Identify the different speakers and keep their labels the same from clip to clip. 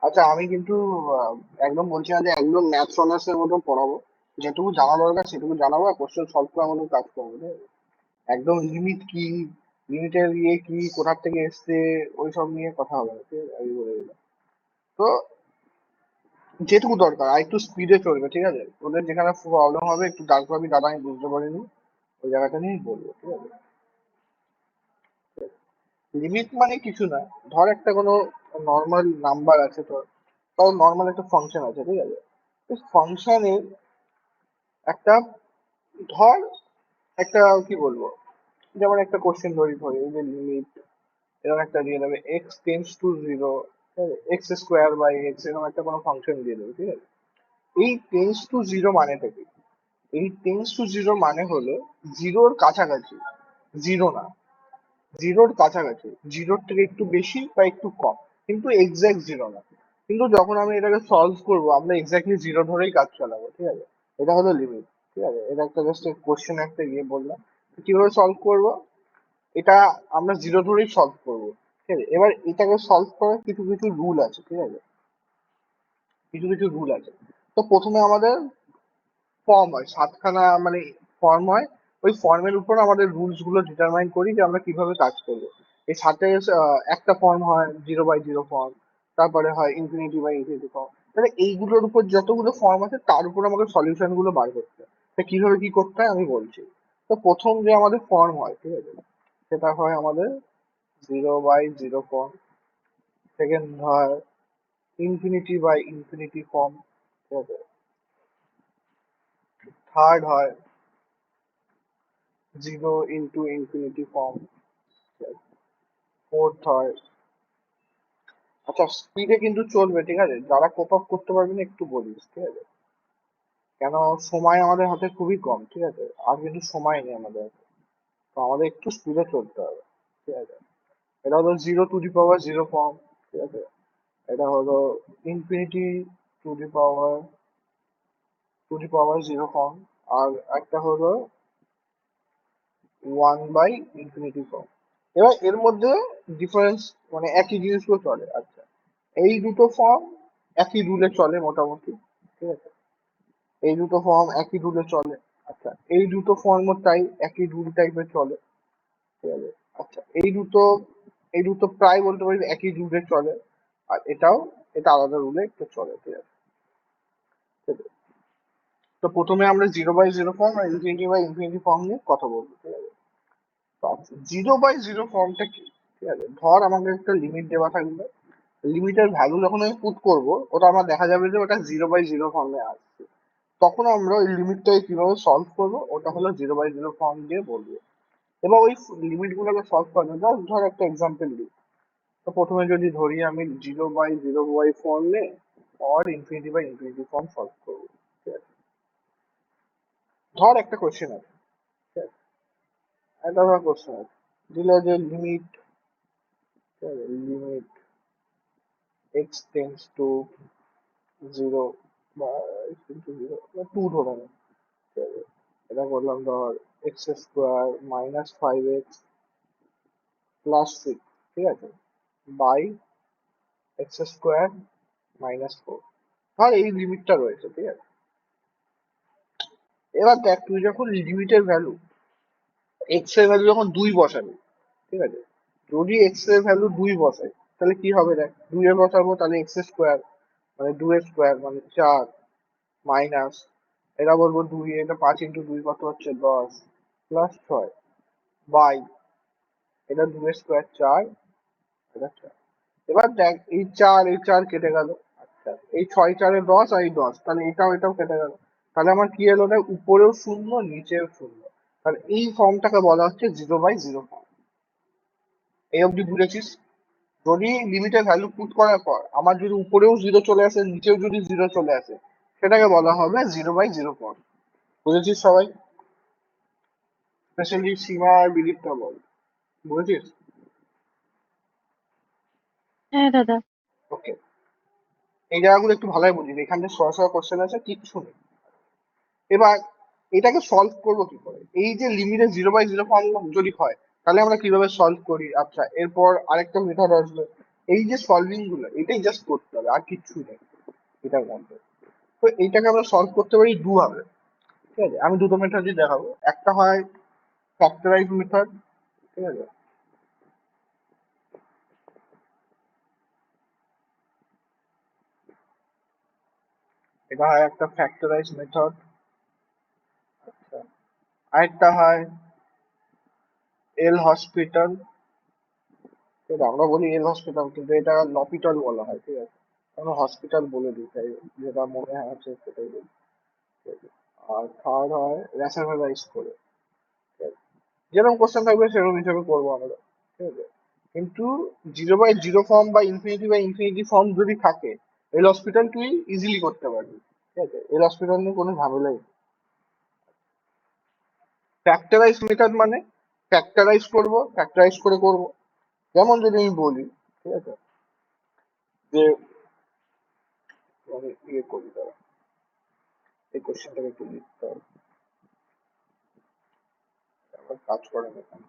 Speaker 1: আচ্ছা, আমি কিন্তু একদম বলছি না যে একদম ম্যাথস অনার্স এর মতো পড়াবো। যেটুকু জানা দরকার সেটুকু জানাবো, আর কোশ্চেন সলভ করার মতো কাজ করবো, ঠিক আছে? একদম লিমিট কি, লিমিটের ইয়ে কি, কোথা থেকে এসছে, ওইসব নিয়ে কথা হবে না, ঠিক আছে? আমি বলে দিলাম। তো যেটুকু দরকার আর একটু স্পিডে চলবে, ঠিক আছে? ওদের যেখানে প্রবলেম হবে একটু ডাক পাবি, দাদা আমি বুঝতে পারিনি, ওই জায়গাটা নিয়েই বলবো, ঠিক আছে? লিমিট মানে কিছু না। ধর একটা কোনো নর্মাল নাম্বার আছে তোর, তাও নর্মাল একটা ফাংশন আছে, ঠিক আছে? ফাংশনের একটা, ধর একটা, কি বলবো, যেমন একটা কোশ্চেন ধরি, ধরি এই যে লিমিট, এরকম একটা দিয়ে দেবে x tends to zero, x square by x, এরকম একটা কোনো ফাংশন দিয়ে দেবে, ঠিক আছে? এই টেন্স টু জিরো মানেটা কি? এই টেন্স টু জিরো মানে হলো জিরোর কাছাকাছি, জিরো না, জিরোর কাছাকাছি, জিরোর থেকে একটু বেশি বা একটু কম, কিন্তু এক্সাক্ট জিরো না। কিন্তু যখন আমি এটাকে সলভ করবো আমরা এক্স্যাক্টলি জিরো ধরেই কাজ চালাবো, ঠিক আছে? এটা হলো লিমিট, ঠিক আছে? এটা একটা জাস্ট কোশ্চেন একটা ইয়ে বললাম। কিভাবে সলভ করবো এটা, আমরা জিরো ধরেই সলভ করবো, ঠিক আছে? এবার এটাকে সলভ করার কিছু কিছু রুল আছে, ঠিক আছে? কিছু কিছু রুল আছে। তো প্রথমে আমাদের ফর্ম হয় সাতখানা, মানে ফর্ম হয়। ওই ফর্মের উপর আমাদের রুলস গুলো ডিটারমাইন করি যে আমরা কিভাবে কাজ করবো। এই সাথে একটা ফর্ম হয় জিরো বাই জিরো ফর্ম, তারপরে হয় ইনফিনিটি বাই ইনফিনিটি ফর্ম। তাহলে এইগুলোর উপর যতগুলো ফর্ম আছে তার উপর আমাকে সলিউশন গুলো বার করতে হয়। তা কিভাবে কি করতে হয় আমি বলছি। তো প্রথম যে আমাদের ফর্ম হয়, ঠিক আছে, সেটা হয় আমাদের zero by zero form. Second হয় ইনফিনিটি বাই ইনফিনিটি ফর্ম, ঠিক আছে? থার্ড হয় zero into infinity form. Fourth হয়, আচ্ছা স্পিডে কিন্তু চলবে, ঠিক আছে? যারা কোপ আপ করতে পারবে না একটু বলিস, ঠিক আছে? কেন, সময় আমাদের হাতে খুবই কম, ঠিক আছে? আর কিন্তু সময় নেই আমাদের হাতে। তো আমাদের একটু স্পিডে চলতে হবে, ঠিক আছে? এটা হলো zero to the power zero form, ঠিক আছে? এটা হলো infinity to the power zero form. আর একটা হলো ওয়ান বাই ইনফিনিটি ফর্ম। এবার এর মধ্যে ডিফারেন্স, মানে একই জিনিসগুলো চলে। আচ্ছা, এই দুটো ফর্ম একই রুলে চলে মোটামুটি, ঠিক আছে? এই দুটো ফর্ম একই রুলে চলে। আচ্ছা, এই দুটো ফর্মও তাই একই রুল টাইপের চলে, ঠিক আছে? আচ্ছা, এই দুটো প্রায় বলতে পারি একই রুলে চলে। আর এটাও, এটা আলাদা রুলে একটু চলে, ঠিক আছে? ঠিক আছে? তো প্রথমে আমরা জিরো বাই জিরো ফর্ম আর ইনফিনিটি বাই ইনফিনিটি ফর্ম নিয়ে কথা বলবো, ঠিক আছে? তো জিরো বাই জিরো ফর্মটা কি? ঠিক আছে, ধর আমাদের একটা লিমিট দেওয়া থাকবে। লিমিটের ভ্যালু যখন আমি পুট করবো, ওটা আমার দেখা যাবে যে ওটা জিরো বাই জিরো ফর্মে আসছে। তখন আমরা ওই লিমিটটাকে কিভাবে সলভ করবো, ওটা হলো জিরো বাই জিরো ফর্ম দিয়ে বলবো। এবার ওই লিমিট গুলোকে সলভ করার জন্য just ধর একটা এক্সাম্পল দিই। তো প্রথমে যদি ধরি আমি জিরো বাই জিরো বাই ফর্মে আর infinity by infinity form solve করবো, ঠিক আছে? ধর একটা কোশ্চেন আছে, ঠিক আছে? একটা ধর কোশ্চেন আছে, দিলে যে limit, limit x tends to zero বা এক্স টু জিরো বা টু ধরে নে, ঠিক আছে? এটা করলাম ধর x square minus five x plus six, ঠিক আছে, by x square minus four. ধর এই লিমিটটা রয়েছে, ঠিক আছে? এবার দেখ তুই যখন লিমিটের ভ্যালু, এক্স এর ভ্যালু যখন দুই বসাবি, ঠিক আছে? যদি এক্স এর ভ্যালু দুই বসাই, তাহলে কি হবে দেখ, দুই এ বসাবো তাহলে এক্স স্কোয়ার, মানে দুই স্কোয়ার মানে চার, মাইনাস, এটা বলবো দুই, এটা পাঁচ ইন্টু দুই কত হচ্ছে দশ, প্লাস ছয়, বাই, এটা দুই স্কোয়ার চার, এটা চার। এবার দেখ এই চার কেটে গেল। আচ্ছা, এই ছয় চারে দশ আর এই দশ, তাহলে এটাও এটাও কেটে গেল। তাহলে আমার কি এলো দেখ, উপরেও শূন্য নিচেও শূন্য। তাহলে এই ফর্মটাকে বলা হচ্ছে জিরো বাই জিরো ফর্ম। এই অবধি বুঝেছিস? যদি লিমিটের ভ্যালু পুট করার পর আমার যদি উপরেও জিরো চলে আসে নিচেও যদি জিরো চলে আসে, সেটাকে বলা হবে জিরো বাই জিরো ফর্ম। বুঝেছিস সবাই? স্পেশালি সীমা আর বিদীপ্তা বল, বুঝেছিস?
Speaker 2: হ্যাঁ দাদা।
Speaker 1: ওকে, এই জায়গাগুলো একটু ভালোই বুঝিস, এখানে সরাসরি কোশ্চেন আছে কিচ্ছু নেই। এবার এটাকে সলভ করবো কি করে? এই যে লিমিটের জিরো বাই জিরো ফর্ম যদি হয়, তাহলে আমরা কিভাবে সলভ করি? আচ্ছা, এরপর আরেকটা মেথড আসবে, এই যে সলভিং গুলো এটাই জাস্ট করতে হবে, আর কিচ্ছু নেই এটার মধ্যে। তো এইটাকে আমরা সলভ করতে পারি দুভাবে, ঠিক আছে? আমি দুটো মেথডই দেখাবো। একটা হয় ফ্যাক্টরাইজ মেথড, ঠিক আছে? এটা হয় একটা ফ্যাক্টরাইজ মেথড। আচ্ছা, আরেকটা হয় এল হসপিটাল, ঠিক আছে? আমরা বলি এল হসপিটাল, কিন্তু এটা লপিটাল বলা হয়, ঠিক আছে? আমরা হসপিটাল বলে দিই, তাই যেটা মনে আছে সেটাই বলি, ঠিক আছে? আর থার্ড হয় রেশনালাইজ করে, ঠিক আছে? যেরকম কোশ্চেন থাকবে সেরকম হিসেবে করবো আমরা, ঠিক আছে? কিন্তু 0/0 ফর্ম বা ইনফিনিটি ফর্ম যদি থাকে, এল হসপিটাল তুই ইজিলি করতে পারবি, ঠিক আছে? এল হসপিটাল নিয়ে কোনো ঝামেলাই নেই। ফ্যাক্টরাইজ মেথড মানে ফ্যাক্টরাইজ করে করবো। যেমন যদি আমি বলি, ঠিক আছে, যে আমি ইয়ে করি, দাঁড়া, এই কোশ্চেনটাকে একটু লিখতে হবে, আমার কাজ করে না কেন।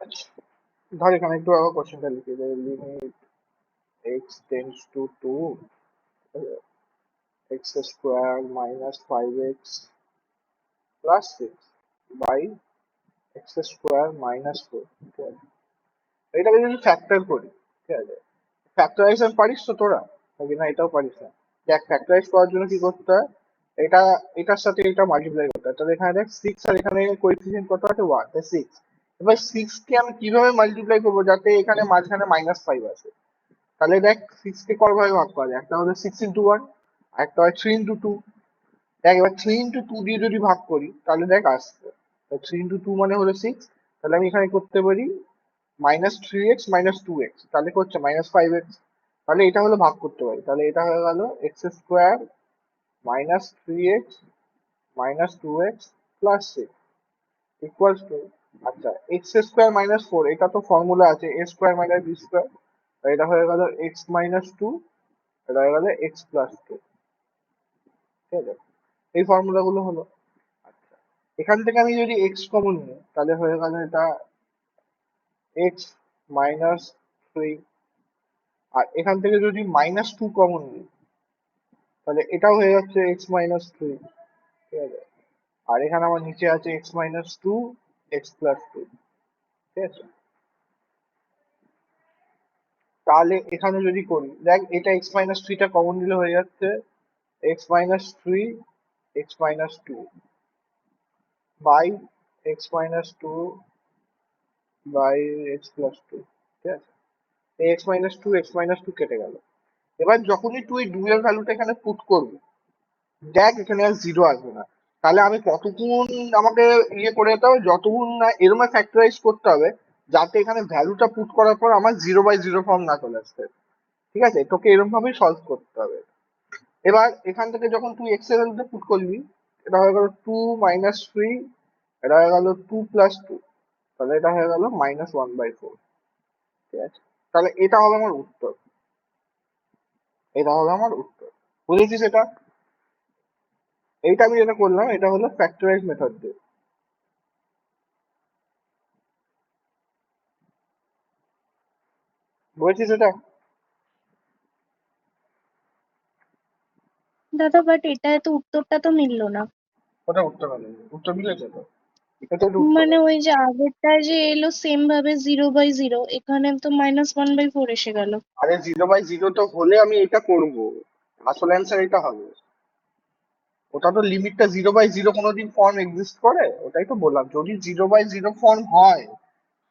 Speaker 1: আচ্ছা, ধর এখানে একটু আবার কোশ্চেনটা লিখে দেয়, limit x tends to two x square minus 5x plus 6 by x square minus 4, ঠিক আছে? এটাকে যদি ফ্যাক্টর করি, ঠিক আছে? ফ্যাক্টরাইজেশন পারিস তো তোরা, নাকি না এটাও পারিস না? দেখ, ফ্যাক্টরাইজ করার জন্য কি করতে হয়, এটা এটার সাথে এটা মাল্টিপ্লাই করতে হয়। তাহলে এখানে দেখ 6 আর এখানে কোএফিসিয়েন্ট কত আছে, 1, তাই 6। এবার 6 কে আমি কিভাবে মাল্টিপ্লাই করবো যাতে এখানে মাঝখানে -5 আছে? তাহলে দেখ 6 কে কভাবে ভাগ করা যায়, একটা হলো 6 × 1, আর একটা হয় 3 × 2। দেখ এবার 3 × 2 দিয়ে যদি ভাগ করি তাহলে দেখ আসছে 3 × 2 মানে হলো 6। তাহলে আমি এখানে করতে পারি -3x - 2x, তাহলে হচ্ছে -5x। তাহলে এটা হলো ভাগ করতে পারি, তাহলে এটা হয়ে গেল x square -3x - 2x plus 6 equals to, আচ্ছা, x² - 4, এটা তো ফর্মুলা আছে, a² - b², এটা হয়ে গেল x - 2, এটা হয়ে গেল x+2, ঠিক আছে? এই ফর্মুলা গুলো হলো। আচ্ছা, এখান থেকে আমি যদি এক্স কমন নিই তাহলে হয়ে গেল এটা x - 3, আর এখান থেকে যদি -2 কমন নিই তাহলে এটাও হয়ে যাচ্ছে x - 3, ঠিক আছে? আর এখানে আমার নিচে আছে x - 2 x+2, ঠিক আছে? তাহলে এখানে যদি করি, দেখ এটা x - 3টা কমন নিলে হয়ে যাচ্ছে x - 3 x - 2 by x - 2 by x+2, ঠিক আছে? এই x - 2 কেটে গেল। এবার যখনই তুই ডুয়েল ভ্যালুটা এখানে পুট করবি, দেখ এখানে আর জিরো আসবে না। তাহলে আমি কতক্ষণ আমাকে ইয়ে করে যেতে হবে, যতক্ষণ না এরম ফ্যাক্টরাইজ করতে হবে যাতে এখানে ভ্যালুটা পুট করার পর আমার 0/0 ফর্ম না চলে আসছে, ঠিক আছে? তোকে এরকম ভাবেই সলভ করতে হবে। এবার এখান থেকে যখন তুই এক্স এর ভ্যালুটা পুট করবি, এটা হয়ে গেল 2 - 3, এটা হয়ে গেল 2+2, তাহলে এটা হয়ে গেল -1/4, ঠিক আছে? তাহলে এটা হলো আমার উত্তর, এটা হলো আমার উত্তর। বুঝেছিস এটা? এইটা আমি যেটা করলাম এটা হলো ফ্যাক্টরাইজ মেথড দিয়ে। বুঝেছিস এটা?
Speaker 2: দাদা বাট এটা তো উত্তরটা তো মিললো না।
Speaker 1: ওটা উত্তর হলো, উত্তর মিলেছে তো, এটা একটা উত্তর
Speaker 2: মানে
Speaker 1: আছে।
Speaker 2: ওই যে আগেরটা যে এলো সেম ভাবে 0/0, এখানে তো -1/4 এসে গেল।
Speaker 1: আরে 0/0 তো হলে আমি এটা করব, আসল অ্যান্সার এটা হবে। ওটা তো লিমিটটা 0/0 কোনোদিন ফর্ম এক্সিস্ট করে, ওটাই তো বললাম, যদি 0/0 ফর্ম হয়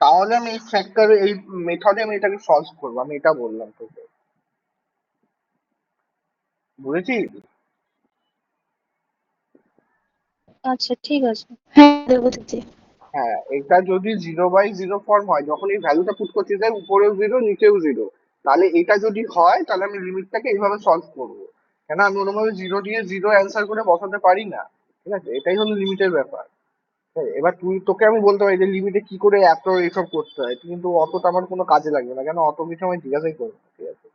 Speaker 1: তাহলে আমি এই ফ্যাক্টর এই মেথডে আমি এটাকে সলভ করবো, আমি এটা বললাম তোকে। বুঝেছিস?
Speaker 2: আচ্ছা ঠিক আছে, হ্যাঁ বুঝেছি।
Speaker 1: হ্যাঁ, এটা যদি 0/0 ফর্ম হয়, যখন এই ভ্যালুটা পুট করতে যাই উপরেও জিরো নিচেও জিরো, তাহলে এটা যদি হয় তাহলে আমি লিমিটটাকে এইভাবে সলভ করবো। কেন আমি ওরকমভাবে জিরো দিয়ে জিরো অ্যান্সার করে বসাতে পারি না, ঠিক আছে? এটাই হলো লিমিটের ব্যাপার। হ্যাঁ, এবার তোকে আমি বলতে পারি যে লিমিটে কি করে এত এসব করতে হয়, কিন্তু অতটা আমার কোনো কাজে লাগবে না, কেন অত কিছু আমি জিজ্ঞাসাই করবো না, ঠিক আছে?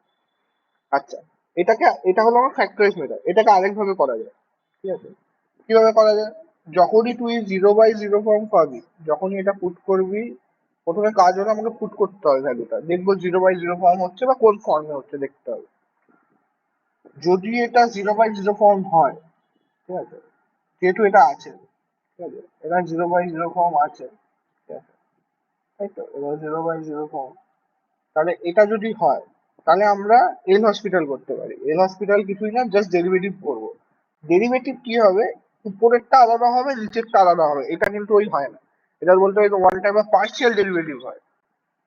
Speaker 1: আচ্ছা, এটা হলো আমার ফ্যাক্টরাইজ মেথড। এটাকে আরেকভাবে করা যায়, ঠিক আছে? কিভাবে করা যায়, যখনই তুই 0/0 ফর্ম পাবি, যখনই এটা পুট করবি প্রথমে কাজ হলো আমাকে পুট করতে হবে ভ্যালুটা, দেখবো 0/0 ফর্ম হচ্ছে বা কোন ফর্মে হচ্ছে দেখতে হবে। যদি এটা 0/0 ফর্ম হয়, ঠিক আছে, যেহেতু এটা আছে, ঠিক আছে, এটা 0/0 ফর্ম আছে, ঠিক আছে, তাই তো, এবার 0/0 ফর্ম, তাহলে এটা যদি হয় তাহলে আমরা এল হসপিটাল করতে পারি। এল হসপিটাল কিছুই না, জাস্ট ডেরিভেটিভ করবো। ডেরিভেটিভ কি হবে, উপরেরটা আলাদা হবে নিচেরটা আলাদা হবে, এটা কিন্তু ওই হয় না। এটা বলতে হয় one type of partial derivative হয়,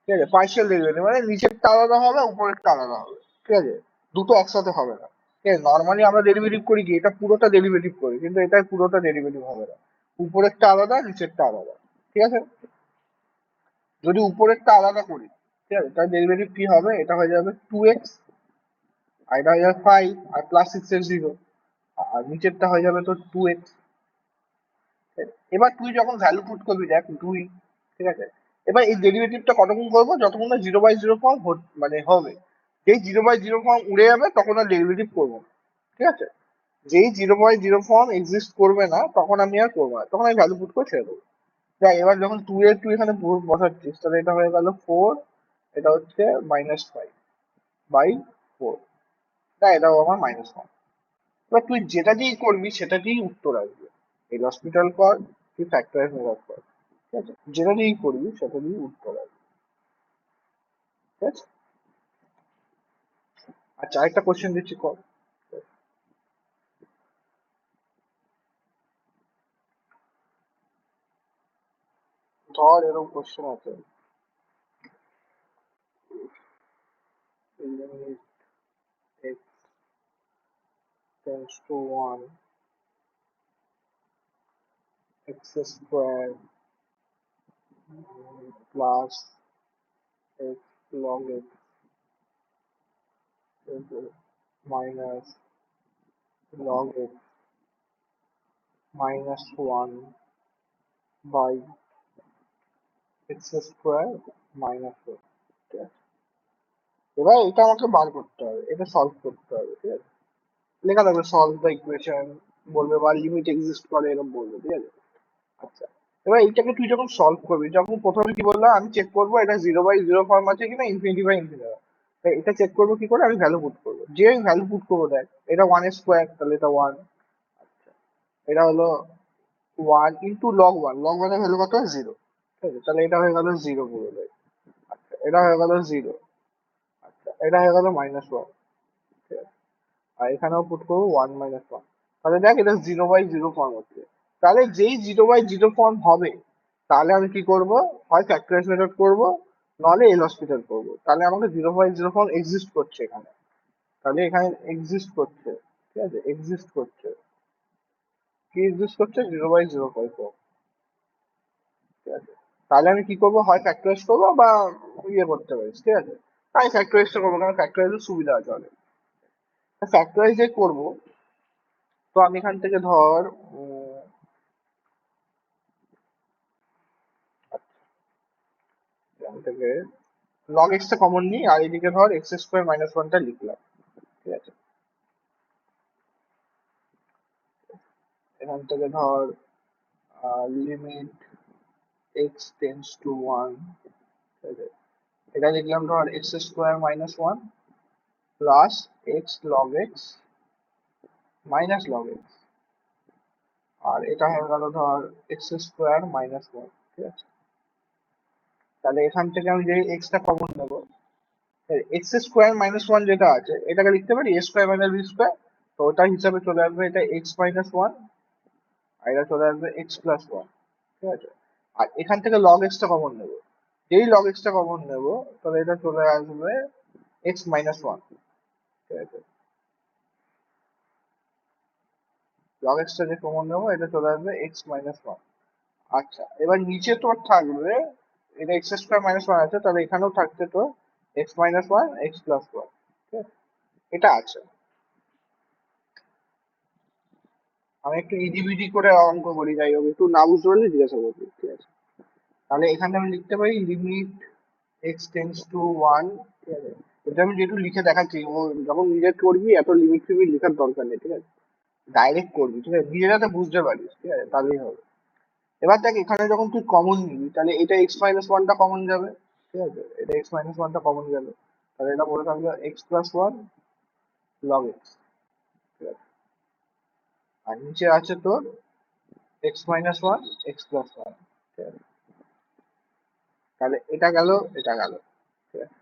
Speaker 1: ঠিক আছে, পার্শিয়াল ডেরিভেটিভ মানে নিচেরটা আলাদা হবে উপরেরটা আলাদা হবে, ঠিক আছে, দুটো একসাথে হবে না। ঠিক আছে, নর্মালি আমরা ডেরিভেটিভ করি কি, এটা পুরোটা ডেরিভেটিভ করি, কিন্তু এটা পুরোটা ডেরিভেটিভ হবে না, উপরেরটা আলাদা নিচেরটা আলাদা, ঠিক আছে। যদি উপরেরটা আলাদা করি, ঠিক আছে, তার ডেরিভেটিভ কি হবে, এটা হয়ে যাবে 2x, আর এটা হয়ে যাবে 5, আর প্লাস 6x0, আর নিচেরটা হয়ে যাবে তো 2x। এবার তুই যখন ভ্যালু পুট করবি, দেখ 2, ঠিক আছে, এবার এই ডেরিভেটিভটা কতক্ষণ করবো, যতক্ষণ না 0/0 ফর্ম মানে হবে। যেই 0/0 ফর্ম উড়ে যাবে তখন আর ডেরিভেটিভ করবো না, ঠিক আছে। যেই 0/0 ফর্ম এক্সিস্ট করবে না তখন আমি আর করবো না, তখন আমি ভ্যালু পুট করে ছেড়ে দেবো। দেখ এবার যখন 2 এর তুই এখানে বসাচ্ছিস, তাহলে এটা হয়ে গেল 4, এটা হচ্ছে -5/4, তাই এটাও আমার -1। এবার তুই যেটা দিয়েই করবি সেটা দিয়েই উত্তর আসবে। এই হসপিটাল কর, তুই ফ্যাক্টরাইজ মেথড কর, ঠিক আছে, যেটা দিয়েই করবি সেটা দিয়েই উত্তর আসবে, ঠিক আছে। আচ্ছা, আরেকটা কোশ্চেন দিচ্ছি, কর। ধর এরকম কোশ্চেন আছে, limit x tends to 1, x square plus x log x minus log x minus 1 by x square minus 4, ঠিক আছে। এবার এটা আমাকে বার করতে হবে, এটা সলভ করতে হবে, ঠিক আছে। লেখা থাকবে সলভ দ্য ইকুয়েশন, বলবে বা লিমিট এক্সিস্ট করে এরকম বলবে, ঠিক আছে। আচ্ছা, এবার এইটাকে তুই যখন সলভ করবি, যখন প্রথমে কি বললাম, আমি চেক করবো এটা 0/0 ফর্ম আছে কিনা, ∞/∞, এটা চেক করবো কি করে, আমি ভ্যালু পুট করবো, যে আমি ভ্যালু পুট করবো, দেখ এটা 1 স্কোয়ার, তাহলে এটা 1, এটা হলো 1 × log 1 এর ভ্যালু কত, 0, ঠিক আছে, তাহলে এটা হয়ে গেল 0 পুরো, দেখ। আচ্ছা, এটা হয়ে গেল 0, আচ্ছা, এটা হয়ে গেল -1, ঠিক আছে, আর এখানেও পুট করবো 1 - 1, তাহলে দেখ এটা 0/0 ফর্ম হচ্ছে। তাহলে যেই 0/0 ফর্ম হবে, তাহলে আমি কি করব, হয় ফ্যাক্টরাইজ মেথড করবো, নাহলে এল হসপিটাল করবো। তাহলে আমাকে 0/0 ফর্ম এক্সিস্ট করছে এখানে, তাহলে এখানে এক্সিস্ট করছে, ঠিক আছে, এক্সিস্ট করছে, কি এক্সিস্ট করছে, 0/0 ফর্ম, ঠিক আছে। তাহলে আমি কি করবো, হয় ফ্যাক্টরাইজ করবো বা ইয়ে করতে পারি, ঠিক আছে। তাই ফ্যাক্টরাইজটা করবো, কারণ ফ্যাক্টরাইজের সুবিধা আছে অনেক। ফ্যাক্টরাইজ যে করবো, তো আমি এখান থেকে ধর এখান থেকে লগ এক্স টা কমন নিই, আর এদিকে ধর x² - 1টা লিখলাম, ঠিক আছে। এখান থেকে ধর লিমিট এক্স টেন্স টু 1, ঠিক আছে, এটা লিখলাম ধর x² - 1 plus x log x minus log x, আর এটা হয়ে গেল ধর x² - 1, ঠিক আছে। তাহলে এখান থেকে আমি যে এক্স টা কমন নেবো, x² - 1 যেটা আছে এটাকে লিখতে পারি a² - b², তো ওটা হিসাবে চলে আসবে এটা x - 1, আর এটা চলে আসবে x+1, ঠিক আছে। আর এখান থেকে লগ এক্স টা কমন নেবো, যেই লগ এক্স টা কমন নেবো তাহলে এটা চলে আসবে x - 1, ঠিক আছে, লগ এক্স টা যে কমন নেবো এটা চলে আসবে x - 1। আচ্ছা, এবার নিচে তোর থাকবে, এটা x² - 1 আছে, তাহলে এখানেও থাকছে তো x - 1 x+1, ঠিক আছে, এটা আছে। আমি একটু ইজিবিজি করে অঙ্ক করি, যাই হোক একটু না বুঝতে পারলে জিজ্ঞাসা করবি, ঠিক আছে। তাহলে এখানে আমি লিখতে পারি লিমিট এক্স টেন্স টু 1, ঠিক আছে। এটা আমি যেহেতু লিখে দেখাচ্ছি, ও যখন নিজে করবি এত লিমিট ফিমিট লেখার দরকার নেই, ঠিক আছে, ডাইরেক্ট করবি, ঠিক আছে, নিজে যাতে বুঝতে পারিস, ঠিক আছে, তাহলেই হবে। এবার দেখ এখানে যখন তুই কমন নিবি তাহলে এটা এক্স মাইনাস ওয়ানটা কমন যাবে, ঠিক আছে, এটা এক্স মাইনাস ওয়ানটা কমন যাবে, তাহলে এটা পড়ে থাকবে x plus one log x, ঠিক আছে, আর নিচে আছে তোর x minus one x plus one, ঠিক আছে, তাহলে এটা গেল এটা গেল, ঠিক আছে।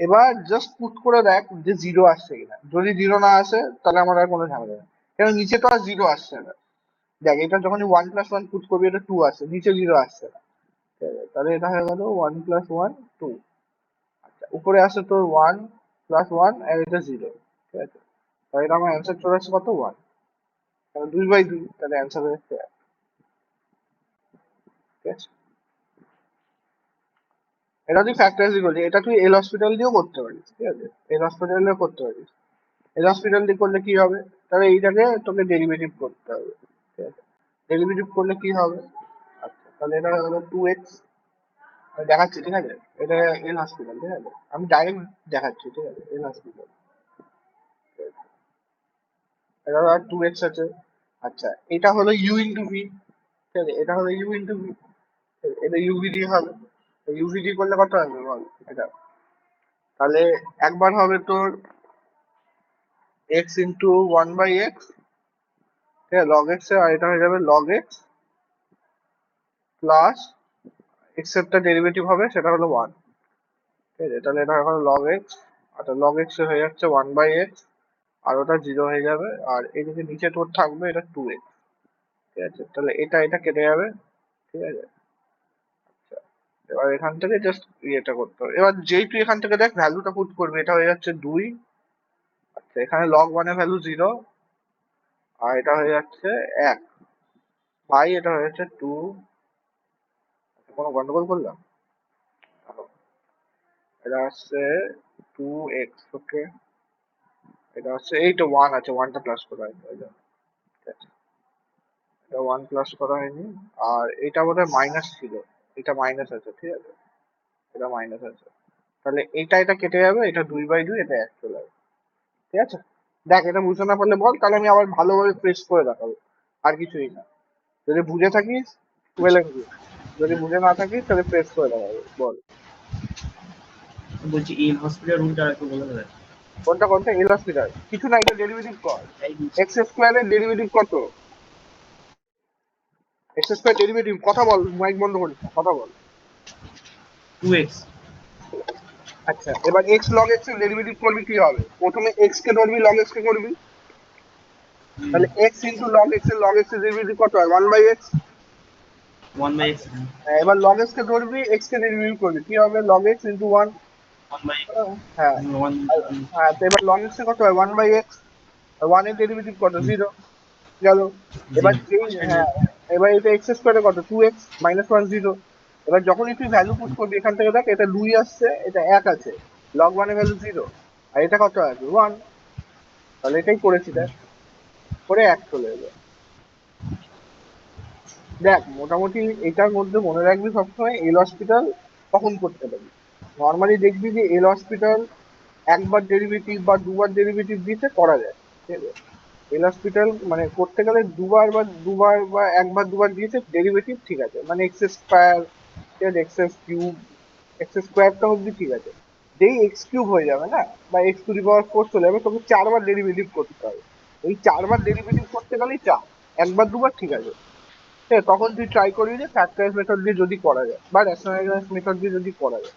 Speaker 1: এবার জাস্ট পুট করে দেখ যে জিরো আসছে কিনা, যদি জিরো না আসে তাহলে আমার আর কোনো ঝামেলা নেই, কেন নিচে তো আর জিরো আসছে না। দেখ এটা যখন ওয়ান প্লাস ওয়ান পুট করবি এটা টু আসছে, নিচে জিরো আসছে না, ঠিক আছে, তাহলে এটা হয়ে গেল ওয়ান প্লাস ওয়ান টু। আচ্ছা উপরে আসে তোর ওয়ান প্লাস ওয়ান আর এটা জিরো, ঠিক আছে, তাহলে এটা আমার অ্যান্সার চলে আসছে কত ওয়ান, তাহলে দুই বাই দুই, তাহলে অ্যান্সার হয়ে যাচ্ছে এক, ঠিক আছে। এটা তুই ফ্যাক্টরাইজ করলি, এটা তুই এল হসপিটাল দিয়েও করতে পারিস, ঠিক আছে, এল হসপিটাল দিয়েও করতে পারিস। এল হসপিটাল দিয়ে করলে কি হবে, তাহলে এইটাকে তোকে ডেরিভেটিভ করতে হবে, ঠিক আছে, ডেরিভেটিভ করলে কি হবে, আচ্ছা তাহলে এটা হলো টু এক্স, আমি দেখাচ্ছি ঠিক আছে, এটা এল হসপিটাল, ঠিক আছে, আমি ডাইরেক্ট দেখাচ্ছি, ঠিক আছে, এল হসপিটাল, এটা আর টু এক্স আছে। আচ্ছা এটা হলো ইউ ইন্টু ভি, ঠিক আছে, এটা হলো ইউ ইন্টু ভি, এটা ইউভি দিয়ে হবে, ইউভি দিয়ে করলে কত হবে বল এটা, তাহলে একবার হবে তোর x into one by x, ঠিক আছে, লগ এক্স, আর এটা হয়ে যাবে লগ এক্স প্লাস এক্স এরটা ডেরিভেটিভ হবে সেটা হলো ওয়ান, ঠিক আছে, তাহলে এটা এখন লগ এক্স, আচ্ছা লগ এক্স হয়ে যাচ্ছে ওয়ান বাই এক্স, আর ওটা জিরো হয়ে যাবে, আর এদিকে নিচে তোর থাকবে এটা টু এক্স, ঠিক আছে, তাহলে এটা এটা কেটে যাবে, ঠিক আছে। আচ্ছা, এবার এখান থেকে জাস্ট ইয়েটা করতে হবে, এবার যেই তুই এখান থেকে দেখ ভ্যালুটা পুট করবি, এটা হয়ে যাচ্ছে দুই, আচ্ছা এখানে লগ ওয়ানের ভ্যালু জিরো, আর এটা হয়ে যাচ্ছে এক, বাই এটা হয়ে যাচ্ছে টু, কোনো গন্ডগোল করলাম, এটা হচ্ছে টু এক্স, ওকে, এটা হচ্ছে এই তো ওয়ান আছে, ওয়ানটা প্লাস করা হয়নি ওই জন্য, ঠিক আছে, এটা ওয়ান প্লাস করা হয়নি, আর এটা বোধহয় মাইনাস ছিল, এটা মাইনাস আছে, ঠিক আছে, এটা মাইনাস আছে, তাহলে এটা এটা কেটে যাবে, এটা দুই বাই দুই, এটা এক চলে যাবে, ঠিক আছে। দেখ এটা বুঝতে না পারলে বল, তাহলে আমি আবার ভালোভাবে প্রেস করে দেখাবো, আর কিছুই না, যদি বুঝে থাকিস ওয়েল এন্ড গুড, যদি বুঝে না থাকিস তাহলে প্রেস করে দেখাবো, বল
Speaker 3: বলছি এল হসপিটাল রুমটা একটু বলে দেবে।
Speaker 1: কোনটা কোনটা এল হসপিটাল, কিছু না, এটা ডেরিভেটিভ কর,
Speaker 3: এই
Speaker 1: এক্স স্কোয়ারের ডেরিভেটিভ কত, এক্স স্কোয়ার ডেরিভেটিভ, কথা বল, মাইক বন্ধ করিস না, কথা বল।
Speaker 3: Two x.
Speaker 1: আচ্ছা এবার এক্স লগ এক্স এর ডেরিভেটিভ করবি কি হবে, প্রথমে এক্স কে ধরবি লগ এক্স কে করবি, তাহলে এক্স ইন্টু লগ এক্স এর ডেরিভেটিভ কত হয় one by x,
Speaker 3: one by x.
Speaker 1: এবার লগ এক্স কে ধরবি এক্স কে ডেরিভেটিভ করবি কি হবে log x into one,
Speaker 3: one by x.
Speaker 1: হ্যাঁ,
Speaker 3: ওয়ান।
Speaker 1: হ্যাঁ তো এবার লগ এক্স এ কত হয় ওয়ান বাই এক্স, ওয়ান এর ডেরিভেটিভ কত জিরো, গেল। এবার
Speaker 3: জিরো।
Speaker 1: যেই হ্যাঁ, এবার এটা এক্স স্কোয়ারে কত two x minus one zero, এবার যখনই তুই ভ্যালু পুট করবি এখান থেকে দেখ এটা দুই আসছে এটা এক আছে, লগ ওয়ানের ভ্যালু জিরো, আর এটা কত আছে ওয়ান, তাহলে এটাই করেছি দেখ, করে এক চলে এলো। দেখ মোটামুটি এটার মধ্যে মনে রাখবি সবসময় এল হসপিটাল কখন করতে পারি, নর্মালি দেখবি যে এল হসপিটাল একবার ডেরিভেটিভ বা দুবার ডেরিভেটিভ দিতে করা যায়, ঠিক আছে, এল হসপিটাল মানে করতে গেলে দুবার বা একবার দুবার দিয়েছে ডেরিভেটিভ, ঠিক আছে, মানে এক্স স্কোয়ার, ঠিক আছে, এক্স কিউব, এক্স স্কোয়ারটা অব্দি ঠিক আছে, যেই এক্স কিউব হয়ে যাবে না বা x to the power four চলে যাবে তোকে চারবার ডেরিভেটিভ করতে হবে, এই চারবার ডেরিভেটিভ করতে গেলেই চাপ, একবার দুবার ঠিক আছে, ঠিক আছে, তখন তুই ট্রাই করবি যে ফ্যাক্টরাইজ মেথড দিয়ে যদি করা যায় বা রেশনালাইজ মেথড দিয়ে যদি করা যায়,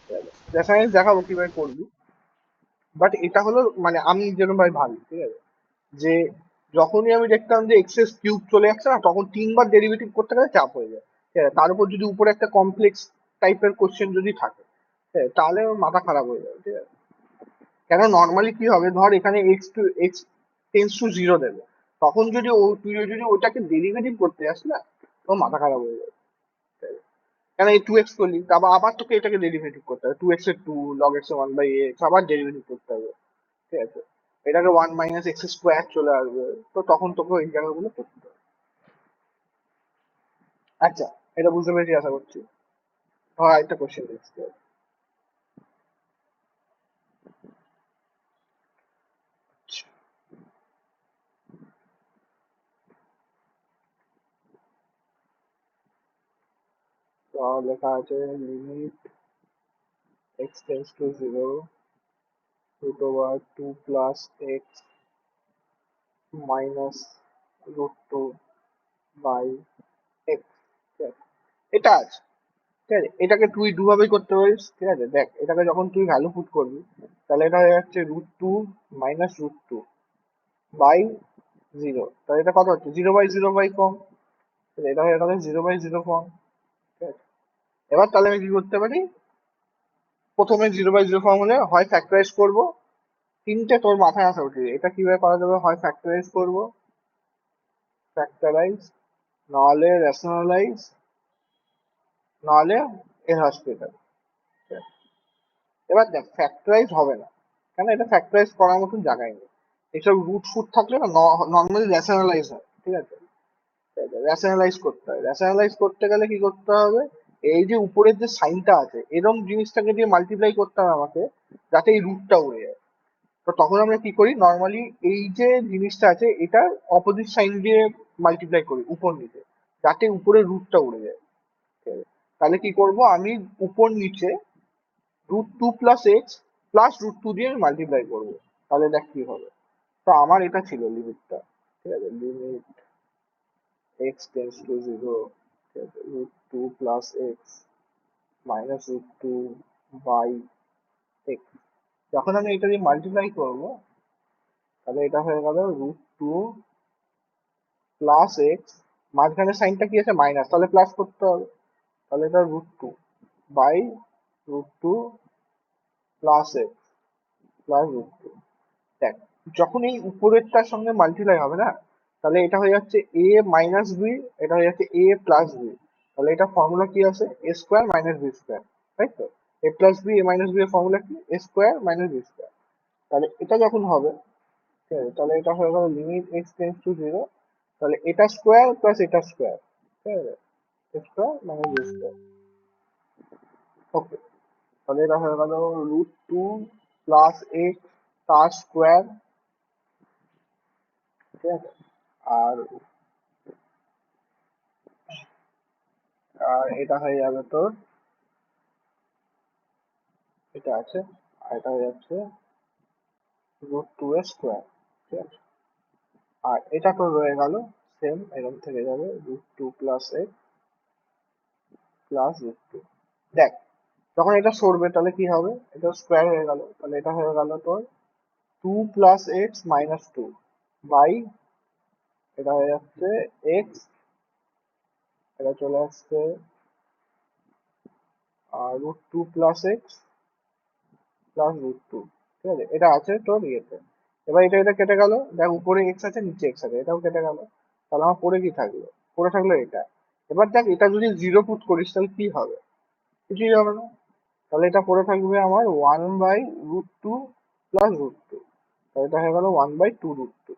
Speaker 1: ঠিক আছে, রেশনালাইজ দেখাবো কিভাবে করবি, বাট এটা হলো মানে আমি যেরকম ভাই ভাবি, ঠিক আছে, যে যখনই আমি দেখতাম যে এক্সেস কিউব চলে যাচ্ছে না তখন তিনবার ডেরিভেটিভ করতে গেলে চাপ হয়ে যায়, ঠিক আছে, তার উপর যদি উপরে একটা কমপ্লেক্স টাইপের কোশ্চেন যদি থাকে, ঠিক আছে, তাহলে আমার মাথা খারাপ হয়ে যাবে, ঠিক আছে, কেন নর্মালি কি হবে ধর এখানে এক্স টেন্স টু জিরো দেবে, তখন যদি তুই যদি ওটাকে ডেরিভেটিভ করতে যাস না তো মাথা খারাপ হয়ে যাবে, ঠিক আছে? কেন এই টু এক্স করলি তারপর আবার তোকে এটাকে ডেরিভেটিভ করতে হবে, টু এক্স এর টু লগ এক্স এর ওয়ান বাই এক্স আবার ডেরিভেটিভ করতে হবে, ঠিক আছে, এটাকে ওয়ান মাইনাস এক্স স্কোয়ার চলে আসবে, তো তখন তোকে ওই জায়গাগুলো করতে হবে। আচ্ছা এটা বুঝতে পেরেছি আশা করছি, ধর একটা কোশ্চেন দিচ্ছি, লেখা আছে limit x tends to 0 root over 2 plus x minus root 2 by x, ঠিক আছে? এটা আছে, ঠিক আছে? এটাকে তুই দুভাবেই করতে পারিস, ঠিক আছে? দেখ, এটাকে যখন তুই ভ্যালু পুট করবি তাহলে এটা হয়ে যাচ্ছে √2 মাইনাস √2 বাই 0। তাহলে এটা কত হচ্ছে 0/0 ফর্ম, এটা হয়ে গেল 0/0 ফর্ম, ঠিক আছে? এবার তাহলে আমি কি করতে পারি, প্রথমে 0/0 ফর্ম হলে হয় ফ্যাক্টরাইজ করবো, তিনটে তোর মাথায় আসা উচিত এটা কিভাবে করা যাবে, হয় ফ্যাক্টরাইজ করবো, ফ্যাক্টরাইজ, নাহলে রেশনালাইজ, নাহলে এর হসপিটাল। এবার দেখ ফ্যাক্টরাইজ হবে না, কেন, এটা ফ্যাক্টরাইজ করার মতন জায়গায় নেই। এইসব রুট ফুট থাকলে না নর্মালি রেশনালাইজ হয়, ঠিক আছে? রেশনালাইজ করতে হয়, রেশনালাইজ করতে গেলে কি করতে হবে, এই যে উপরের যে সাইনটা আছে এরকম জিনিসটাকে দিয়ে মাল্টিপ্লাই করতে হবে আমাকে, যাতে এই রুটটা উড়ে যায়। তো তখন আমরা কি করি, নর্মালি এই যে জিনিসটা আছে এটার অপোজিট সাইন দিয়ে মাল্টিপ্লাই করি উপর নিচে, যাতে উপরে রুটটা উড়ে যায়, ঠিক আছে? তাহলে কি করব আমি, উপর নিচে √2 প্লাস এক্স প্লাস √2 দিয়ে মাল্টিপ্লাই করবো, তাহলে দেখ কি হবে। তো আমার এটা ছিল লিমিটটা, ঠিক আছে? লিমিট এক্স টেন্ডস টু 0, ঠিক আছে, √2 plus x minus √2 by x. যখন আমি এটা দিয়ে মাল্টিপ্লাই করবো তাহলে এটা হয়ে গেল √2 প্লাস এক্স, মাঝখানে সাইনটা কি আছে মাইনাস, তাহলে প্লাস করতে হবে, তাহলে এটা √2 বাই √2 প্লাস এক্স প্লাস √2। দেখ, যখন এই উপরেরটার সঙ্গে মাল্টিপ্লাই হবে না, তাহলে এটা হয়ে যাচ্ছে a মাইনাস বি, এটা হয়ে যাচ্ছে a প্লাস বি। তাহলে এটা ফর্মুলা কি আছে, a square minus B square, তাই তো? a plus b a minus b এর ফর্মুলা কি, a square minus B square. তাহলে এটা যখন হবে, ঠিক আছে, তাহলে এটা হয়ে গেল লিমিট এক্স টেন্ডস টু 0, তাহলে এটা স্কোয়ার প্লাস এটা স্কোয়ার, ঠিক আছে, a square minus B square. Okay, তাহলে এটা হয়ে গেল √2 প্লাস এক্স তার স্কোয়ার, ঠিক আছে? আর আর এটা হয়ে যাবে তোর, এটা আছে, আর এটা হয়ে যাচ্ছে √2 এর স্কোয়ার, ঠিক আছে? আর এটা তো রয়ে গেল সেম, এরকম থেকে যাবে √2 প্লাস এক্স প্লাস √2। দেখ, যখন এটা সরবে তাহলে কি হবে, এটা স্কোয়ার হয়ে গেল, তাহলে এটা হয়ে গেল তোর 2 প্লাস এক্স মাইনাস 2 বাই, এটা হয়ে যাচ্ছে এক্স, এটা চলে আসছে √2 প্লাস এক্স প্লাস √2, ঠিক আছে? এটা আছে তোর ইয়েতে। এবার এটা কেটে গেল, দেখ উপরে এক্স আছে নিচে এক্স আছে, এটাও কেটে গেল, তাহলে আমার পরে কি থাকলো, পরে থাকলো এটা। এবার দেখ এটা যদি 0 পুট করিস তাহলে কি হবে, কিছুই হবে না, তাহলে এটা পরে থাকবে আমার 1/√2 প্লাস √2, তাহলে এটা হয়ে গেল 1/2√2।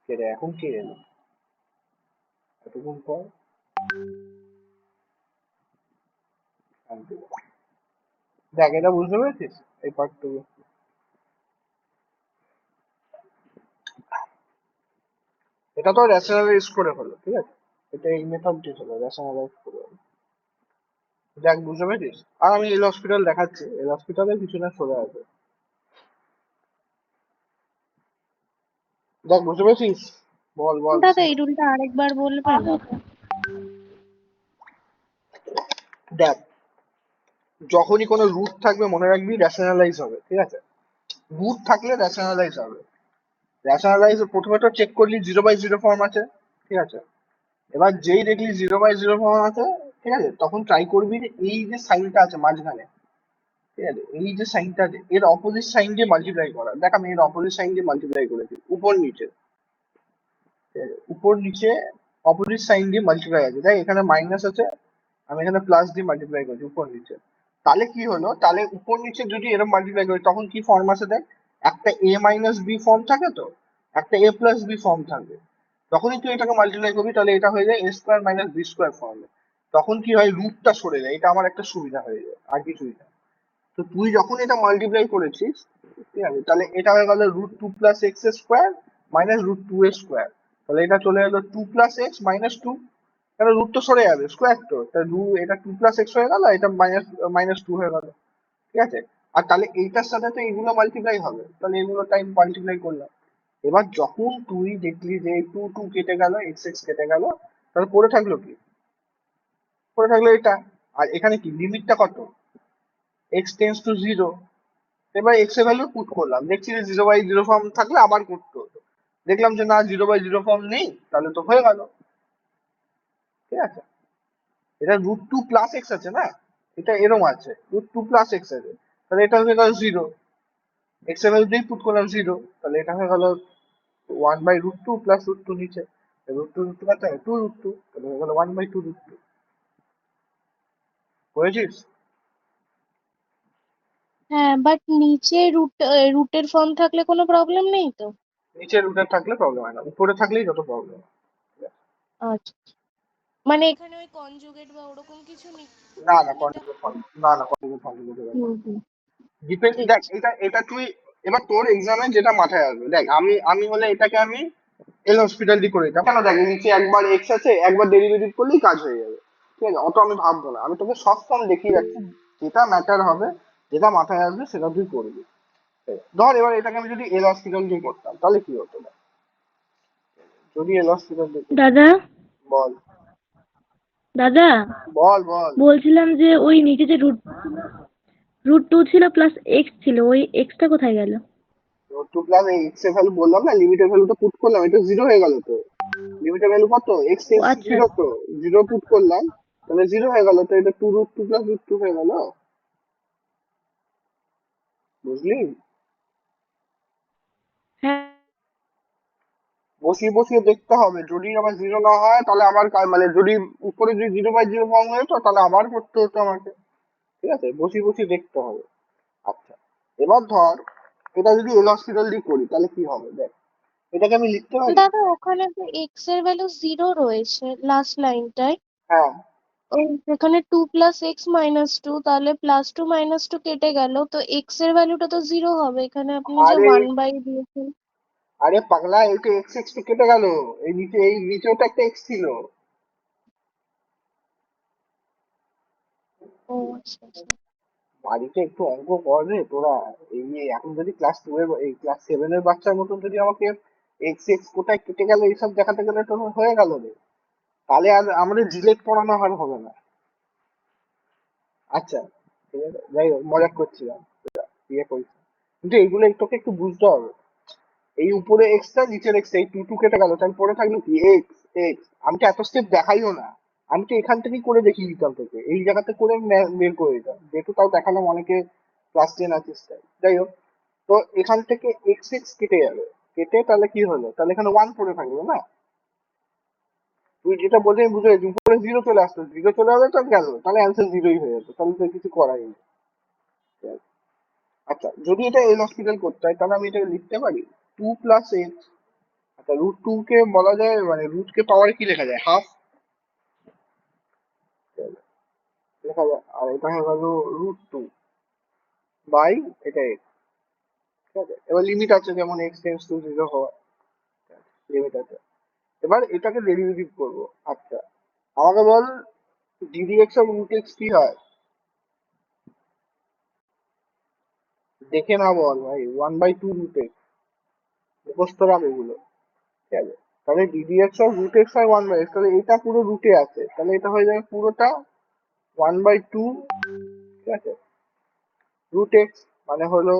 Speaker 1: কে রে, এখন কি এলো এতক্ষণ পর, শান্তি বল। দেখ এটা বুঝতে পেরেছিস এই পার্টটুকু, এটা তো রেশনালাইজ করে হলো, ঠিক আছে? এটা এই মেথড দিয়ে হলো, রেশনালাইজ করে হলো। দেখ বুঝতে পেরেছিস, আর আমি এল হসপিটাল দেখাচ্ছি, এল হসপিটালে কিছু না চলে আসবে। দেখ বুঝতে পেরেছিস, বল বল।
Speaker 2: দাদা এই রুলটা আরেকবার বলবেন?
Speaker 1: দেখ, যখনই কোনো রুট থাকবে মনে রাখবি রেশনালাইজ হবে, ঠিক আছে? রুট থাকলে রেশনালাইজ হবে। রেশনালাইজ প্রথমে তো চেক করলি 0/0 ফর্ম আছে, ঠিক আছে? এবার যেই দেখলি 0/0 ফর্ম আছে, ঠিক আছে, তখন ট্রাই করবি যে এই যে সাইনটা আছে মাঝখানে, ঠিক আছে, এই যে সাইনটা আছে এর অপোজিট সাইন দিয়ে মাল্টিপ্লাই করা। দেখ আমি এর অপোজিট সাইন দিয়ে মাল্টিপ্লাই করেছি, উপর নিচে, ঠিক আছে? উপর নিচে অপোজিট সাইন দিয়ে মাল্টিপ্লাই আছে, দেখ এখানে মাইনাস আছে, আমি এখানে প্লাস দিয়ে মাল্টিপ্লাই করছি উপর নিচে। তাহলে কি হলো, তাহলে উপর নিচে যদি এরকম মাল্টিপ্লাই করি তখন কি ফর্ম আছে দেখ, একটা a মাইনাস বি ফর্ম থাকে, তো একটা a প্লাস বি ফর্ম থাকবে। যখনই তুই এটাকে মাল্টিপ্লাই করবি তাহলে এটা হয়ে যায় a square minus B square ফর্মে। তখন কি হয়, রুটটা সরে যায়, এটা আমার একটা সুবিধা হয়ে যায়, আর কিছুই না। তো তুই যখন এটা মাল্টিপ্লাই করেছিস, ঠিক আছে, তাহলে এটা হয়ে গেল √2 প্লাস এক্স স্কোয়ার মাইনাস √2 এর স্কোয়ার, তাহলে এটা চলে গেল 2 প্লাস এক্স মাইনাস 2, কেন রুট তো সরে যাবে, স্কোয়ার তো, তা এটা 2 + x হয়ে গেল, এটা -2 হয়ে গেল, ঠিক আছে। আর তাহলে এইটার সাথে তো এগুলো মাল্টিপ্লাই হবে, তাহলে এগুলো টাইম মাল্টিপ্লাই করলাম। এবার যখন তুই দেখলি যে 2 কেটে গেল, x কেটে গেল, তাহলে পড়ে থাকলো কি? পড়ে থাকলো এটা। আর এখানে কি লিমিটটা কত? x → 0। এবার x এর ভ্যালু পুট করলাম, দেখছি যে 0/0 ফর্ম থাকলে আবার করতে হতো, দেখলাম যে না 0/0 ফর্ম নেই, তাহলে তো হয়ে গেল, ঠিক আছে। এটা √2 + x আছে না, এটা এরম আছে, √2 + x আছে, তাহলে এটা হয়ে গেল 0। x এর ভ্যালু দিয়ে পুট করলাম 0, তাহলে এটা হয়ে গেল 1/√2 + √2 নিচে, √2 কত হয় 2√2, তাহলে হয়ে গেল 1/2√2। বুঝেছিস?
Speaker 2: হ্যাঁ, বাট নিচে রুটের ফর্ম থাকলে কোনো প্রবলেম নেই তো?
Speaker 1: নিচে রুটে থাকলে প্রবলেম হয় না, উপরে থাকলেই যত প্রবলেম।
Speaker 2: আচ্ছা, মানে এখানে ওই কনজুগেট বা ওরকম কিছু
Speaker 1: না না
Speaker 2: নিতে
Speaker 1: কন্টিনিউ ফর্ম, না কন্টিনিউ ফর্ম নিতে হবে।
Speaker 2: হুম হুম
Speaker 1: ডিপেন্ড,
Speaker 2: ঠিক
Speaker 1: দেখ
Speaker 2: আছে।
Speaker 1: এটা তুই এবার তোর এক্সামে যেটা মাথায় আসবে, দেখ আমি হলে এটাকে আমি এল হসপিটাল দিয়ে করে দিতাম, কেন দেখ নিচে একবার এক্স আছে, একবার ডেরিভেটিভ করলেই কাজ হয়ে যাবে, ঠিক আছে, অত আমি ভাববো না, আমি তোকে সব ফর্ম দেখিয়ে রাখছি, যেটা ম্যাটার হবে, যেটা মাথায় আসবে সেটা তুই করবি। ধর এবার এটাকে আমি যদি এল হসপিটাল দিয়ে করতাম তাহলে কি হতো দেখ, যদি এল হসপিটাল দিয়ে করতাম।
Speaker 4: দাদা,
Speaker 1: বল
Speaker 4: দাদা,
Speaker 1: বল বল।
Speaker 4: বলছিলাম যে ওই নিচে যে √2 ছিল প্লাস এক্স ছিল, ওই এক্সটা কোথায় গেল?
Speaker 1: 2 + x এর ভ্যালু বললাম না, লিমিটের ভ্যালু তো পুট করলাম, এটা 0 হয়ে গেল তো। লিমিটের ভ্যালু কত?
Speaker 4: ও আচ্ছা,
Speaker 1: x → 0, তো 0 পুট করলাম, তাহলে 0 হয়ে গেল, তো এটা 2√2 + √2 হয়ে গেল, বুঝলি?
Speaker 4: হ্যাঁ।
Speaker 1: বসিয়ে বসিয়ে দেখতে হবে, যদি আবার 0 না হয় তাহলে আমার মানে যদি উপরে যদি 0/0 ফর্ম হয়ে যেত তাহলে আবার করতে হতো আমাকে, ঠিক আছে, বসিয়ে বসিয়ে দেখতে হবে। আচ্ছা, এবার ধর এটা যদি এল হসপিটাল দিয়ে করি তাহলে কি হবে দেখ, এটাকে আমি লিখতে পারি।
Speaker 2: দাদা, ওখানে তো এক্স এর ভ্যালু 0 রয়েছে লাস্ট লাইনটায়।
Speaker 1: হ্যাঁ,
Speaker 2: ওই যেখানে 2 + x - 2, তাহলে +2 - 2 কেটে গেল, তো এক্স এর ভ্যালুটা তো 0 হবে। এখানে আপনি যে
Speaker 1: আরে
Speaker 2: 1/, দিয়েছেন।
Speaker 1: আরে পাগলা, এটা x তো কেটে গেল, এই নিচেও তো একটা x ছিল।
Speaker 2: ও আচ্ছা আচ্ছা।
Speaker 1: বাড়িতে একটু অঙ্ক কর রে তোরা, এই যে এখন যদি ক্লাস 7 এর বাচ্চার মতন যদি আমাকে x কোথায় কেটে গেল এইসব দেখাতে গেলে তো হয়ে গেল রে, তাহলে আর আমাদের জিলেট পড়ানো আর হবে না। আচ্ছা, ঠিক আছে, যাই হোক মজা করছিলাম, ইয়ে করিস না। কিন্তু এইগুলো তোকে একটু বুঝতে হবে, এই উপরে এক্সটা নিচের এক্স, এই 2 কেটে গেল, তাহলে পরে থাকলো কি এক্স এক্স। আমি তো এত স্টেপ দেখাইও না, আমি তো এখান থেকেই করে দেখিয়ে দিতাম তোকে, এই জায়গাতে করে বের করে দিতাম, যেহেতু তাও দেখালাম অনেকে ক্লাস 10 আছিস তাই। যাই হোক, তো এখান থেকে x কেটে যাবে, কেটে তাহলে কি হলো, তাহলে এখানে 1 পড়ে থাকবে না। তুই যেটা বলতে আমি বুঝে গেছি, উপরে 0 চলে আসতো, 0 চলে আসলে তো গেল, তাহলে অ্যান্সার 0ই হয়ে যেত, তাহলে তো কিছু করাই নেই। ঠিক আছে? আচ্ছা, যদি এটা এল হসপিটাল করতে হয় তাহলে আমি এটা লিখতে পারি 2 + x। আচ্ছা, √2 কে বলা যায়, মানে রুট কে পাওয়ারে কি লেখা যায়, হাফ লেখা যায়, আর এটা হয়ে গেল √2 এটা x, ঠিক আছে। এবার লিমিট আছে, যেমন x → 0 হওয়া, লিমিট আছে। এবার এটাকে ডেরিভেটিভ করব। আচ্ছা, আমাকে বল ddx কি হয়, দেখে না বল ভাই, 1/2√x, মুখস্থ রাখ এগুলো, ঠিক আছে। তাহলে ddx হয় 1/x, তাহলে এটা পুরো রুটে আছে, তাহলে এটা হয়ে যাবে পুরোটা 1/2, ঠিক আছে, √x, মানে হলো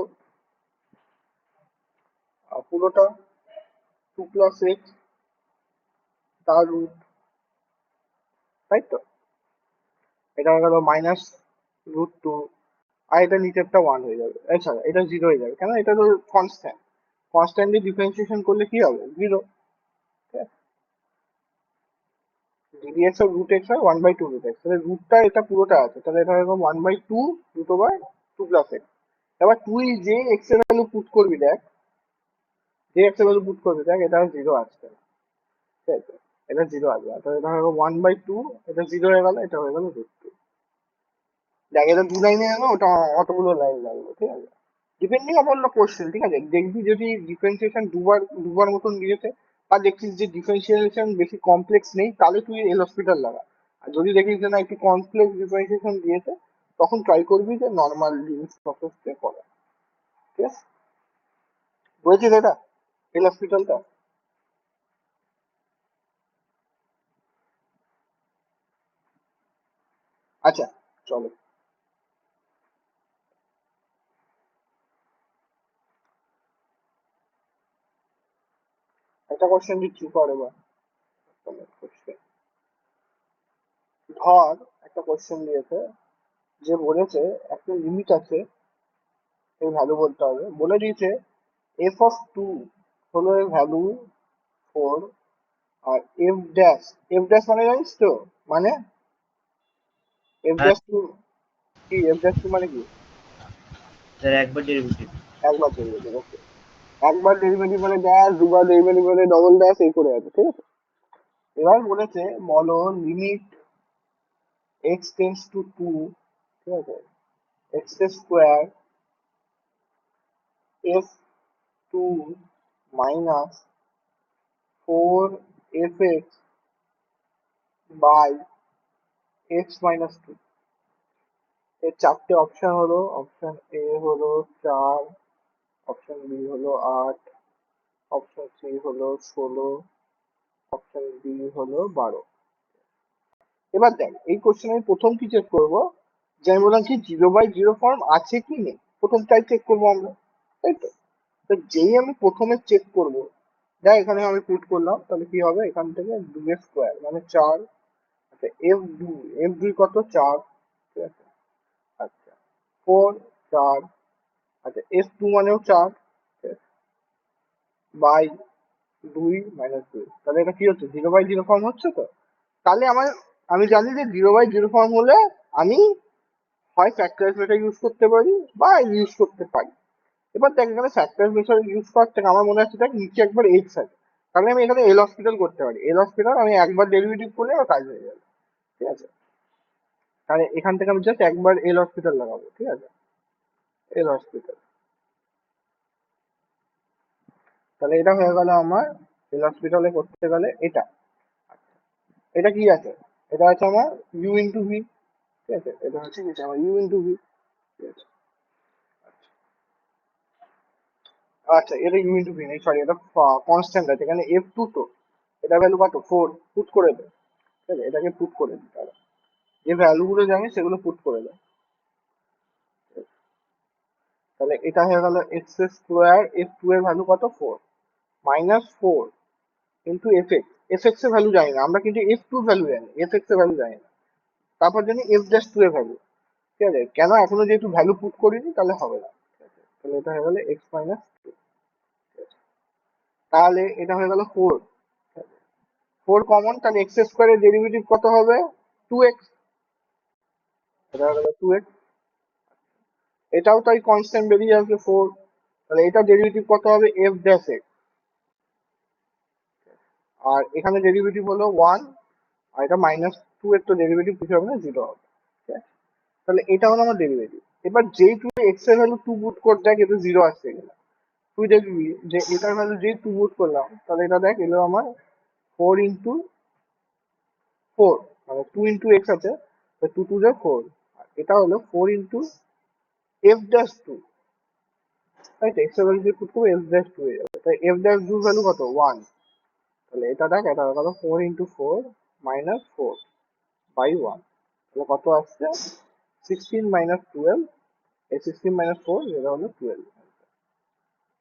Speaker 1: পুরোটা 2 + x তার রুট, তাই তো। এটা হয়ে গেল -√2, আর এটা নিচেরটা 1 হয়ে যাবে, এছাড়া এটা 0 হয়ে যাবে, কেন এটা তো কনস্ট্যান্ট, কনস্ট্যান্ট দিয়ে ডিফারেন্সিয়েশন করলে কি হবে 0, ঠিক আছে। ddx অফ √x হয় 1/2√x, তাহলে রুটটা এটা পুরোটা আছে, তাহলে এটা হয়ে গেল 1/2√2 + x। এবার তুই যে x এর ভ্যালু পুট করবি দেখ, যে x এর ভ্যালু পুট করবি দেখ, এটা 0 আসছে, ঠিক আছে, এটা 0 আসবে, তাহলে এটা হয়ে গেল 1/2, এটা 0 হয়ে গেল, এটা হয়ে গেল √2। দেখ এটা 2 লাইনে গেল, ওটা অতগুলো লাইন লাগবে, ঠিক আছে, ডিপেন্ডিং অন দ্য কোশ্চেন, ঠিক আছে। দেখবি যদি ডিফারেন্সিয়েশন দুবার দুবার মতন দিয়েছে, আর দেখছিস যে ডিফারেন্সিয়েশন বেশি কমপ্লেক্স নেই, তাহলে তুই এল হসপিটাল লাগা। আর যদি দেখিস যে না একটু কমপ্লেক্স ডিফারেন্সিয়েশন দিয়েছে, তখন ট্রাই করবি যে নর্মাল লিমিট প্রসেস দিয়ে করা। ঠিক আছে, বুঝেছিস এটা এল হসপিটালটা? আচ্ছা, চলো একটা কোশ্চেন দিচ্ছি পরে এবার। ধর একটা কোশ্চেন দিয়েছে, যে বলেছে একটা লিমিট আছে, এই ভ্যালু বলতে হবে, বলে দিয়েছে এফ অফ টু হলো এর ভ্যালু 4, আর এফ ড্যাশ মানে জানিস তো, মানে এফ
Speaker 3: হ্যাঁ
Speaker 1: ড্যাশ টু কি, এফ ড্যাশ টু মানে কি?
Speaker 3: স্যার, একবার ডেরিভেটিভ।
Speaker 1: একবার ডেরিভেটিভ, ওকে। একবার ডেরিভেটিভ মানে ড্যাশ, দুবার ডেরিভেটিভ মানে ডবল ড্যাশ, এই করে আছে, ঠিক আছে। এবার বলেছে বলো limit x tends to two, ঠিক আছে, x square f two minus 4 f by x minus two. এর চারটে অপশন হলো, অপশন এ হলো 4, অপশন বি হলো 8, অপশন সি হলো 16, অপশন ডি হলো 12। এবার দেখ এই কোশ্চেন আমি প্রথম কি চেক করবো, যে আমি বললাম কি 0/0 ফর্ম আছে কি নেই, প্রথমটাই চেক করবো আমরা, তাই তো। তো যেই আমি প্রথমে চেক করবো, দেখ এখানে আমি পুট করলাম, তাহলে কি হবে, এখান থেকে 2 স্কোয়ার মানে 4। আচ্ছা এফ দুই কত, 4, ঠিক আছে। আচ্ছা 4, 4, আচ্ছা এফ টু মানেও 4, ঠিক আছে, বাই 2 - 2, তাহলে এটা কি হচ্ছে, 0/0 ফর্ম হচ্ছে তো। তাহলে আমি জানি যে 0/0 ফর্ম হলে আমি হয় ফ্যাক্টরাইজ মেথড ইউজ করতে পারি বা ইউজ করতে পারি। এবার দেখ এখানে ফ্যাক্টরাইজ মেথড ইউজ করার থেকে আমার মনে হচ্ছে দেখ নিচে একবার এক্স আছে, তাহলে আমি এখানে এল হসপিটাল করতে পারি। এল হসপিটাল আমি একবার ডেরিভেটিভ করলে আমার কাজ হয়ে যাবে, ঠিক আছে। তাহলে এখান থেকে আমি জাস্ট একবার এল হসপিটাল লাগাবো, ঠিক আছে, এল হসপিটাল। তাহলে এটা হয়ে গেল আমার এল হসপিটালে করতে গেলে এটা। এটা কি আছে, এটা আছে আমার ইউ ইন্টু ভি, ঠিক আছে, এটা হচ্ছে কি আমার ইউ ইন্টু ভি, ঠিক আছে। আচ্ছা এটা ইউ ইন্টু ভি নেই, সরি, এটা কনস্ট্যান্ট আছে এখানে এফ টু, তো এটা ভ্যালু কত, 4, পুট করে দেয়, ঠিক আছে, এটাকে পুট করে দিই তাহলে, যে ভ্যালু গুলো জানি সেগুলো পুট করে দেয়। তাহলে এটা হয়ে গেল এক্স স্কোয়ার এফ টু এর ভ্যালু কত, 4, মাইনাস 4 ইন্টু এফ এক্স এর ভ্যালু জানি না আমরা, কিন্তু এফ টু ভ্যালু জানি, এফ এক্স এর ভ্যালু জানি না। তারপর জানি এফ ড্যাশ টু এর ভ্যালু, ঠিক আছে, কেন এখনো যেহেতু ভ্যালু পুট করিনি তাহলে হবে না, ঠিক আছে। তাহলে এটা হয়ে গেল এক্স মাইনাস টু, তাহলে এটা হয়ে গেল 4, 4 কমন, তাহলে এক্স স্কোয়ারের ডেরিভেটিভ কত হবে, 2x, এটা হয়ে গেল 2x। এটাও তাই কনস্ট্যান্ট বেরিয়ে আসবে 4, তাহলে এটা ডেরিভেটিভ কত হবে, এফ ড্যাশ এক্স, আর এখানে ডেরিভেটিভ হলো 1, আর এটা মাইনাস 2 এর তো ডেরিভেটিভ কিছু হবে না, 0 হবে, ঠিক আছে। তাহলে এটা হলো আমার ডেরিভেটিভ। এবার যেই তুই এক্স এর ভ্যালু 2 পুট কর, দেখ এটা 0 আসছে কিনা, তুই দেখবি যে এটার ভ্যালু যেই 2 পুট করলাম, তাহলে এটা দেখ এলো আমার 4 × 4, মানে 2 × x আছে, 2 2 যা 4, আর এটা হলো 4 × এফ ড্যাশ টু, তাই তো, এক্স এর ভ্যালু দিয়ে পুট করবো এফ ড্যাশ টু হয়ে যাবে, তাই এফ ড্যাশ টু ভ্যালু কত, 1। তাহলে এটা দেখ, এটা হলো 4 × 4 মাইনাস 4 বাই 1, তাহলে কত আসছে, 16 মাইনাস 12, এই 16 মাইনাস 4 যেটা হলো 12।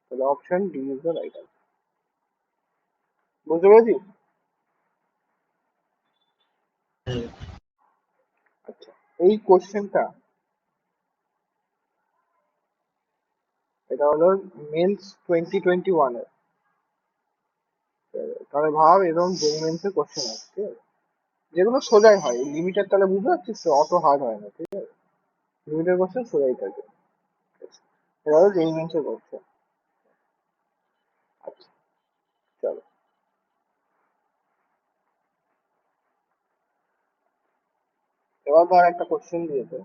Speaker 1: তাহলে option D is the right answer. বুঝতে পেরেছিস? আচ্ছা, এই কোশ্চেনটা, এটা হলো মেন্স 2021 এর, তাহলে ভাব এরকম যেই মেন্সের কোশ্চেন আছে, ঠিক আছে, যেগুলো সোজাই হয়, লিমিটেড, তাহলে বুঝতে পারছিস তো, অত হার্ড হয় না, ঠিক আছে, লিমিটেড কোশ্চেন সোজাই থাকে, ঠিক আছে? এটা হলো যেই মেন্সের কোশ্চেন। আচ্ছা চলো, এবার ধর একটা কোশ্চেন দিয়েছে,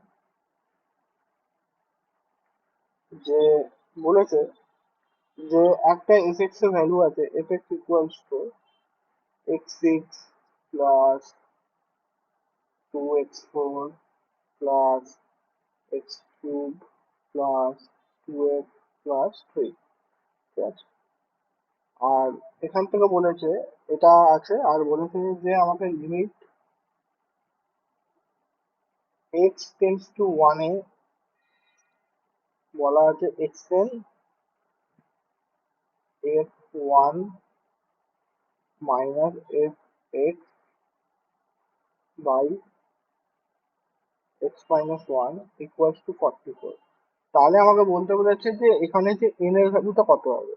Speaker 1: যে বলেছে যে একটা এফ এক্স এর ভ্যালু আছে, F x equals to x6 plus 2x4 plus x cube plus 2x plus 3, ঠিক আছে। আর এখান থেকে বলেছে এটা আছে, আর বলেছে যে আমাকে লিমিট x টেন্ডস টু 1 এ বলা আছে extend f1 minus fx by x minus 1 equals to 44। তাহলে আমাকে বলতে বলেছে যে এখানে যে n এর ভ্যালুটা কত হবে,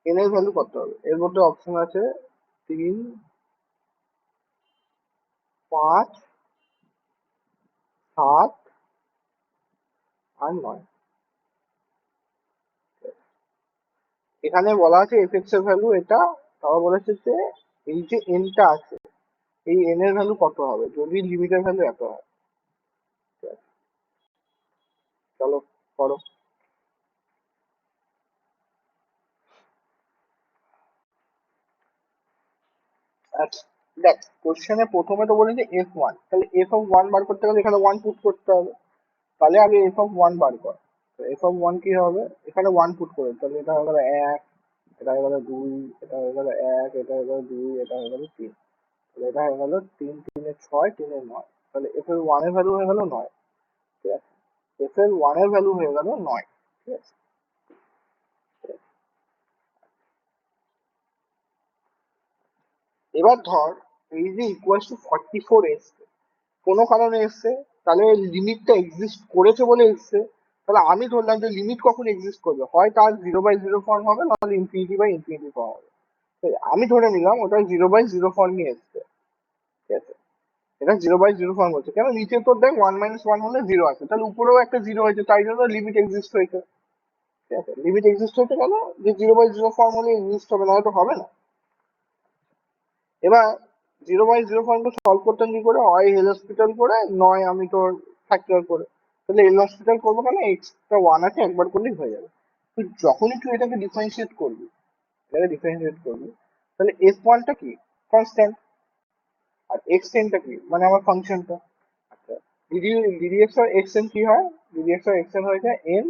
Speaker 1: n এর ভ্যালু কত হবে। এর মধ্যে অপশন আছে 3, 5, 7 আর 9। এখানে বলা আছে fx এর ভ্যালু এটা, তাও বলেছে যে এই যে n টা আছে এই n এর ভ্যালু কত হবে যদি লিমিটের ভ্যালু এত হয়। ঠিক আছে, চলো করো। আচ্ছা দেখ, কোশ্চেনে প্রথমে তো বলেছে f1, তাহলে f(1) বার করতে গেলে এখানে 1 পুট করতে হবে। তাহলে আগে f(1) বার কর। f(1) কি হবে, এখানে 1 পুট করে, তাহলে এটা হয়ে গেল 1, এটা হয়ে গেল 2, এটা হয়ে গেল 1, এটা হয়ে গেল 2, এটা হয়ে গেল 3, তাহলে এটা হয়ে গেল 3, 3 এ 6, 3 এ 9, তাহলে f(1) এর ভ্যালু হয়ে গেল 9। ঠিক আছে, f(1) এর ভ্যালু হয়ে গেল 9। ঠিক আছে, এবার ধর এই যে ইকুয়াল টু 44 এসছে, কোনো কারণে এসছে, তাহলে লিমিটটা এক্সিস্ট করেছে বলে এসছে। তাহলে আমি ধরলাম যে লিমিট কখন এক্সিস্ট করবে, হয় তার 0/0 ফর্ম হবে, নাহলে ইনফিনিটি/ইনফিনিটি ফর্ম হবে। আমি ধরে নিলাম ওটা 0/0 ফর্মই এসছে। ঠিক আছে, এটা 0/0 ফর্ম হচ্ছে কেন, নিচে তোর দেখ 1 - 1 হলে 0 আছে, তাহলে উপরেও একটা 0 হয়েছে, তাই জন্য লিমিট এক্সিস্ট হয়েছে। ঠিক আছে, লিমিট এক্সিস্ট হয়েছে কেন, যে 0/0 ফর্ম হলে এক্সিস্ট হবে, না হয়তো হবে না। এবার 0/0 ফর্মটা সলভ করতাম কি করে, হয় এল হসপিটাল করে, নয় আমি তোর ফ্যাক্টর করে। তাহলে এল হসপিটাল করবো কেন, এক্সট্রা 1 আছে, একবার করলেই হয়ে যাবে। তো যখনই তুই এটাকে ডিফারেন্সিয়েট করবি, তাহলে f1 টা কি, কনস্ট্যান্ট, আর x10 টা কি, মানে আমার ফাংশনটা। আচ্ছা, ddx আর xn কি হয়, ddx আর xn হয়ে যায় n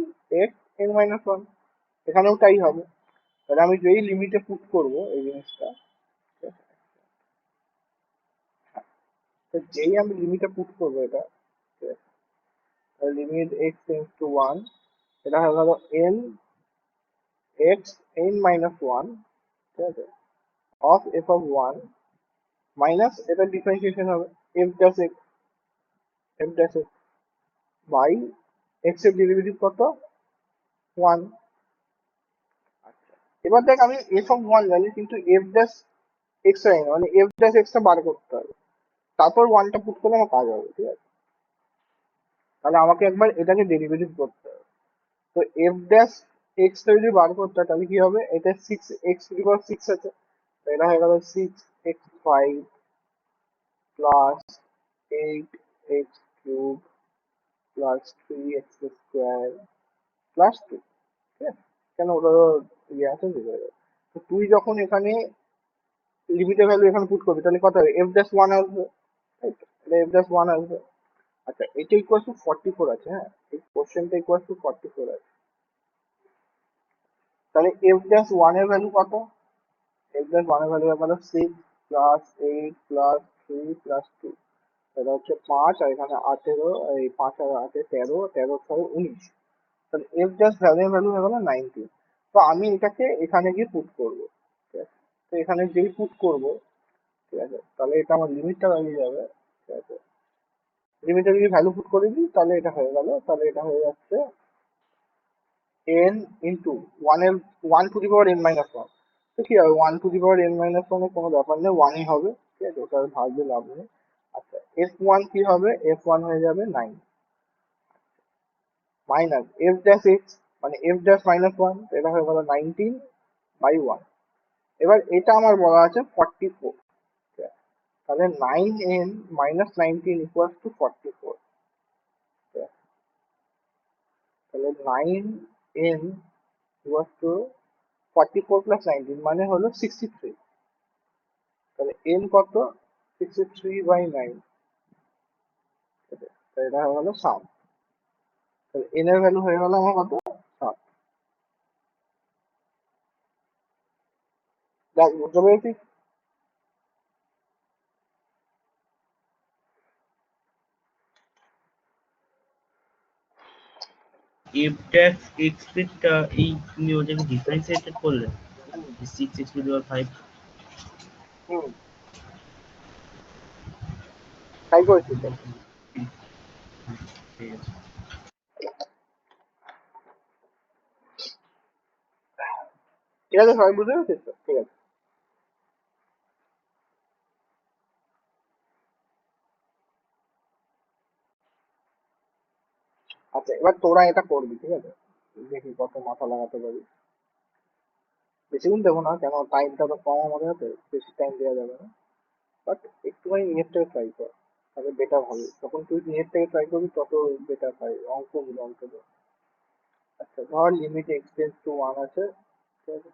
Speaker 1: x n-1, এখানেও তাই হবে। তাহলে আমি যেই লিমিটে পুট করবো এই জিনিসটা, তো যেই আমি লিমিটে পুট করবো এটা, লিমিট x টেন্ডস টু 1, এটা হয়ে গেল n x n-1, ঠিক আছে, অফ f(1) মাইনাস এটা ডিফারেন্সিয়েশন হবে f'(x) বাই x এর ডেরিভেটিভ কত, 1। আচ্ছা, এবার দেখ আমি f(1) জানি, কিন্তু f'(x) জানি না, মানে f'(x) টা বার করতে হবে, তারপর 1 টা পুট করলে আমার কাজ হবে। ঠিক আছে, তাহলে আমাকে একবার এটাকে ডেরিভেটিভ করতে হবে। তো f'(x) টা যদি বার করতে হয় তাহলে কি হবে, এটা 6x⁶ আছে, তো এটা হয়ে গেল 6x5 plus 8x³ plus 3x² plus 2। ঠিক আছে, কেন ওটা তো ইয়ে আছে, বুঝে যাবে। তো তুই যখন এখানে লিমিটের ভ্যালু এখানে পুট করবি তাহলে কত হবে, f'(1) আসবে, তাই তো? তাহলে f'(1) আসবে। আচ্ছা, এটা ইকুয়াল টু 44 আছে, হ্যাঁ এই কোশ্চেনটা ইকুয়াল টু 44 আছে। তাহলে f'(1) এর ভ্যালু কত, f'(1) এর ভ্যালু হয়ে গেল 6 প্লাস 8 প্লাস 3 প্লাস 2, এটা হচ্ছে 5, আর এখানে 18, এই 5 আর 8 13, 13 ছয় 19, তাহলে f'(ভ্যালু) এর ভ্যালু হয়ে গেল 19। তো আমি এটাকে এখানে গিয়ে পুট করবো। ঠিক আছে, তো এখানে যেই পুট করবো, ঠিক আছে, তাহলে এটা আমার লিমিটটা দাঁড়িয়ে যাবে। ঠিক আছে, লিমিটে যদি ভ্যালু পুট করে দিই তাহলে এটা হয়ে গেল, তাহলে এটা হয়ে যাচ্ছে n ইন্টু 1 এর 1^n-1। তো কি হবে, 1^n-1 এর কোনো ব্যাপার নেই, 1ই হবে। ঠিক আছে, ওটা ভাবতে লাভ নেই। আচ্ছা, f1 কি হবে, f1 হয়ে যাবে 9 মাইনাস f'(x) মানে f'(-1), এটা হয়ে গেল 19/1। এবার এটা আমার বলা আছে 44। ঠিক আছে, তাহলে 9n - 19 ইকুয়াল টু 44। ঠিক আছে, তাহলে 9n ইকুয়াল টু 44 প্লাস 19 মানে হলো 63। তাহলে n কত 63/9, এটা হয়ে গেল সাম। তাহলে n এর ভ্যালু হয়ে গেল আমার কত 7। দেখ বুঝতে পেরেছিস?
Speaker 3: f tax x টা এই তুমি ওটাকে ডিফারেন্সিয়েটেড করলে
Speaker 1: হুম
Speaker 3: 6x⁵5।
Speaker 1: হুম, তাই করেছিস তো?
Speaker 3: ঠিক আছে।
Speaker 1: ঠিক আছে, সবাই বুঝতে পেরেছিস তো? ঠিক আছে। আচ্ছা, এবার তোরা এটা করবি, ঠিক আছে? দেখি কত মাথা লাগাতে পারি। বেশিক্ষণ দেবো না, কেন টাইমটা তো কম আমাদের হাতে, বেশি টাইম দেওয়া যাবে না। বাট একটুখানি নিজের থেকে ট্রাই কর, তাহলে বেটার হবে। যখন তুই নিজের থেকে ট্রাই করবি তত বেটার হয় অঙ্কগুলো অন্তত। আচ্ছা ধর লিমিট এক্স টেন্স টু 1 আছে, ঠিক আছে?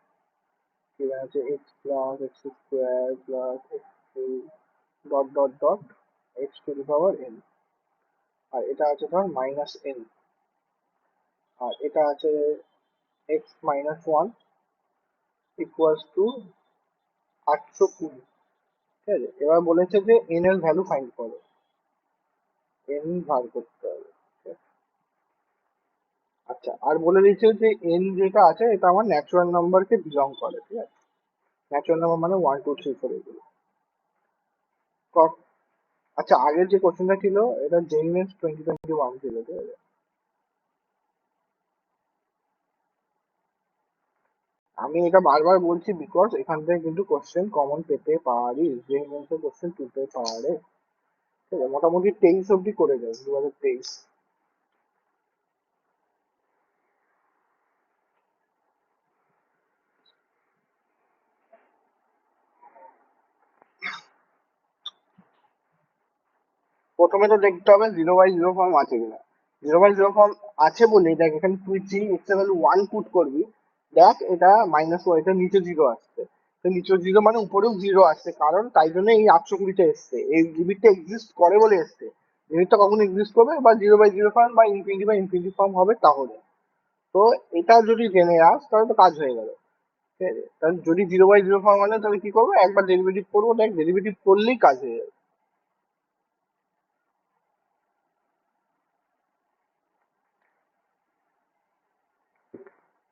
Speaker 1: এবার আছে x plus x square plus x dot dot dot x to the power n. আর এটা আছে ধর মাইনাস এন। আর এটা আছে x minus one equals to 820। ঠিক আছে, এবার বলেছে যে এন এর ভ্যালু ফাইন্ড করো, এন বার করতে হবে। ঠিক আছে? আচ্ছা, আর বলে দিচ্ছে যে এন যেটা আছে এটা আমার ন্যাচুরাল নাম্বারকে বিলং করে। ঠিক আছে, ন্যাচুরাল নাম্বার মানে 1 2 3 4 এগুলো। আচ্ছা, আগের যে কোশ্চেনটা ছিল এটা জেইমেন্স 2021 ছিল, ঠিক আছে? আমি এটা বারবার বলছি বিকজ এখান থেকে কিন্তু কোশ্চেন কমন পেতে পারি, জেইমেন্স এর কোশ্চেন তুলতে পারে। ঠিক আছে, মোটামুটি 23 অব্দি করে যাও, 2023। প্রথমে তো দেখতে হবে 0/0 ফর্ম আছে কিনা। 0/0 ফর্ম আছে বলে দেখ, এখানে তুই জি এক্স ভ্যালু 1 পুট করবি, দেখ এটা -1, এটা নিচে 0 আসছে। তো নিচে 0 মানে উপরেও 0 আসছে, কারণ তাই জন্য এই 820টা এসছে, এই লিমিটটা এক্সিস্ট করে বলে এসছে। লিমিটটা কখন এক্সিস্ট করবে, বা 0/0 ফর্ম বা ইনফিনিটি ফর্ম হবে তাহলে। তো এটা যদি জেনে রাখ তাহলে তো কাজ হয়ে গেল। ঠিক আছে, তাহলে যদি 0/0 ফর্ম মানে তাহলে কি করবো, একবার ডেরিভেটিভ করবো, দেখ ডেরিভেটিভ করলেই কাজ হয়ে যাবে।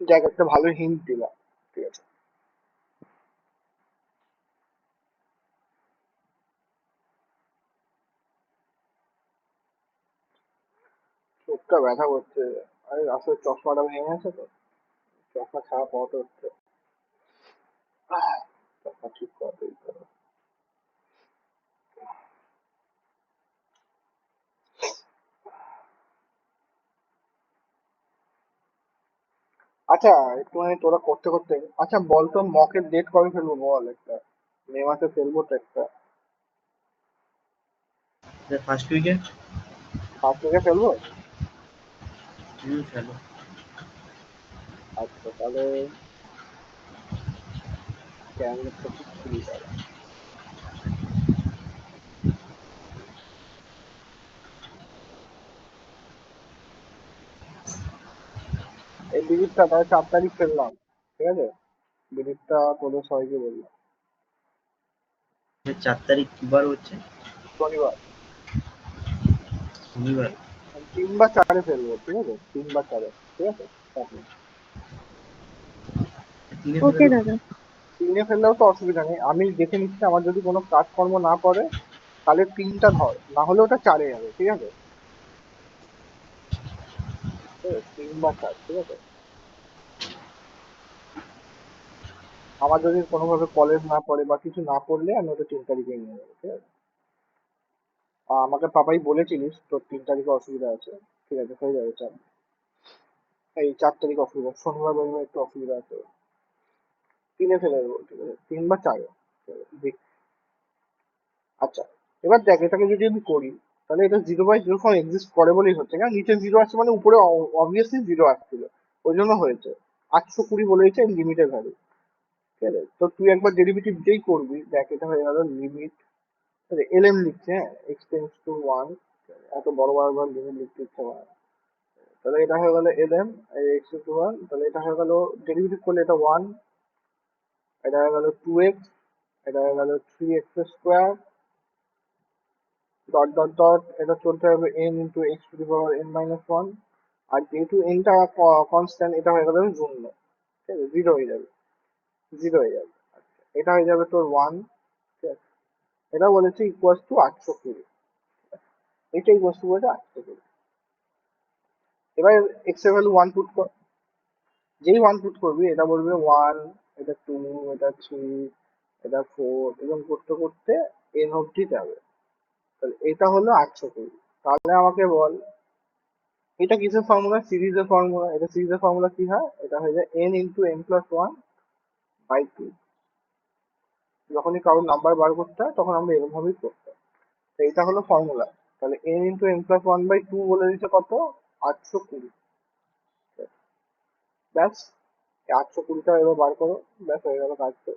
Speaker 1: দেখ একটা ভালো হিন্ট দিলাম, ঠিক আছে? চোখটা ব্যথা করছে। আরে আসলে চশমাটা ভেঙে গেছে তো, চশমা ছাড়া পড়াতে হচ্ছে। চশমা ঠিক করাতে দিতে হবে। আচ্ছা, একটুখানি তোরা করতে করতে, আচ্ছা বল তো মকের ডেট কবে ফেলবো বল একটা, মে মাসে ফেলবো তো একটা,
Speaker 3: ফার্স্ট উইকে
Speaker 1: 5 থেকে ফেলবো।
Speaker 3: চলো।
Speaker 1: আচ্ছা তাহলে ক্যালেন্ডারটা ঠিক খুলি দাঁড়া। এই বিলিপটা তাহলে 4 তারিখ ফেললাম, ঠিক আছে? বিলিপটা তোদের সবাইকে বললাম।
Speaker 3: 4 তারিখ কি বার হচ্ছে?
Speaker 1: শনিবার।
Speaker 3: শনিবার।
Speaker 1: 3 বা 4-এ ফেলবো, ঠিক আছে? 3 বা 4-এ, ঠিক আছে? চাপ নেই।
Speaker 3: তিনে ফেলে
Speaker 4: ওকে
Speaker 3: দেবো।
Speaker 4: দাদা।
Speaker 1: 3-এ ফেললেও তো অসুবিধা নেই, আমি দেখে নিচ্ছি আমার যদি কোনো কাজকর্ম না পড়ে তাহলে 3টা ধর, না হলে ওটা 4-এ যাবে, ঠিক আছে? 3 বা 4, ঠিক আছে? আমার যদি কোনোভাবে কলেজ না পড়ে বা কিছু না পড়লে আমি ওটা 3 তারিখে নিয়ে যাবো, ঠিক আছে? আমাকে পাপাই বলেছিলিস তোর 3 তারিখে অসুবিধা আছে, ঠিক আছে হয়ে যাবে, চাপ নেই। এই 4 তারিখ অসুবিধা, শনিবার রবিবার একটু অসুবিধা আছে। 3-এ ফেলে দেবো, ঠিক আছে? 3 বা 4-এ, ঠিক আছে? আচ্ছা, এবার দেখ এটাকে যদি আমি করি তাহলে এটা 0/0 ফর্ম এক্সিস্ট করে বলেই হচ্ছে, কারণ নিচে 0 আসছে মানে উপরে অবভিয়াসলি 0 আসছিল, ওই জন্য হয়েছে। 820 বলেছে লিমিটের ভ্যালু, ঠিক আছে? তো তুই একবার ডেরিভেটিভ যেই করবি দেখ এটা হয়ে গেল লিমিট, এলএম লিখছে, হ্যাঁ, এক্স টেন্স টু ওয়ান, এত বড় বড় লিমিট লিখতে ইচ্ছে করে না। তাহলে এটা হয়ে গেল এলএম এক্স টু ওয়ান, তাহলে এটা হয়ে গেল ডেরিভেটিভ করলে এটা ওয়ান, এটা হয়ে গেল টু এক্স, এটা হয়ে গেল three x square, dot dot dot, এটা চলতে হবে n into x to the power n minus one, আর যেহেতু এনটা কনস্ট্যান্ট এটা হয়ে গেল শূন্য, ঠিক আছে, জিরো হয়ে যাবে, জিরো হয়ে যাবে। আচ্ছা, এটা হয়ে যাবে তোর ওয়ান, ঠিক আছে, এটা বলেছে ইকুয়াস টু 820, এটা ইকুয়াস টু বলেছে 820। এবার এক্স এর ভ্যালু ওয়ান পুট কর, যেই ওয়ান পুট করবি এটা বলবে ওয়ান, এটা টু, এটা থ্রি, এটা ফোর, এরকম করতে করতে এন অব্দি যাবে। তাহলে এটা হলো 820। তাহলে আমাকে বল এটা কিসের ফর্মুলা? সিরিজের ফর্মুলা। এটা সিরিজের ফর্মুলা কি হয়? এটা হয়ে যায় n into n plus one by two. যখনই কারোর নাম্বার বার করতে হয় তখন আমরা এরকম ভাবেই করতাম। তো এটা হলো ফর্মুলা। তাহলে n into n plus one by two বলে দিচ্ছে কত? 820। ব্যাস, 820টা এবার বার করো, ব্যাস হয়ে গেল কাজ তো।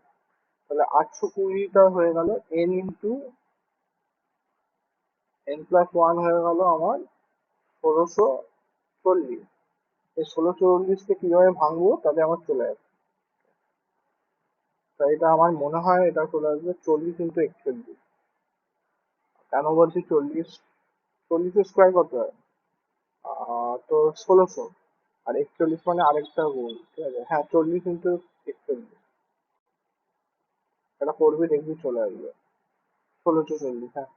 Speaker 1: তাহলে 820টা হয়ে গেল N into n plus one হয়ে গেল আমার 1640। এই 1640কে কিভাবে ভাঙবো তাতে আমার চলে আসবে। তাই এটা আমার মনে হয় এটা চলে আসবে 40 × 41। কেন বলছি 40? 40 স্কোয়ার কত হয়? তো 1600, আর 41 মানে আরেকটা গুণ, ঠিক আছে, হ্যাঁ 40 × 41। এটা করবি দেখবি চলে আসবে 1640, হ্যাঁ।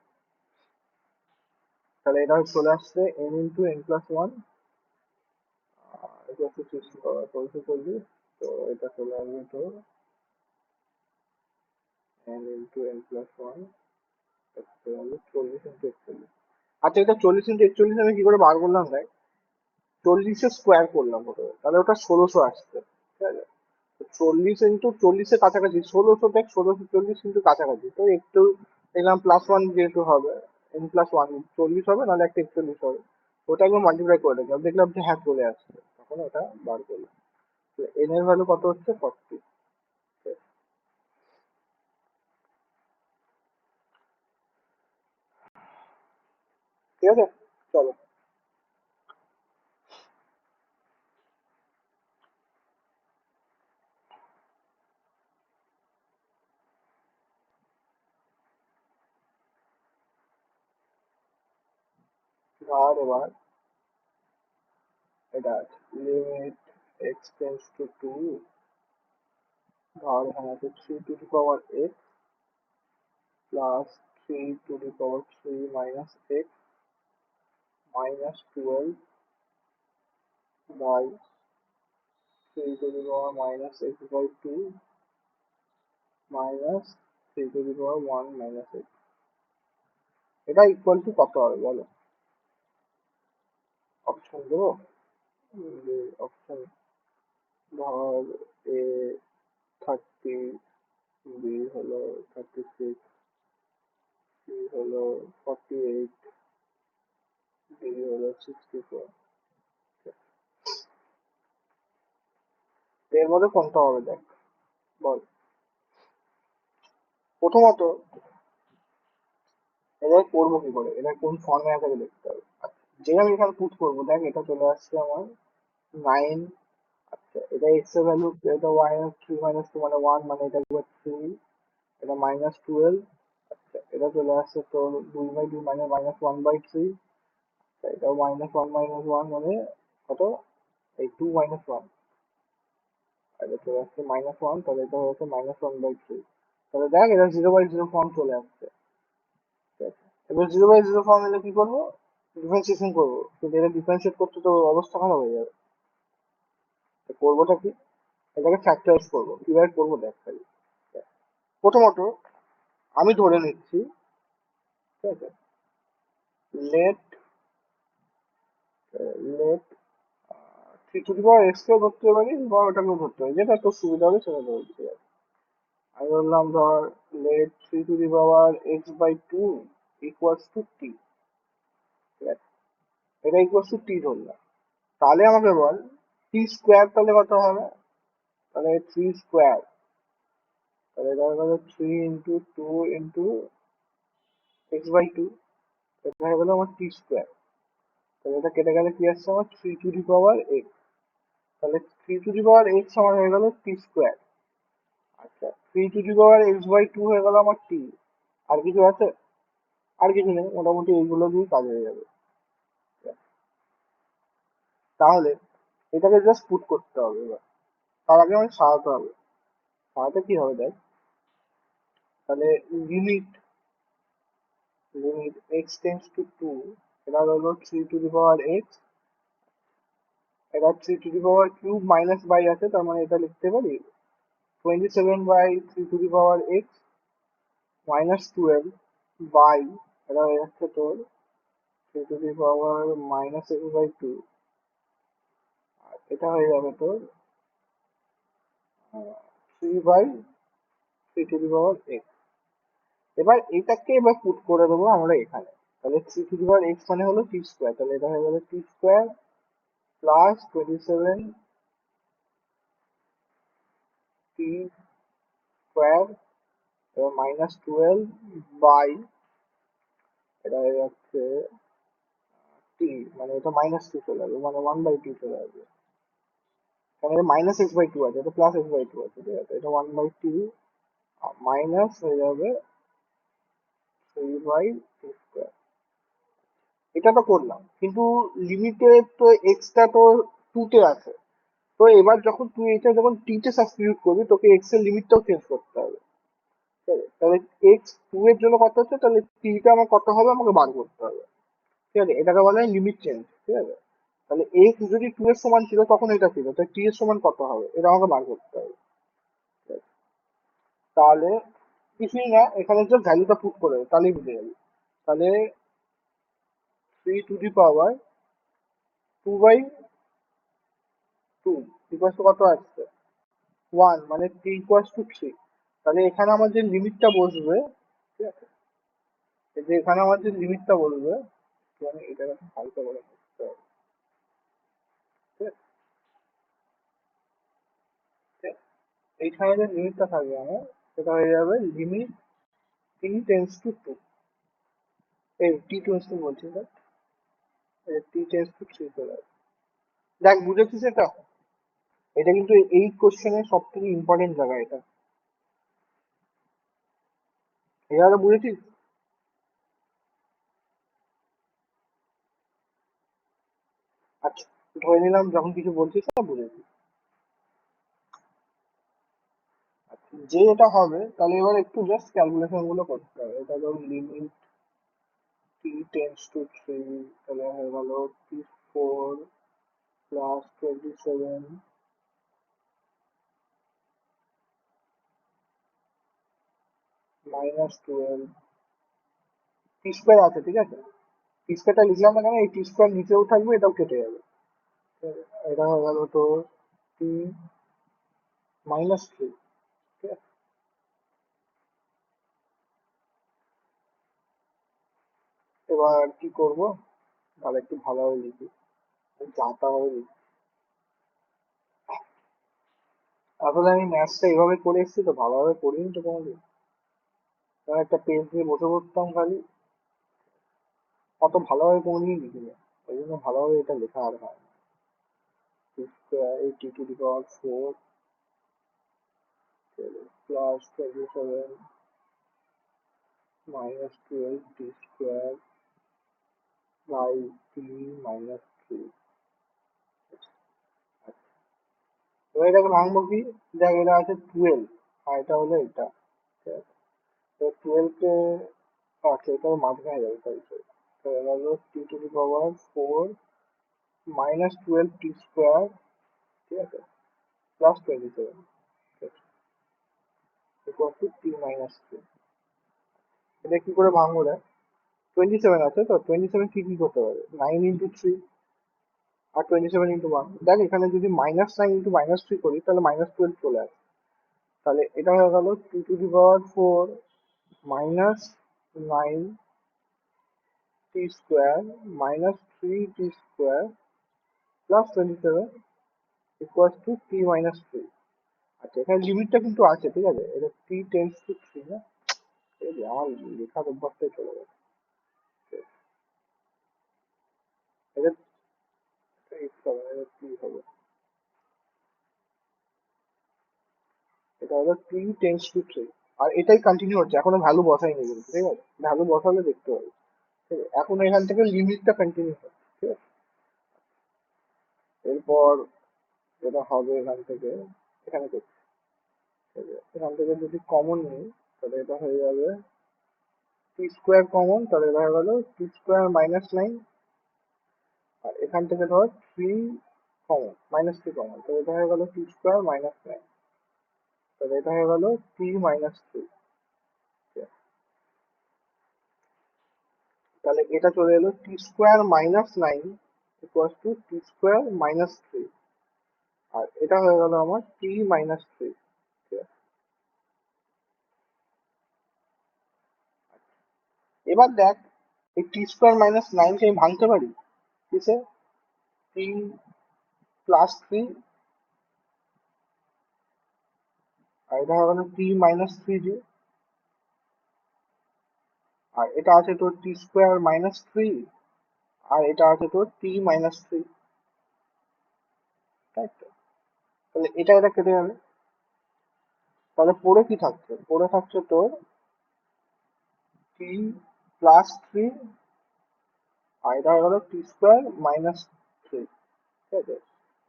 Speaker 1: তাহলে এটা চলে আসছে N into n plus one, এটা হচ্ছে 1640। তো এটা চলে আসবে তো N into n plus one, 40 × 41। আচ্ছা, এটা 40 × 41 আমি কি করে বার করলাম দেখ, 40-এর স্কোয়ার করলাম প্রথমে, তাহলে ওটা 1600 আসছে, ঠিক আছে। 40 × 40-এর কাছাকাছি, 1600 দেখ, 1640 কিন্তু কাছাকাছি, তো একটু দেখলাম প্লাস ওয়ান যেহেতু হবে, এন প্লাস ওয়ান 40 হবে, নাহলে একটা 41 হবে, ওটা একবার মাল্টিপ্লাই করে দেখলাম, দেখলাম যে হ্যাঁ চলে আসছে, তখন ওটা বার করলাম। এন এর ভ্যালু কত হচ্ছে? 40। ঠিক আছে, চলো। ধর এবার এটা limit x tends to two, ধর এখানে আছে 3 to the power x plus 3 to the power 3 minus x minus 12 by 3 to the power minus x by two minus 3 to the power 1 minus x. এটা ইকুয়াল টু কত হবে বলো? Option দেবো? Option, ধর এ 30, B হলো 36, সি হলো 48, D হলো 64। এর মধ্যে কোনটা হবে দেখ, বল। প্রথমত এবার করবো কি করে, এটা কোন ফর্মে আছে আগে দেখতে হবে। আচ্ছা, যে আমি এখানে পুট করবো, দেখ এটা চলে আসছে আমার 9। আচ্ছা, এটা এক্স এর ভ্যালু, এটা ওয়াই এর 3 - 2 মানে 1, মানে এটা হবে 3, এটা -12। আচ্ছা, এটা চলে আসছে তো 2/2 মানে -1/3, এটা -1 - 1 মানে কত? এই 2 - 1, আর এটা চলে আসছে -1, তাহলে এটা হচ্ছে -1/3। তাহলে দেখ এটা 0/0 ফর্ম চলে আসছে, ঠিক আছে। এবার 0/0 ফর্ম এলে কি করবো? ডিফারেন্সিয়েশন করবো, কিন্তু এটা ডিফারেন্সিয়েট করতে তো অবস্থা খারাপ হয়ে যাবে। তো করবোটা কি? এটাকে ফ্যাক্টরাইজ করবো, কিভাবে করবো দেখ খালি। প্রথমত আমি ধরে নিচ্ছি, ঠিক আছে, late late 3 to the power x কেও ধরতে পারি বা ওটাকেও ধরতে পারি, যেটা তোর সুবিধা হবে সেটা ধরছি। আমি বললাম ধর let 3 to the power x/2 equals to T, ঠিক আছে, এটা ইকুয়ালস টু টি ধরলাম। তাহলে আমাকে বল টি স্কোয়ার তাহলে কত হবে? তাহলে 3 স্কোয়ার তাহলে এটা হয়ে গেল 3 ইন্টু 2 ইন্টু x/2, এটা হয়ে গেল আমার টি স্কোয়ার। তাহলে এটা কেটে গেলে কি আসছে আমার 3 টু দি পাওয়ার x। তাহলে 3 টু দি পাওয়ার x আমার হয়ে গেল টি স্কোয়ার। আচ্ছা 3 টু দি পাওয়ার x/2 হয়ে গেল আমার টি। আর কিছু আছে? আর কিছু নেই, মোটামুটি এইগুলো দিয়ে কাজ হয়ে যাবে। তাহলে এটাকে জাস্ট পুট করতে হবে। এবার তার আগে আমাকে সাজাতে হবে। সাজাতে কি হবে দেখ, তাহলে limit limit x tends to two, এটা হলো 3 টু দি পাওয়ার x, এটা 3 to the power cube minus by আছে, তার মানে এটা লিখতে পারি 27/3 to the power x minus 12 by, এটা হয়ে যাচ্ছে তোর 3 টু দি পাওয়ার-x/2, আর এটা হয়ে যাবে তোর 3/3 টু দি পাওয়ার x। এবার এটাকে এবার পুট করে দেবো আমরা এখানে। তাহলে 3 টু দি পাওয়ার x মানে হলো টি স্কোয়ার, তাহলে এটা হয়ে গেল টি স্কোয়ার প্লাস 27 টি স্কোয়ার এবার মাইনাস 12 বাই, এটা হয়ে যাচ্ছে টি, মানে এটা মাইনাস টু চলে আসবে, মানে 1/2 চলে আসবে, কারণ এটা মাইনাস x/2 আছে, এটা প্লাস x/2 আছে, ঠিক আছে, এটা 1/2 মাইনাস হয়ে যাবে 3/2 স্কোয়ার। এটা তো করলাম, কিন্তু লিমিটে তো এক্সটা তো 2 তে আছে। তো এবার যখন তুই এটা যখন টি তে সাবস্টিটিউট করবি, তোকে এক্স এর লিমিটটাও চেঞ্জ করতে হবে, ঠিক আছে? তাহলে এক্স 2 এর জন্য কত হচ্ছে, তাহলে টিটা আমার কত হবে আমাকে বার করতে হবে, ঠিক আছে, এটাকে বলা হয় লিমিট চেঞ্জ, ঠিক আছে। তাহলে এক্স যদি 2 এর সমান ছিল তখন এটা ছিল, তাহলে টি এর সমান কত হবে এটা আমাকে বার করতে হবে, ঠিক আছে? তাহলে কিছুই না, এখানে জাস্ট ভ্যালুটা পুট করে দেবে, তাহলেই বুঝে যাবি। তাহলে 3 to the power 2/2 equal to কত আসছে 1, মানে t ইকুয়াল টু 3। তাহলে এখানে আমার যে লিমিটটা বসবে, ঠিক আছে, এই যে এখানে আমার যে লিমিটটা বসবে, মানে এটাকে একটু হালকা করে বুঝতে হবে, ঠিক আছে? ঠিক আছে? এইখানে যে লিমিটটা থাকবে আমার, সেটা হয়ে যাবে লিমিট t টেন্স টু 2, এই t টেন্স টু বলছি দেখ, t টেন্স টু 3 চলে আসবে। দেখ বুঝেছিস এটা? এটা কিন্তু এই কোশ্চেনের সব থেকে ইম্পর্টেন্ট জায়গা এটা, এটা বুঝেছিস? আচ্ছা, ধরে নিলাম যখন কিছু বলছিস না বুঝেছিস। আচ্ছা, যে এটা হবে তাহলে এবার একটু জাস্ট ক্যালকুলেশন গুলো করতে হবে। এটা ধর লিমিট t টেন্স টু 3, তাহলে হয়ে গেল t4 plus 27 minus 12 t square আছে, ঠিক আছে, টি স্কোয়ারটা লিখলাম না কেন, এই টি স্কোয়ার নিচেও থাকবে, এটাও কেটে যাবে, এটা হয়ে গেল তো টি -3, ঠিক আছে। এবার কি করব, তাহলে একটু ভালোভাবে লিখি, যাতা ভাবে লিখি। আসলে আমি ম্যাথসটা এইভাবে করে এসেছি তো, ভালোভাবে করিনি তো কোনোদিন, আমি একটা পেজ দিয়ে বসে পড়তাম খালি, অত ভালোভাবে কোনোদিনই লিখিনি, ওই জন্য ভালোভাবে এটা লেখা আর হয় না। t to the power 4 plus 27 minus 12 t square by t minus 3। এবার এটাকে ভাঙবো কি, দেখ এটা আছে 12 আর এটা হলো এটা, ঠিক আছে, তো 12 কে, আচ্ছা এটা মাঝখানে যাবে, সরি সরি, তো এটা হলো t to the power 4 minus 12 t square, ঠিক আছে, প্লাস 27, ঠিক আছে, ইকুয়াল টু টি মাইনাস 3। এটা কি করে ভাঙবো দেখ, 27 আছে তো, 27 কি কি করতে পারে, 9 ইন্টু 3 আর 27 ইন্টু 1, দেখ এখানে যদি -9 ইন্টু -3 করি তাহলে -12 চলে আসে। তাহলে এটা হয়ে গেল 2 two the power 4 minus 9 T square minus 3 T square plus 27 equal to T minus 3। আচ্ছা এখানে লিমিটটা কিন্তু আছে, ঠিক আছে, এটা টি টেন্স টু থ্রি না, ঠিক আছে, আমার লেখার অভ্যাসটাই চলে গেছে। এটা x হবে, এটা t হবে, এটা হলো টি টেন্স টু থ্রি। আর এটাই কন্টিনিউ হচ্ছে, এখনো ভ্যালু বসাইনি কিন্তু, ঠিক আছে, ভ্যালু বসালে দেখতে হবে, ঠিক আছে, এখন এখান থেকে লিমিটটা কন্টিনিউ হচ্ছে, ঠিক আছে। এরপর যেটা হবে এখান থেকে, এখানে দেখছি, ঠিক আছে, এখান থেকে যদি কমন নিই তাহলে এটা হয়ে যাবে টি স্কোয়ার কমন, তাহলে এটা হয়ে গেল টি স্কোয়ার মাইনাস নাইন। আর এখান থেকে ধর three common, minus three common, তাহলে এটা হয়ে গেল টি স্কোয়ার মাইনাস নাইন, তাহলে এটা হয়ে গেল টি মাইনাস থ্রি। তাহলে এটা চলে এলো T square minus nine equal to T square minus three, আর এটা হয়ে গেল আমার টি মাইনাস থ্রি। এবার দেখ, এই টি স্কোয়ার মাইনাস নাইনকে আমি ভাঙতে পারি কিসে, টি প্লাস থ্রি, আর এটা হয়ে গেল টি মাইনাস থ্রি জি, আর এটা আছে তোর টি স্কোয়ার মাইনাস থ্রি, আর এটা আছে তোর টি মাইনাস থ্রি, তাই তো? তাহলে এটা এটা কেটে যাবে, তাহলে পড়ে কি থাকছে, পড়ে থাকছে তোর টি প্লাস থ্রি, আর এটা হয়ে গেল টি স্কোয়ার মাইনাস থ্রি, ঠিক আছে।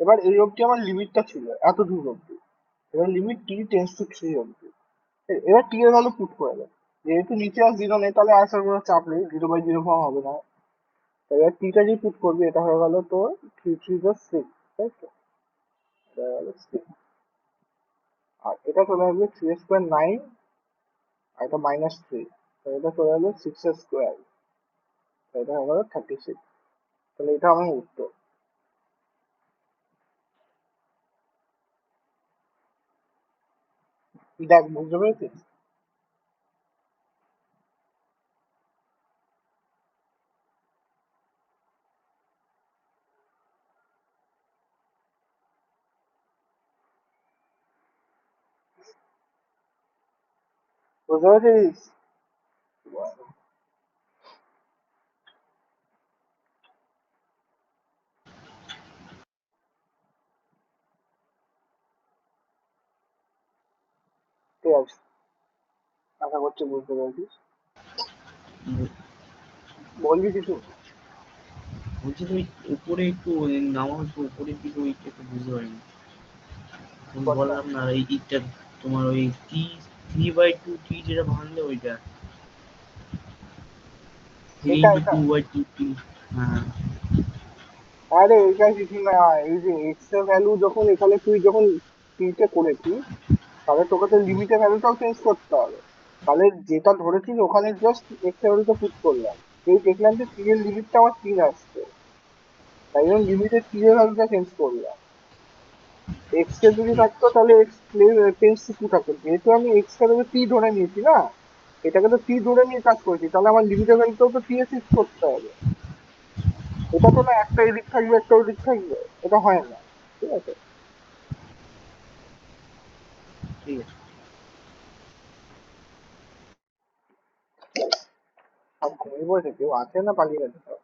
Speaker 1: এবার এই অবধি আমার লিমিটটা ছিল, এত দূর অবধি, এবার limit t tends two three অবধি। এবার টি এর ভ্যালু পুট করে দেয়, যেহেতু নিচে আর জিরো নেই তাহলে আসার কোনো চাপ নেই, জিরো বাই জিরো ফর্ম হবে না। এবার টিটা যদি পুট করবি, এটা হয়ে গেল তোর থ্রি থ্রি প্লাস সিক্স, তাই তো, এটা হয়ে গেল সিক্স, আর এটা চলে আসবে থ্রি স্কোয়ার নাইন, আর এটা মাইনাস থ্রি, এটা চলে আসবে সিক্স স্কোয়ার, এটা হয়ে গেল থার্টি সিক্স। তাহলে এটা আমার উত্তর। দেখ বুঝতে পেরেছিস? বুঝতে পেরেছিস? ঠিক আছে, আশা করছি বুঝতে পেরেছিস। বলবি কিছু?
Speaker 3: বলছি তো ওই উপরে একটু নামা হচ্ছে উপরের দিকে, ওইটা একটু বুঝতে পারিনি। আমি
Speaker 1: কোনটা?
Speaker 3: বললাম না এই দিকটা তোমার ওই টি থ্রি বাই টু টি যেটা ভাঙলে ওইটা থ্রি
Speaker 1: এটা
Speaker 3: ইন্টু
Speaker 1: এটা
Speaker 3: টু বাই টু টি। হ্যাঁ
Speaker 1: আরে এটা কিছু না, এই যে এক্স এর ভ্যালু যখন এখানে তুই যখন টিতে করেছিস, তাহলে তোকে তো লিমিটের ভ্যালুটাও চেঞ্জ করতে হবে। তাহলে যেটা ধরেছিস ওখানে জাস্ট এক্স এর ভ্যালুটা পুট করলাম, এই দেখলাম যে টি এর লিমিটটা আমার তিন আসছে, তাই জন্য লিমিটের টি এর ভ্যালুটা চেঞ্জ করলাম। এক্স এর যদি
Speaker 3: ঠিক
Speaker 1: থাকতো তাহলে এক্স টেন্স টু টু থাকতো, যেহেতু আমি এক্স এর টি ধরে নিয়েছি না, এটাকে তো টি ধরে নিয়ে কাজ করেছি, তাহলে আমার লিমিটের ভ্যালুটাও তো টি এ শিফট করতে হবে। এটা তো না একটা এদিক থাকবে একটা ওদিক থাকবে, এটা হয় না, ঠিক আছে।
Speaker 3: ঠিক আছে।
Speaker 1: সব ঘুমিয়ে পড়েছে, কেউ আছে না পালিয়ে গেছে সব?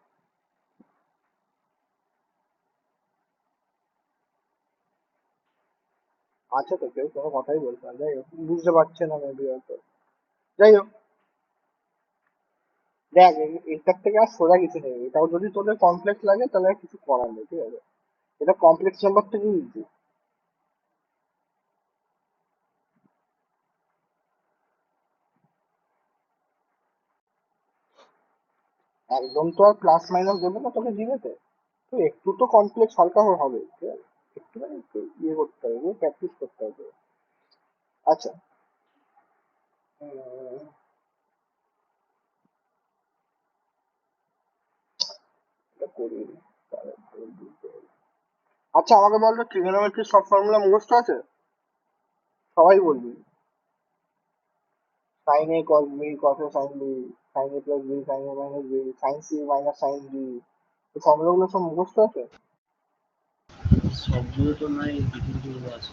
Speaker 1: আছে তো, কেউ কোনো কথাই বলছে না, যাই হোক, বুঝতে পারছে না মেবি হয়তো। যাই হোক, দেখ এটার থেকে আর সোজা কিছু নেই, এটাও যদি তোদের কমপ্লেক্স লাগে তাহলে আর কিছু করার নেই, ঠিক আছে, এটা কমপ্লেক্স নাম্বার থেকে ইজি। একদম তো আর প্লাস মাইনাস দেবে না তোকে জিরোতে, তো একটু তো কমপ্লেক্স হালকা হবে, ঠিক আছে, একটু মানে একটু ইয়ে করতে হবে, প্র্যাকটিস করতে হবে। আচ্ছা, উম, এটা করি, তাহলে ভালো বুঝতে হবে। আচ্ছা আমাকে বলতো ট্রিগোনোমেট্রির সব ফর্মুলা মুখস্থ আছে? সবাই বলবি, sin a cos b cos a sin b, sin a plus b sin a minus b, sin c minus sin d, এই ফর্মুলাগুলো সব মুখস্থ আছে?
Speaker 3: সবগুলো তো নয়, কিছু কিছু আছে।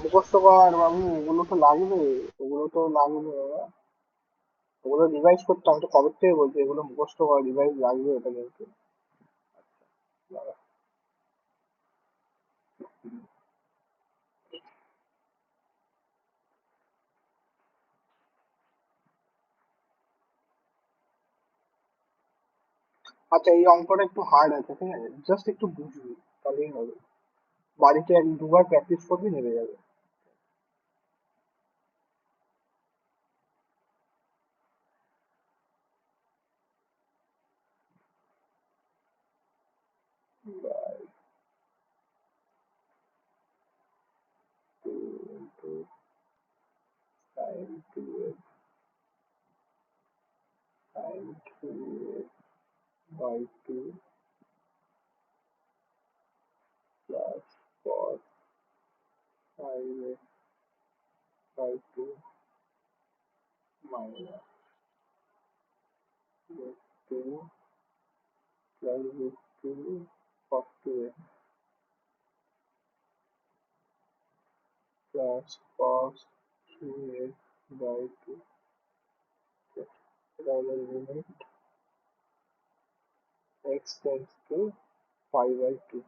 Speaker 1: মুখস্থ কর বাবু, ওগুলো তো লাগবে, ওগুলো তো লাগবে বাবা। ওগুলো রিভাইজ করতে, আমি তো কবে থেকে বলছি এগুলো মুখস্থ কর, রিভাইজ লাগবে ওটা কিন্তু। আচ্ছা এই অঙ্কটা একটু হার্ড আছে, ঠিক আছে, জাস্ট একটু বুঝবি তাহলেই হবে। বাড়িতে এক দুবার প্র্যাকটিস করবি, নেমে যাবে। by 2 plus cos 5x by 2 minus root 2 plus root 2 cos 2x plus cos 3x by 2, এটা হলো limit x tends to 5 by 2।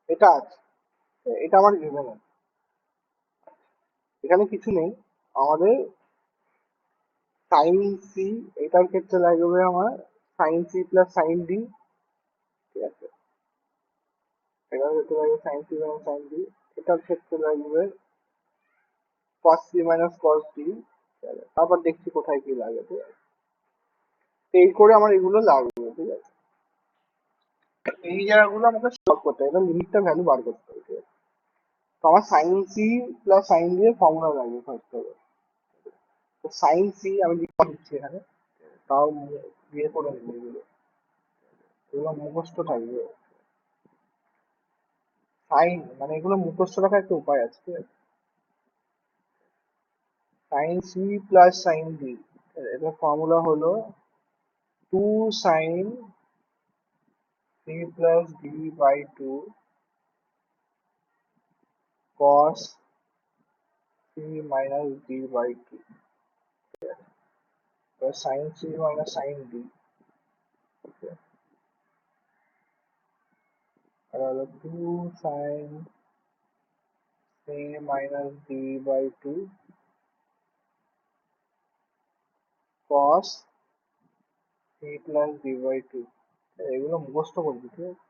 Speaker 1: এটা আছে, এটা আমার given আছে, এখানে কিছু নেই আমাদের। সাইন সি, এটার ক্ষেত্রে লাগবে আমার sine C plus sine d, ঠিক আছে, এটার ক্ষেত্রে লাগবে sine C minus sine d, এটার ক্ষেত্রে লাগবে cos c minus cos d, তারপর দেখছি কোথায় কি লাগে, ঠিক আছে। এই করে আমার এগুলো লাগবে, ঠিক আছে। এই জায়গাগুলো আমাকে সলভ করতে হবে, এটা লিমিটটা ভ্যালু বার করতে হবে, ঠিক আছে। তো আমার sine C plus sine d এর ফর্মুলা লাগবে ফার্স্ট হবে। তো সাইন সি আমি লিখে দিচ্ছি এখানে, তাও বিয়ে করে নেবো এগুলো, এগুলো মুখস্থ থাকবে। সাইন মানে এগুলো মুখস্থ রাখার একটা উপায় আছে, ঠিক আছে। Sine C plus sine d, এটার ফর্মুলা হলো 2 sine C plus D by 2 cos c minus d by 2, plus sin c minus sin d, okay, আর হলো 2 sin c minus d by 2 cos c plus d by 2, এগুলো মুখস্থ করবি, ঠিক আছে।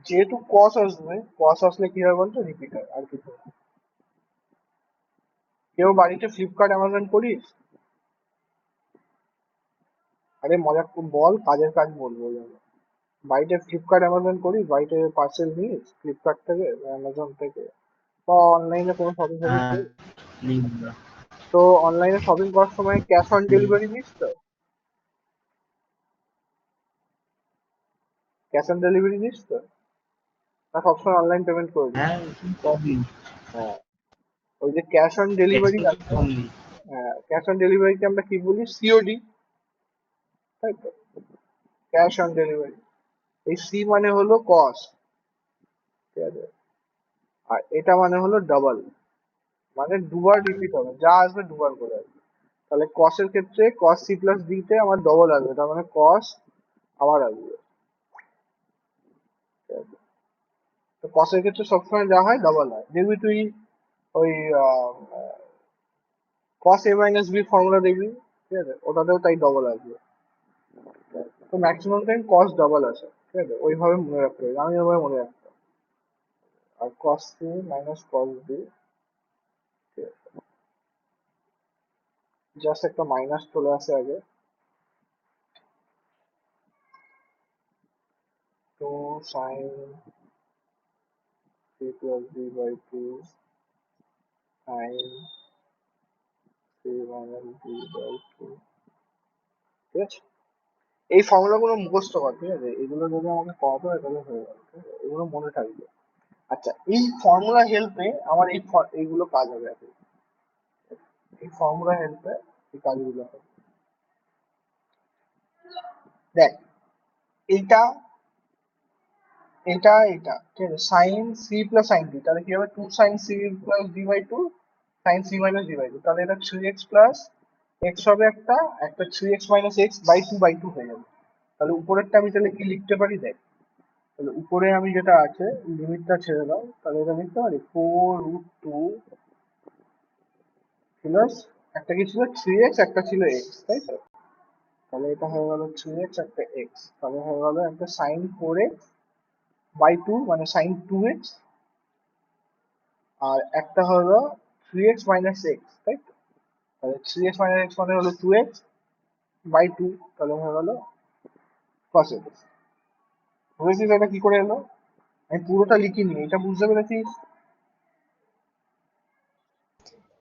Speaker 1: যেহেতু cos আসবে, cos আসলে কি হয় বলতো, রিপিট হয়, আর কিছু না। কেউ বাড়িতে ফ্লিপকার্ট অ্যামাজন করিস? আরে মজা বল, কাজের কাজ বলবো আমি। বাড়িতে ফ্লিপকার্ট অ্যামাজন করিস? বাড়িতে পার্সেল নিস ফ্লিপকার্ট থেকে বা অ্যামাজন থেকে, বা অনলাইনে কোনো শপিং ফপিং
Speaker 3: হ্যাঁ,
Speaker 1: করিস?
Speaker 3: নিই আমরা।
Speaker 1: তো অনলাইনে শপিং করার সময় ক্যাশ অন
Speaker 3: নিই।
Speaker 1: ডেলিভারি নিস তো? ক্যাশ অন ডেলিভারি নিস তো, না সবসময় অনলাইন পেমেন্ট করে দিস?
Speaker 3: হ্যাঁ, খুব কম নিই।
Speaker 1: হ্যাঁ, ওই যে ক্যাশ অন ডেলিভারি
Speaker 3: একদম
Speaker 1: আছে,
Speaker 3: কম নিই।
Speaker 1: হ্যাঁ ক্যাশ অন ডেলিভারিকে আমরা কি বলি, সিওডি, তাই তো, ক্যাশ অন ডেলিভারি। এই সি মানে হলো কস্ট, ঠিক আছে, আর এটা মানে হলো ডাবল, মানে দুবার রিপিট হবে, যা আসবে দুবার করে আসবে। তাহলে কসের ক্ষেত্রে কস সি প্লাস ডি তে আমার ডবল আসবে, তার মানে কস আবার আসবে, ঠিক আছে। তো কসের ক্ষেত্রে সবসময় যা হয় ডাবল হয়, দেখবি তুই ওই কস এ মাইনাস বি ফর্মুলা দেখবি, ঠিক আছে, ওটাতেও তাই ডবল আসবে। তো ম্যাক্সিমাম টাইম কস ডাবল আসে, ঠিক আছে, ওইভাবে মনে রাখতে হবে, আমি ওইভাবে মনে রাখতাম। আর cos C minus cos D, ঠিক আছে, জাস্ট একটা মাইনাস চলে আসে আগে, 2 sine C plus D by 2 sine C minus D by 2, ঠিক আছে। এই ফর্মুলা গুলো মুখস্থ কর, ঠিক আছে, এগুলো যদি আমাকে করাতে হয় তাহলে হয়ে যাবে, ঠিক আছে? এগুলো মনে থাকবে। আচ্ছা এই ফর্মুলা হেল্পে আমার এইগুলো কাজ হবে এখন, এই ফর্মুলা হেল্পে এই কাজগুলো হবে। দেখ এইটা এটা এটা ঠিক আছে, sine C plus sine d, তাহলে কি হবে 2 sine C plus D by 2 sine C minus D by 2, তাহলে এটা 3x প্লাস এক্স হবে একটা একটা 3x মাইনাস এক্স বাই 2 হয়ে যাবে। তাহলে উপরেরটা আমি তাহলে কি লিখতে পারি দেখ, তাহলে উপরে আমি যেটা আছে লিমিটটা ছেড়ে দাও, তাহলে এটা লিখতে পারি 4√2 প্লাস একটা কি ছিল 3x একটা ছিল x, তাই তো? তাহলে এটা হয়ে গেল 3x একটা x, তাহলে হয়ে গেল একটা সাইন 4x বাই 2 মানে সাইন 2x, আর একটা হলো 3x মাইনাস এক্স, তাই তো? তাহলে 3x মাইনাস এক্স মানে হলো 2x বাই 2, তাহলে হয়ে গেল cos x। বুঝেছিস এটা কি করে এলো? আমি পুরোটা লিখিনি, এটা বুঝতে পেরেছিস?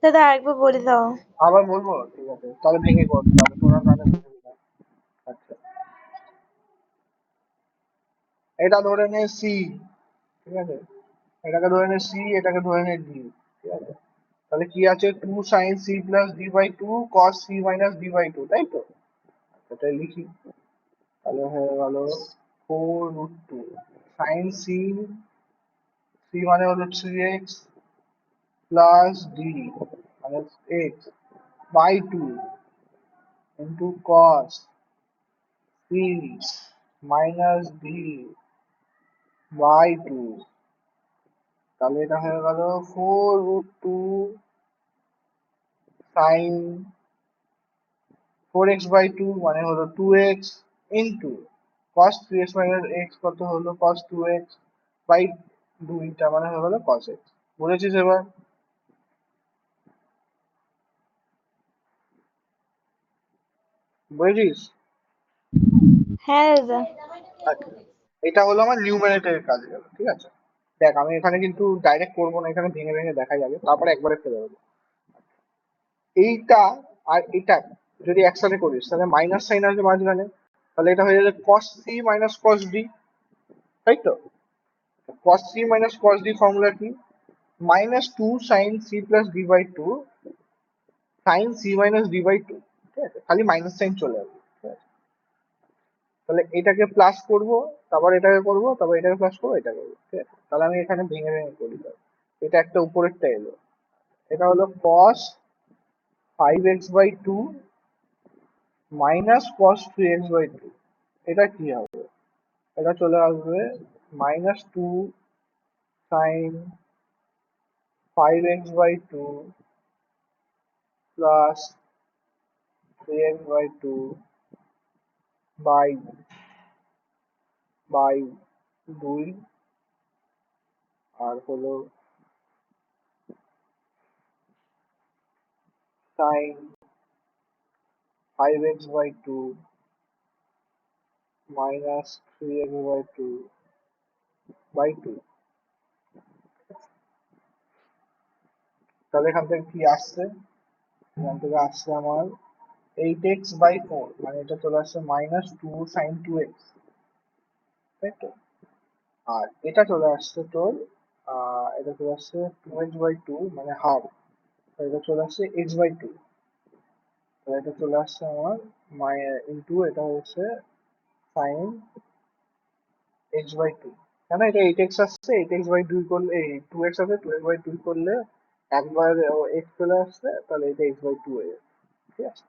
Speaker 2: দাদা আরেকবার বলে দাও।
Speaker 1: আবার বলবো? ঠিক আছে, তাহলে ভেঙে কর, তাহলে তোরা তাহলে বুঝে নিবি। আচ্ছা, এটা ধরে নে সি, ঠিক আছে, এটাকে ধরে নে সি, এটাকে ধরে নে ডি, ঠিক আছে? তাহলে কি আছে 2 sine C plus D by 2 cos C minus D by 2, তাই তো? এটা লিখি, তাহলে হয়ে গেল 4√2 সাইন সি, সি মানে হলো 3x প্লাস ডি মানে x by 2 into cos C minus D by 2, তাহলে এটা হয়ে গেল 4√2 সাইন 4x বাই 2 মানে হলো 2x into cos 3x minus x কত হলো cos 2x বাই 2, তার মানে হয়ে গেল cos x। বুঝেছিস এবার? বুঝেছিস?
Speaker 2: হ্যাঁ দাদা।
Speaker 1: আচ্ছা, এটা হলো আমার নিউমারেটরের কাজ গেল, ঠিক আছে? দেখ আমি এখানে কিন্তু ডাইরেক্ট করবো না, এখানে ভেঙে ভেঙে দেখা যাবে, তারপরে একবারে ফেলে দেবো। এইটা আর এটা যদি একসাথে করিস তাহলে মাইনাস সাইন আসবে মাঝখানে, তাহলে এটা হয়ে যাবে cos c minus cos d, তাই তো? cos c minus cos d formula কি? Minus 2 sine C plus D by 2 sine C minus D by 2, ঠিক আছে? খালি মাইনাস সাইন চলে আসবে, ঠিক আছে? তাহলে এটাকে প্লাস করবো, তারপর এটাকে করবো, তারপর এটাকে প্লাস করবো, এটা করবো, ঠিক আছে? তাহলে আমি এখানে ভেঙে ভেঙে করি, এটা একটা উপরেরটা এলো, এটা হলো cos 5x by 2 minus cos 3x by 2, এটা কি হবে? এটা চলে আসবে minus 2 sine 5x by 2 plus 3x by 2 by বাই 2, আর হলো sine 5x by 2 minus 3x by 2 by 2। তাহলে এখান থেকে কি আসছে? এখান থেকে আসছে আমার 8x বাই 4, মানে এটা চলে আসছে মাইনাস 2 সাইন 2x, তাই তো? আর এটা চলে আসছে তোর এটা চলে আসছে 2x বাই 2 মানে হাফ, এটা চলে আসছে x বাই 2, তাহলে এটা চলে আসছে আমার ইন্টু এটা হচ্ছে সাইন x বাই 2, কেন এটা 8x আসছে, 8x বাই 2 করলে এই 2x আছে, 2x বাই 2 করলে একবার x চলে আসছে, তাহলে এটা x বাই 2 হয়ে যাবে, ঠিক আছে?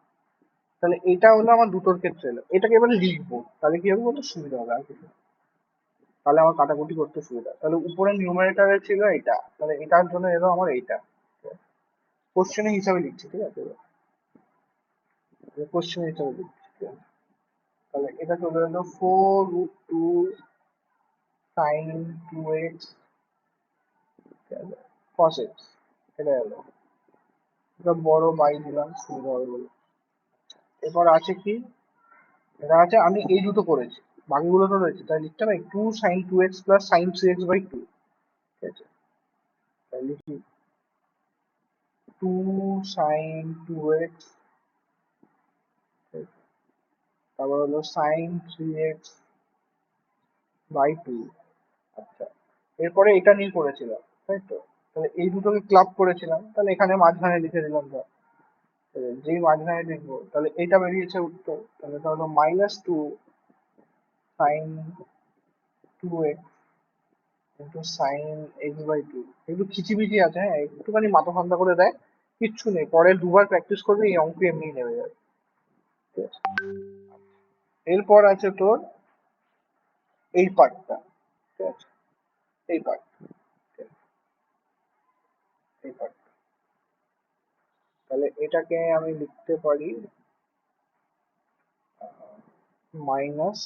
Speaker 1: তাহলে এটা হলো আমার দুটোর ক্ষেত্রে এলো, এটাকে এবার লিখবো, তাহলে কি হবে বলতো সুবিধা হবে আর কিছু না। তাহলে আমার কাটাকুটি করতে সুবিধা, তাহলে উপরে নিউমারেটরে ছিল এটা, তাহলে এটার জন্য এলো আমার এইটা, কোশ্চেনের হিসাবে লিখছি, ঠিক আছে? কোশ্চেন হিসাবে লিখছি, ঠিক আছে? তাহলে এটা চলে এলো 4√2 সাইন 2x cos x, এটা এলো, এটা বড় বাই দিলাম সুবিধা হবে বলে। এরপর আছে কি, এটা আছে আমি এই দুটো করেছি, বাকিগুলো তো রয়েছে, তাই লিখতে পারি 2 sine 2x plus sign 3x by 2, ঠিক আছে? তাই লিখি 2 সাইন 2x, তারপর হলো সাইন 3x বাই 2। আচ্ছা, এরপরে এটা নিয়ে করেছিলাম, তাই তো? তাহলে এই দুটোকে ক্লাব করেছিলাম, তাহলে এখানে মাঝখানে লিখে দিলাম ধর, যেই মাঝখানে লিখবো তাহলে এটা বেরিয়েছে উত্তর, তাহলে এটা হলো minus 2 sine 2x into sine x by two. একটু খিচিবিচি আছে, হ্যাঁ, একটুখানি মাথা ঠান্ডা করে দেয়, কিচ্ছু নেই, পরে দুবার প্র্যাকটিস করবে এই অঙ্ক এমনি নেমে যাবে। ঠিক আছে, এরপর আছে তোর এই পার্টটা। ঠিক আছে, এই পার্ট, এই পার্ট, তাহলে এটাকে আমি লিখতে পারি মাইনাস,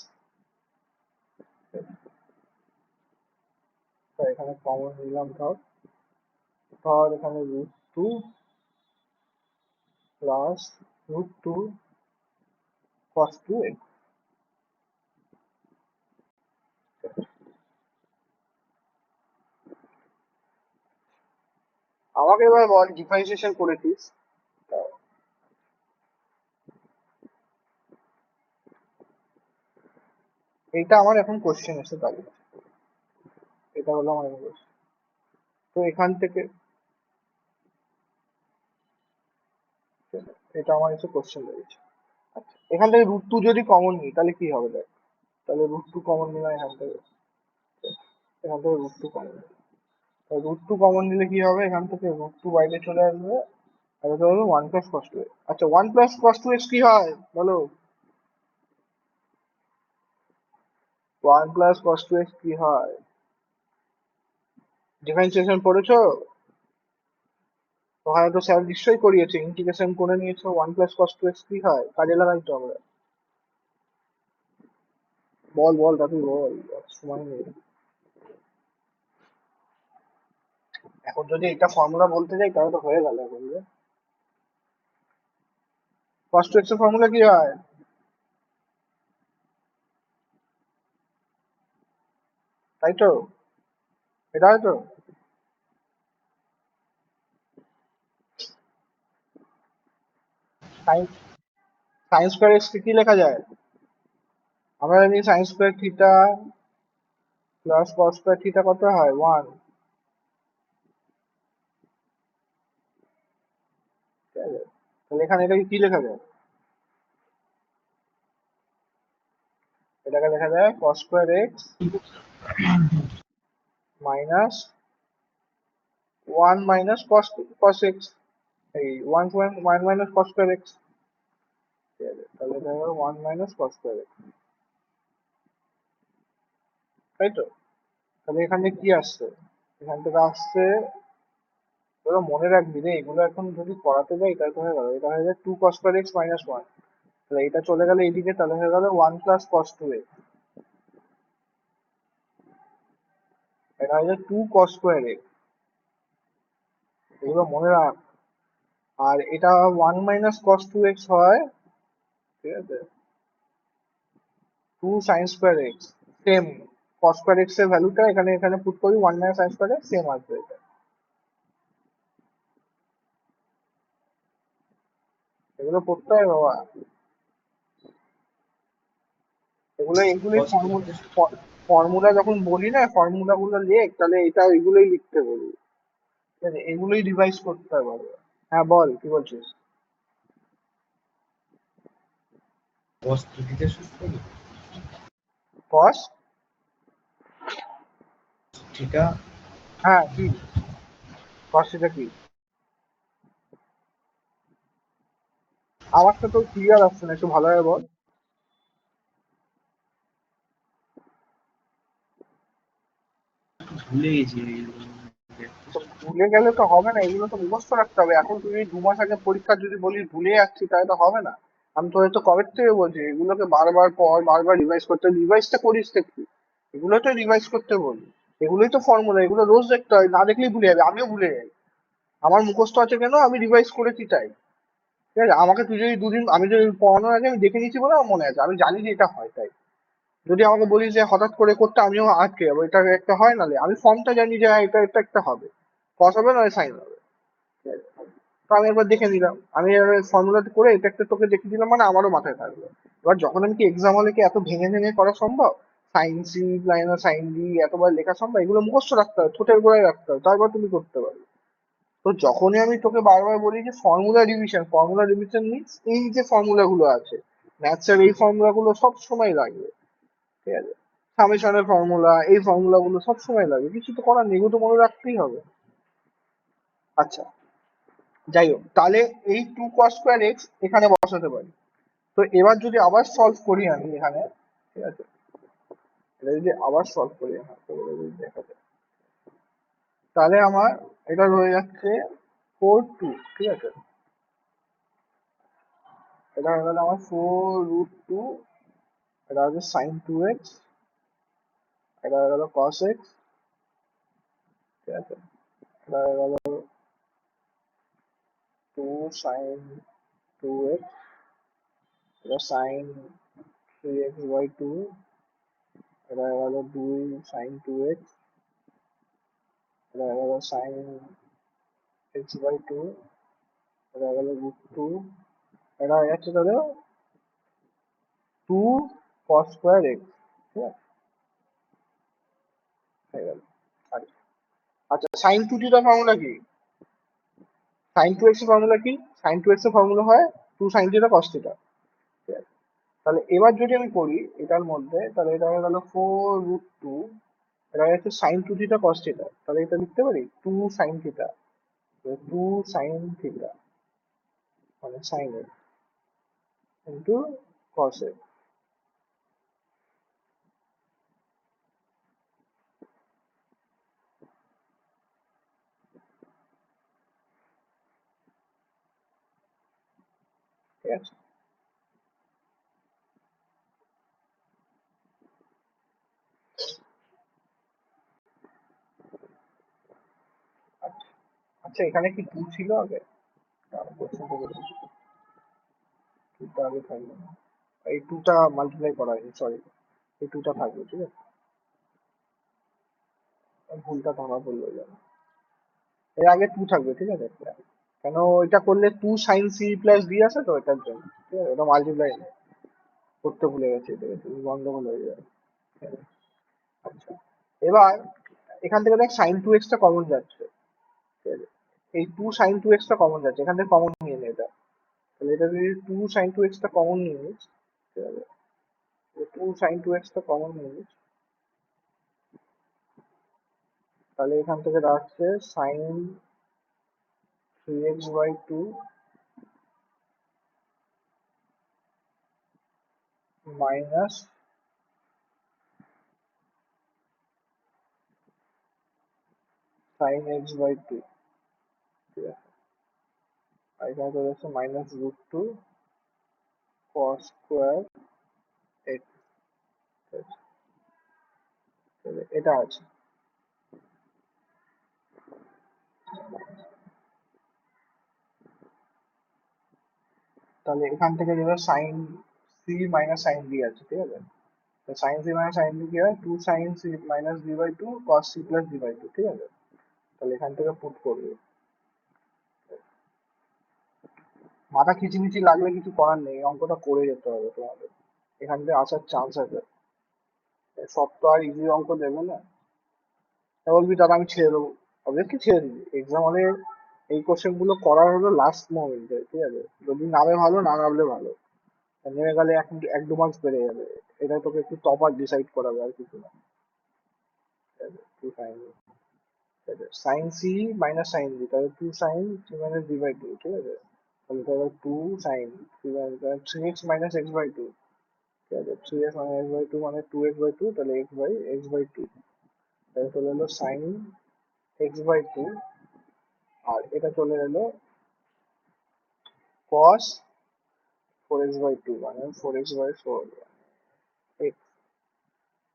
Speaker 1: এখানে কমন নিলাম, ধর ধর এখানে root two plus root two cos two x. আমাকে এবার বল ডিফারেন্সিয়েশন করেছিস, এইটা আমার এখন কোশ্চেন এসে দাঁড়িয়ে, এটা হলো আমার কোশ্চেন। তো এখান থেকে এটা আমার এসে কোশ্চেন রয়েছে। আচ্ছা, এখান থেকে রুট টু যদি কমন নিই তাহলে কি হবে দেখ, তাহলে রুট টু কমন নিলাম এখান থেকে, এখান থেকে root two common, root two common নিলে কি হবে, এখান থেকে রুট টু বাইরে চলে আসবে, আর এটা হলো one plus cos two x. আচ্ছা, one plus cos two x কি হয় বলো, one plus cos two x কি হয়? ডিফারেন্সিয়েশন পড়েছো? ওখানে তো স্যার নিশ্চয়ই করিয়েছে, ইন্টিগ্রেশন করে নিয়েছো, one plus cos two x কি হয়, কাজে লাগাই তো আমরা। বল বল দাদু বল, সময় নেই। এখন যদি এটা ফর্মুলা বলতে যাই তাহলে তো হয়ে গেল এখন যে কস টু এক্স এর ফর্মুলা কি হয়, তাই তো, এটা হয় তো। সাইন সাইন স্কোয়ার এক্স কি লেখা যায়, আমরা জানি sine square theta plus cos square theta কত হয়, ওয়ান। তাহলে এখানে এটাকে কি লেখা যায়, এটাকে লেখা যায় cos square x minus one minus cos cos x, এই one one minus cos square x. ঠিক আছে, তাহলে এটা হলো one minus cos square x, তাই তো। তাহলে এখানে কি আসছে, এখান থেকে আসছে, তোরা মনে রাখবি রে, এগুলো এখন যদি করাতে যাই তাহলে তো হয়ে গেল, এটা হয়ে যায় two cos square x minus one, তাহলে এটা চলে গেলে এইদিকে, তাহলে হয়ে গেল one plus cos two x, এটা হয়ে যায় টু কস স্কোয়ার এক্স, এগুলো মনে রাখ। আর এটা one minus cos two x হয়, ঠিক আছে, two sine square x, same cos square x এর ভ্যালুটা এখানে এখানে পুট করি, one minus sine square x same আসবে এটা। এগুলো পড়তে হয় বাবা, এগুলো এগুলোই
Speaker 3: cos two x
Speaker 1: ফর্মুলা যখন বলি না, ফর্মুলা গুলো লেখ, তাহলে এটা এগুলোই লিখতে বলি, ঠিক আছে, এগুলোই রিভাইজ করতে হবে বাবা। হ্যাঁ বল কি বলছিস,
Speaker 3: cos two theta সূত্র কি?
Speaker 1: কস,
Speaker 3: থিটা
Speaker 1: হ্যাঁ কি, কস এটা কি, আওয়াজটা তো ক্লিয়ার আসছে না, একটু ভালোভাবে বল।
Speaker 3: ভুলে গেছি
Speaker 1: তো ভুলে গেলে তো হবে না, এগুলো তো মুখস্থ রাখতে হবে, এখন তুই দু মাস আগে পরীক্ষা যদি বলিস ভুলে যাচ্ছি তাহলে তো হবে না। আমি তো হয়তো কবে থেকে বলছি এগুলোকে বারবার পর, বারবার রিভাইজ করতে, রিভাইজটা করিস তো একটু, এগুলো তো রিভাইজ করতে বলি, এগুলোই তো ফর্মুলা, এগুলো রোজ দেখতে হয়, না দেখলেই ভুলে যাবে, আমিও ভুলে যাই, আমার মুখস্থ আছে কেন, আমি রিভাইজ করেছি তাই। ঠিক আছে, আমাকে তুই যদি দুদিন, আমি যদি পড়ানোর আগে আমি দেখে নিচ্ছি বলে আমার মনে আছে, আমি জানি যে এটা হয় তাই। যদি আমাকে বলিস যে হঠাৎ করে করতে, আমিও আটকে যাবো, এটা একটা হয়, নালে আমি ফর্মটা জানি যে হ্যাঁ, এটা এটা একটা হবে, কস হবে না সাইন হবে। ঠিক আছে? তো আমি একবার দেখে নিলাম, আমি ফর্মুলাটা করে এটা একটা তোকে দেখে দিলাম, মানে আমারও মাথায় থাকবে। এবার যখন আমি কি এক্সাম হলে কি এত ভেঙে ভেঙে করা সম্ভব, sine C minus sine d এতবার লেখা সম্ভব, এগুলো মুখস্থ রাখতে হবে, ঠোঁটের গোড়ায় রাখতে হবে, তারপর তুমি করতে পারবে। তো যখনই আমি তোকে বারবার বলি যে formula revision, formula revision means এই যে ফর্মুলা গুলো আছে, ম্যাথসের এই ফর্মুলা গুলো সব সময় লাগবে, ঠিক আছে, সামেশনের ফর্মুলা, এই ফর্মুলা গুলো সবসময় লাগে, কিছু তো করার নেই, এগুলো তো মনে রাখতেই হবে। আচ্ছা, যাই হোক, তাহলে এই 2 cos² x এখানে বসাতে পারি। তো এবার যদি আবার সলভ করি আমি এখানে, ঠিক আছে, এটা যদি আবার সলভ করি হ্যাঁ, তো এটা যদি দেখা যায়, তাহলে আমার এটা রয়ে যাচ্ছে 4/2, ঠিক আছে, এটা হয়ে গেল আমার 4√2, এটা হচ্ছে sin 2x, এটা হয়ে গেল cos x, ঠিক আছে, এটা হয়ে গেল 2 sin 2x, এটা sin 3x/2, এটা হয়ে গেল 2 sin 2x, এটা হয়ে গেল sin x/2, এটা হয়ে গেল √2, এটা হয়ে যাচ্ছে তাহলে 2 cos²x, ঠিক আছে, হয়ে গেল। আচ্ছা আচ্ছা, sin 2θ ফর্মুলা কি? sin 2x এর ফর্মুলা কি? sin 2x এর ফর্মুলা হয় 2 sin θ cos θ, ঠিক আছে। তাহলে এবার যদি আমি করি এটার মধ্যে, তাহলে এটা হয়ে গেল 4√2, এটা হচ্ছে sin 2θ cos θ, তাহলে এটা লিখতে পারি 2 sin θ, 2 sin θ মানে sin x into cos x, ঠিক আছে। আচ্ছা আচ্ছা, এখানে কি 2 ছিল আগে? কোশ্চেনটা বলছি, 2টা আগে থাকবে না, এই 2টা মাল্টিপ্লাই করা হয়নি, সরি, এই 2টা থাকবে, ঠিক আছে, ভুলটা ধরা পড়লো যেন, এর আগে 2 থাকবে, ঠিক আছে, কেন এটা করলে 2 sin c প্লাস d আছে তো, এটার জন্য, ঠিক আছে, ওটা মাল্টিপ্লাই করতে ভুলে গেছি, ঠিক আছে, গন্ডগোল হয়ে যাবে, ঠিক আছে। আচ্ছা, এবার এখান থেকে দেখ sin 2x টা কমন যাচ্ছে, ঠিক আছে, এই 2 sin 2x টা কমন যাচ্ছে, এখান থেকে কমন নিয়ে নে এটা, তাহলে এটা যদি 2 sin 2x টা কমন নিয়ে নিস, ঠিক আছে, 2 sin 2x টা কমন নিয়ে নিস, তাহলে এখান থেকে দাঁড়াচ্ছে sin 3x/2 minus sin x/2, ঠিক আছে, আর এখানে চলে যাচ্ছে -√2 cos² x, ঠিক আছে, তাহলে এটা আছে। তাহলে এখান থেকে যেটা sin c minus sin d আছে, ঠিক আছে, তো sin c minus sin d কি হয়, 2 sin c minus d/2 cos c plus d/2, ঠিক আছে, তাহলে এখান থেকে পুট করবে, মাথা খিচিমিচি লাগলে কিছু করার নেই, অঙ্কটা করে যেতে হবে তোমাদের, এখান থেকে আসার চান্স আছে, সব তো আর ইজি অঙ্ক দেবে না, তা বলবি দাদা আমি ছেড়ে দেবো, অবভিয়াসলি ছেড়ে দিবি, এক্সাম হলে এই কোশ্চেন গুলো করার হলো লাস্ট মোমেন্টে, ঠিক আছে, যদি নামে ভালো, না নামলে ভালো, আর নেমে গেলে 1-2 মার্কস বেড়ে যাবে, এটা তোকে একটু টপার ডিসাইড করাবে, আর কিছু না, ঠিক আছে, sine C minus sine d, তাহলে 2 সাইন 3 মাইনাস d/2, ঠিক আছে, তাহলে তাহলে 2 সাইন 3x মাইনাস x/2, ঠিক আছে, 3x মাইনাস x/2 মানে 2x/2, তাহলে x/2, তাহলে চলে এলো সাইন x/2, আর এটা চলে এলো cos 4x/2 মানে 4x/4 x,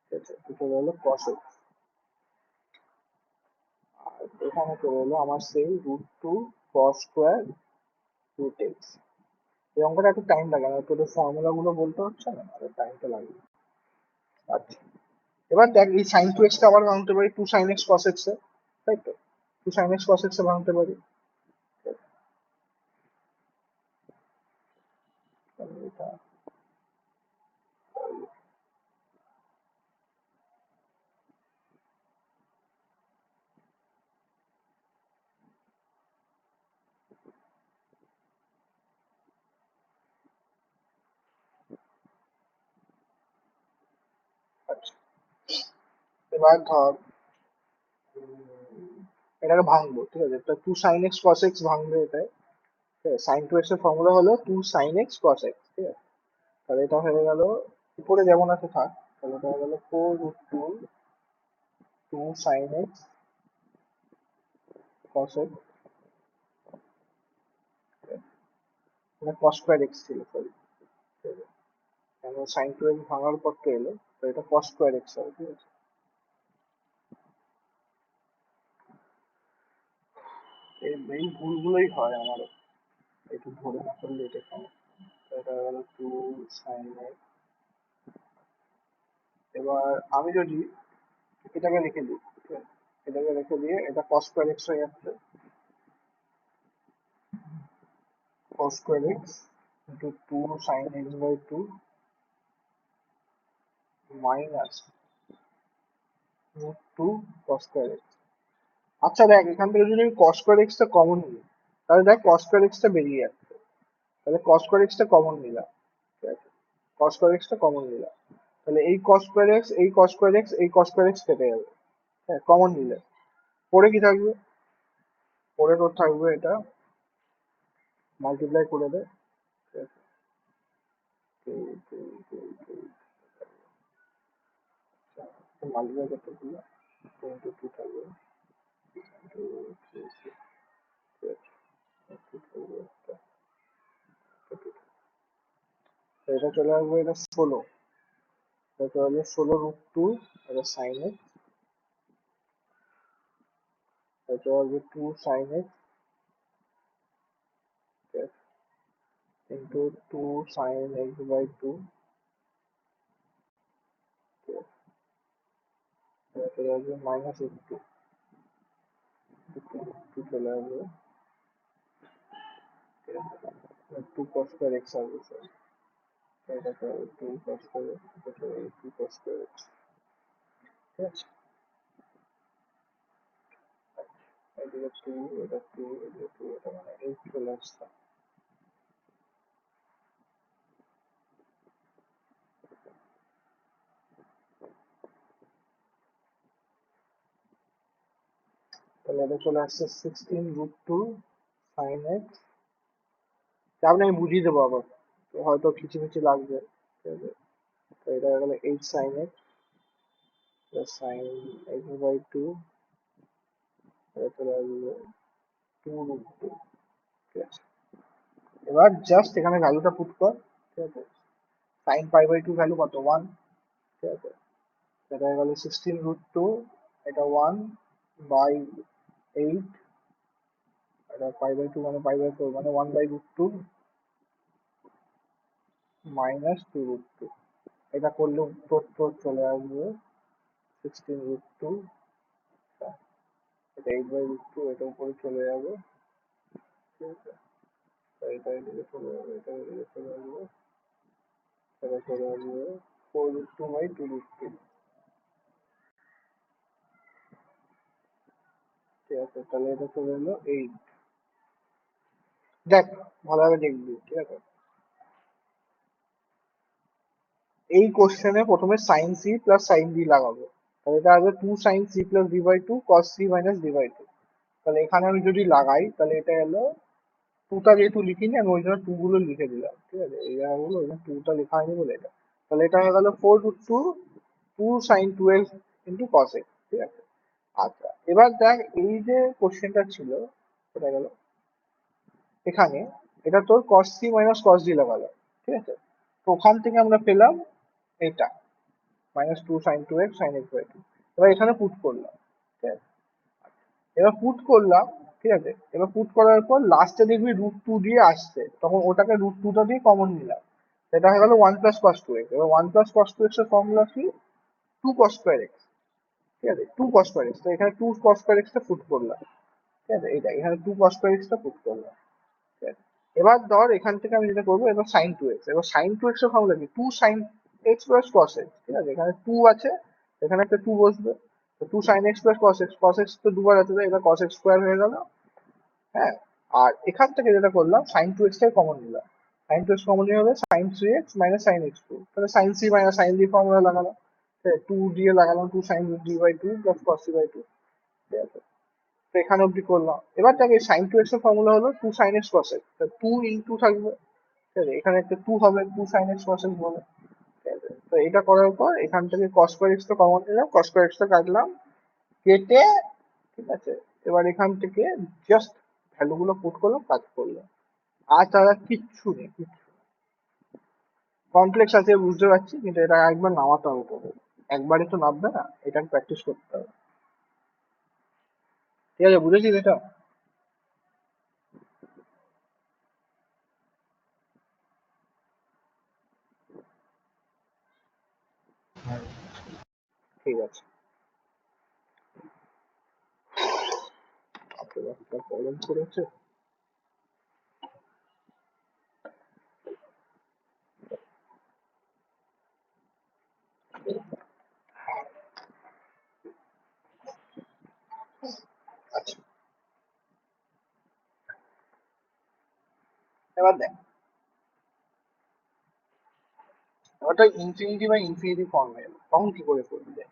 Speaker 1: ঠিক আছে, তো চলে এলো cos x, আর এখানে চলে এলো আমার সেই √2 cos² √x। এই অঙ্কটা একটু টাইম লাগে, আর তোদের ফর্মুলা গুলো বলতে হচ্ছে না, আর টাইমটা লাগবে। আচ্ছা, এবার দেখ এই sin 2x টা আবার ভাঙতে পারি 2 sin x cos x এ, তাই তো, 2 sin x cos x এ ভাঙতে পারি, তাহলে এটা, আচ্ছা এবার ধর এটাকে ভাঙবো, ঠিক আছে, তো 2 sin x cos x ভাঙবে এটাই, ঠিক আছে, sin 2x এর ফর্মুলা হলো 2 sin x cos x, ঠিক আছে, তাহলে এটা হয়ে গেল উপরে যেমন আছে থাক, তাহলে এটা হয়ে গেল 4 root 2 2 sin x cos x, এটা cos square x ছিল, সরি, কেন sin 2x ভাঙার পর তো এলো, তো এটা cos square x হবে, ঠিক আছে। এই ভুলগুলোই হয় আমার, একটু ধরে না করলে এটা কেন, তো এটা হয়ে গেল 2 sin x। এবার আমি যদি এটাকে রেখে দিই, ঠিক আছে, এটাকে রেখে দিয়ে এটা cos square x হয়ে যাচ্ছে, cos square x into 2 sin x by 2 minus root 2 cos square x। আচ্ছা দেখ, এখান থেকে যদি আমি cos square x টা কমন নিই, তাহলে দেখ cos square x টা বেরিয়ে যাচ্ছে, তাহলে cos square x টা কমন নিলাম, ঠিক আছে, cos square x টা কমন নিলাম, তাহলে এই cos square x, এই cos square x, এই cos square x কেটে যাবে, হ্যাঁ, কমন নিলে পরে কি থাকবে, পরে তোর থাকবে এটা মাল্টিপ্লাই করে দে, ঠিক আছে, 2 মাল্টিপ্লাই করতে দিলে 2 into 2 থাকবে, 2 3 6, ঠিক আছে, 2 থাকবে একটা, তো এটা চলে আসবে, এটা 16, এটা চলে আসবে 16 root 2, এটা sin x, এটা চলে আসবে 2 sin x, ঠিক আছে, into 2 sin x by 2, ঠিক আছে, এটা চলে আসবে minus 2, চলে আসবে, ঠিক আছে, 2 cos square x আসবে, sorry, এটা চলে আসবে 2 cos square x, এটা চলে আসবে 2 cos square x, ঠিক আছে, এদিকে 2, এটা 2, এদিকে 2, এটা মানে 8 চলে আসছে। তাহলে এটা চলে আসছে 16 root 2 sin x, তারপরে আমি বুঝিয়ে দেবো আবার, তো হয়তো খিচিমিচি লাগবে, ঠিক আছে, তো এটা হয়ে গেল 8 sin x plus sin x by 2, এটা চলে আসবে 2 root 2, ঠিক আছে, এবার জাস্ট এখানে ভ্যালুটা পুট কর, ঠিক আছে, sin pi by 2 ভ্যালু কত, 1, ঠিক আছে, এটা হয়ে গেল 16 root 2, এটা 1 by 8, এটা pi by 2 মানে pi by 4 মানে 1 by root 2 minus 2 root 2, এটা করলে উত্তর তোর চলে আসবে 16 root 2, এটা 8 by root 2, এটা উপরে চলে যাবে, ঠিক আছে, তো এটা এদিকে চলে যাবে, এটা এদিকে চলে আসবে, এটা চলে আসবে 4 root 2 by 2 root 2, ঠিক আছে, তাহলে এটা চলে এলো 8। দেখ ভালোভাবে দেখবি, ঠিক আছে, এই কোশ্চেনে প্রথমে sin c plus sin d লাগাবো, তাহলে এটা আসবে 2 sin c plus d by 2 cos c minus d by 2, তাহলে এখানে আমি যদি লাগাই তাহলে এটা এলো, টুটা যেহেতু লিখিনি আমি ওই জন্য টু গুলো লিখে দিলাম, ঠিক আছে, এই জায়গাগুলো ওই জন্য টুটা লেখা হয়নি বলে এটা, তাহলে এটা হয়ে গেল 4 root 2 2 sin 2x into cos x, ঠিক আছে। আচ্ছা এবার দেখ এই যে কোশ্চেনটা ছিল এটা গেল এখানে, এটা তোর cos c minus cos d লাগালো, ঠিক আছে, তো ওখান থেকে আমরা পেলাম এটা minus 2 sin 2x sin x by 2, এবার এখানে পুট করলাম, ঠিক আছে, এবার পুট করলাম, ঠিক আছে, এবার পুট করার পর লাস্টে দেখবি রুট 2 দিয়ে আসছে, তখন ওটাকে রুট 2টা দিয়ে কমন নিলাম, এটা হয়ে গেল 1 plus cos 2x, এবার 1 plus cos 2x এর ফর্মুলা কি, 2 cos square x, ঠিক আছে, 2 cos square x, তো এখানে 2 cos square x টা পুট করলাম, ঠিক আছে, এইটা এখানে 2 cos square x টা পুট করলাম, ঠিক আছে, এবার ধর এখান থেকে আমি যেটা করবো এবার sin 2x, এবার sin 2x এর ফর্মুলা কি 2 sin x plus cos x, ঠিক আছে, এখানে 2 আছে, এখানে একটা 2 বসবে, তো 2 sin x plus cos x তো দুবার আছে, তাই এটা cos x স্কোয়ার হয়ে গেল, হ্যাঁ, আর এখান থেকে যেটা করলাম sin 2x টাই কমন নিলাম, sin 2x কমন নিয়ে হবে sin 3x minus sin x2, তাহলে sin c minus sin d formula লাগালাম, টু দিয়ে লাগালাম, 2 sin d/2 plus cos c/2, ঠিক আছে। তো এখানে অব্দি করলাম। এবার দেখে sin 2x এর ফর্মুলা হলো 2 sin x cos x, 2 into থাকবে, ঠিক আছে, এখানে একটা 2 হবে, 2 sin x cos x বলে, ঠিক আছে। তো এটা করার পর এখান থেকে cos square x টা কমন নিলাম, cos square x টা কাটলাম, কেটে, ঠিক আছে। এবার এখান থেকে জাস্ট ভ্যালু গুলো পুট করলাম, কাজ করলাম, আর তারা কিচ্ছু নেই, কিচ্ছু কমপ্লেক্স আছে বুঝতে পারছি, কিন্তু এটা একবার নামাতে হবে তো, একবারে তো নামবে না, এটা প্র্যাকটিস করতে হবে, ঠিক আছে, বুঝেছিস এটা? ঠিক আছে। আপনার একটা প্রবলেম করেছে। আচ্ছা, এবার দেখ, ওটা ইনফিনিটি বা ইনফিনিটি ফর্মে এলো, তখন কি করে করবি? দেখ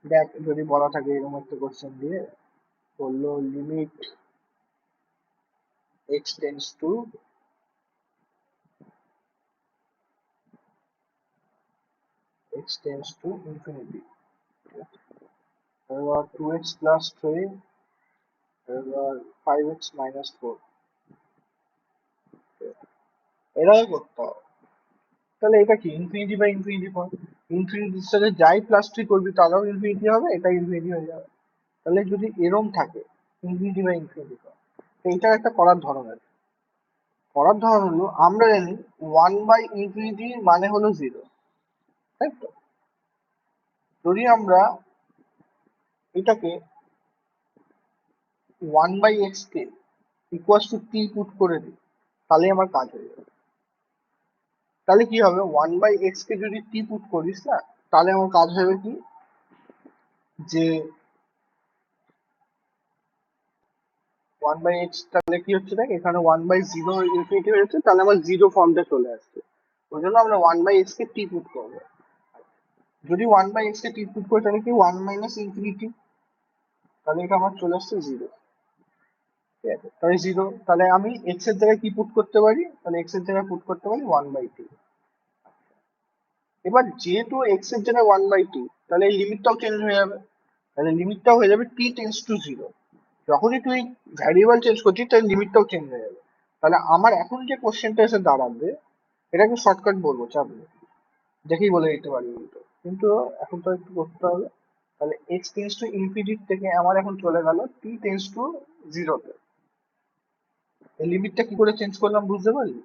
Speaker 1: দেখ, যদি বলা থাকে এরকম একটা কোশ্চেন দিয়ে বললো limit x tense to infinity, এবার 2x প্লাস 3, এবার 5x মাইনাস 4, এটাই করতে হবে। তাহলে এটা কি ইনফিনিটি বা ইনফিনিটি ফর্ম? ইনফিনিটির সাথে যাই প্লাস 3 করবি তাহলেও ইনফিনিটি হবে, এটা ইনফিনিটি হয়ে যাবে। তাহলে যদি এরম থাকে ইনফিনিটি বা ইনফিনিটি ফর্ম, তো এটার একটা করার ধরন আছে। করার ধরন হলো, আমরা জানি 1/ইনফিনিটি মানে হলো 0, তাই তো? যদি আমরা এটাকে 1/x K equal to t put করে দিই, তাহলে আমার কাজ হয়ে যাবে। তাহলে কি হবে, 1/x কে যদি t পুট করিস না, তাহলে আমার কাজ হবে কি, যে 1/x, তাহলে কি হচ্ছে দেখ, এখানে 1/0 ইনফিনিটি হয়ে যাচ্ছে, তাহলে আমার 0 ফর্মটা চলে আসছে। ওই জন্য আমরা 1/x কে t পুট করবো। যদি 1/x কে t পুট করি তাহলে কি 1 মাইনাস ইনফিনিটি, তাহলে এটা আমার চলে আসছে 0, ঠিক আছে। তাহলে 0, তাহলে আমি x এর জায়গায় কি পুট করতে পারি, তাহলে x এর জায়গায় পুট করতে পারি 1/t। এবার যেহেতু x এর জায়গায় 1/t, তাহলে এই লিমিটটাও চেঞ্জ হয়ে যাবে, তাহলে লিমিটটাও হয়ে যাবে t টেন্স টু 0। যখনই তুই ভ্যারিয়েবল চেঞ্জ করছিস তাহলে লিমিটটাও চেঞ্জ হয়ে যাবে। তাহলে আমার এখন যে কোশ্চেনটা এসে দাঁড়াবে, এটাকে শর্টকাট বলবো, চাপ নেই, দেখেই বলে দিতে পারি, কিন্তু এখন তো একটু করতে হবে। তাহলে x টেন্স টু ইনফিনিটি থেকে আমার এখন চলে গেল t টেন্স টু 0 তে। এই লিমিটটা কি করে চেঞ্জ করলাম বুঝতে পারলি?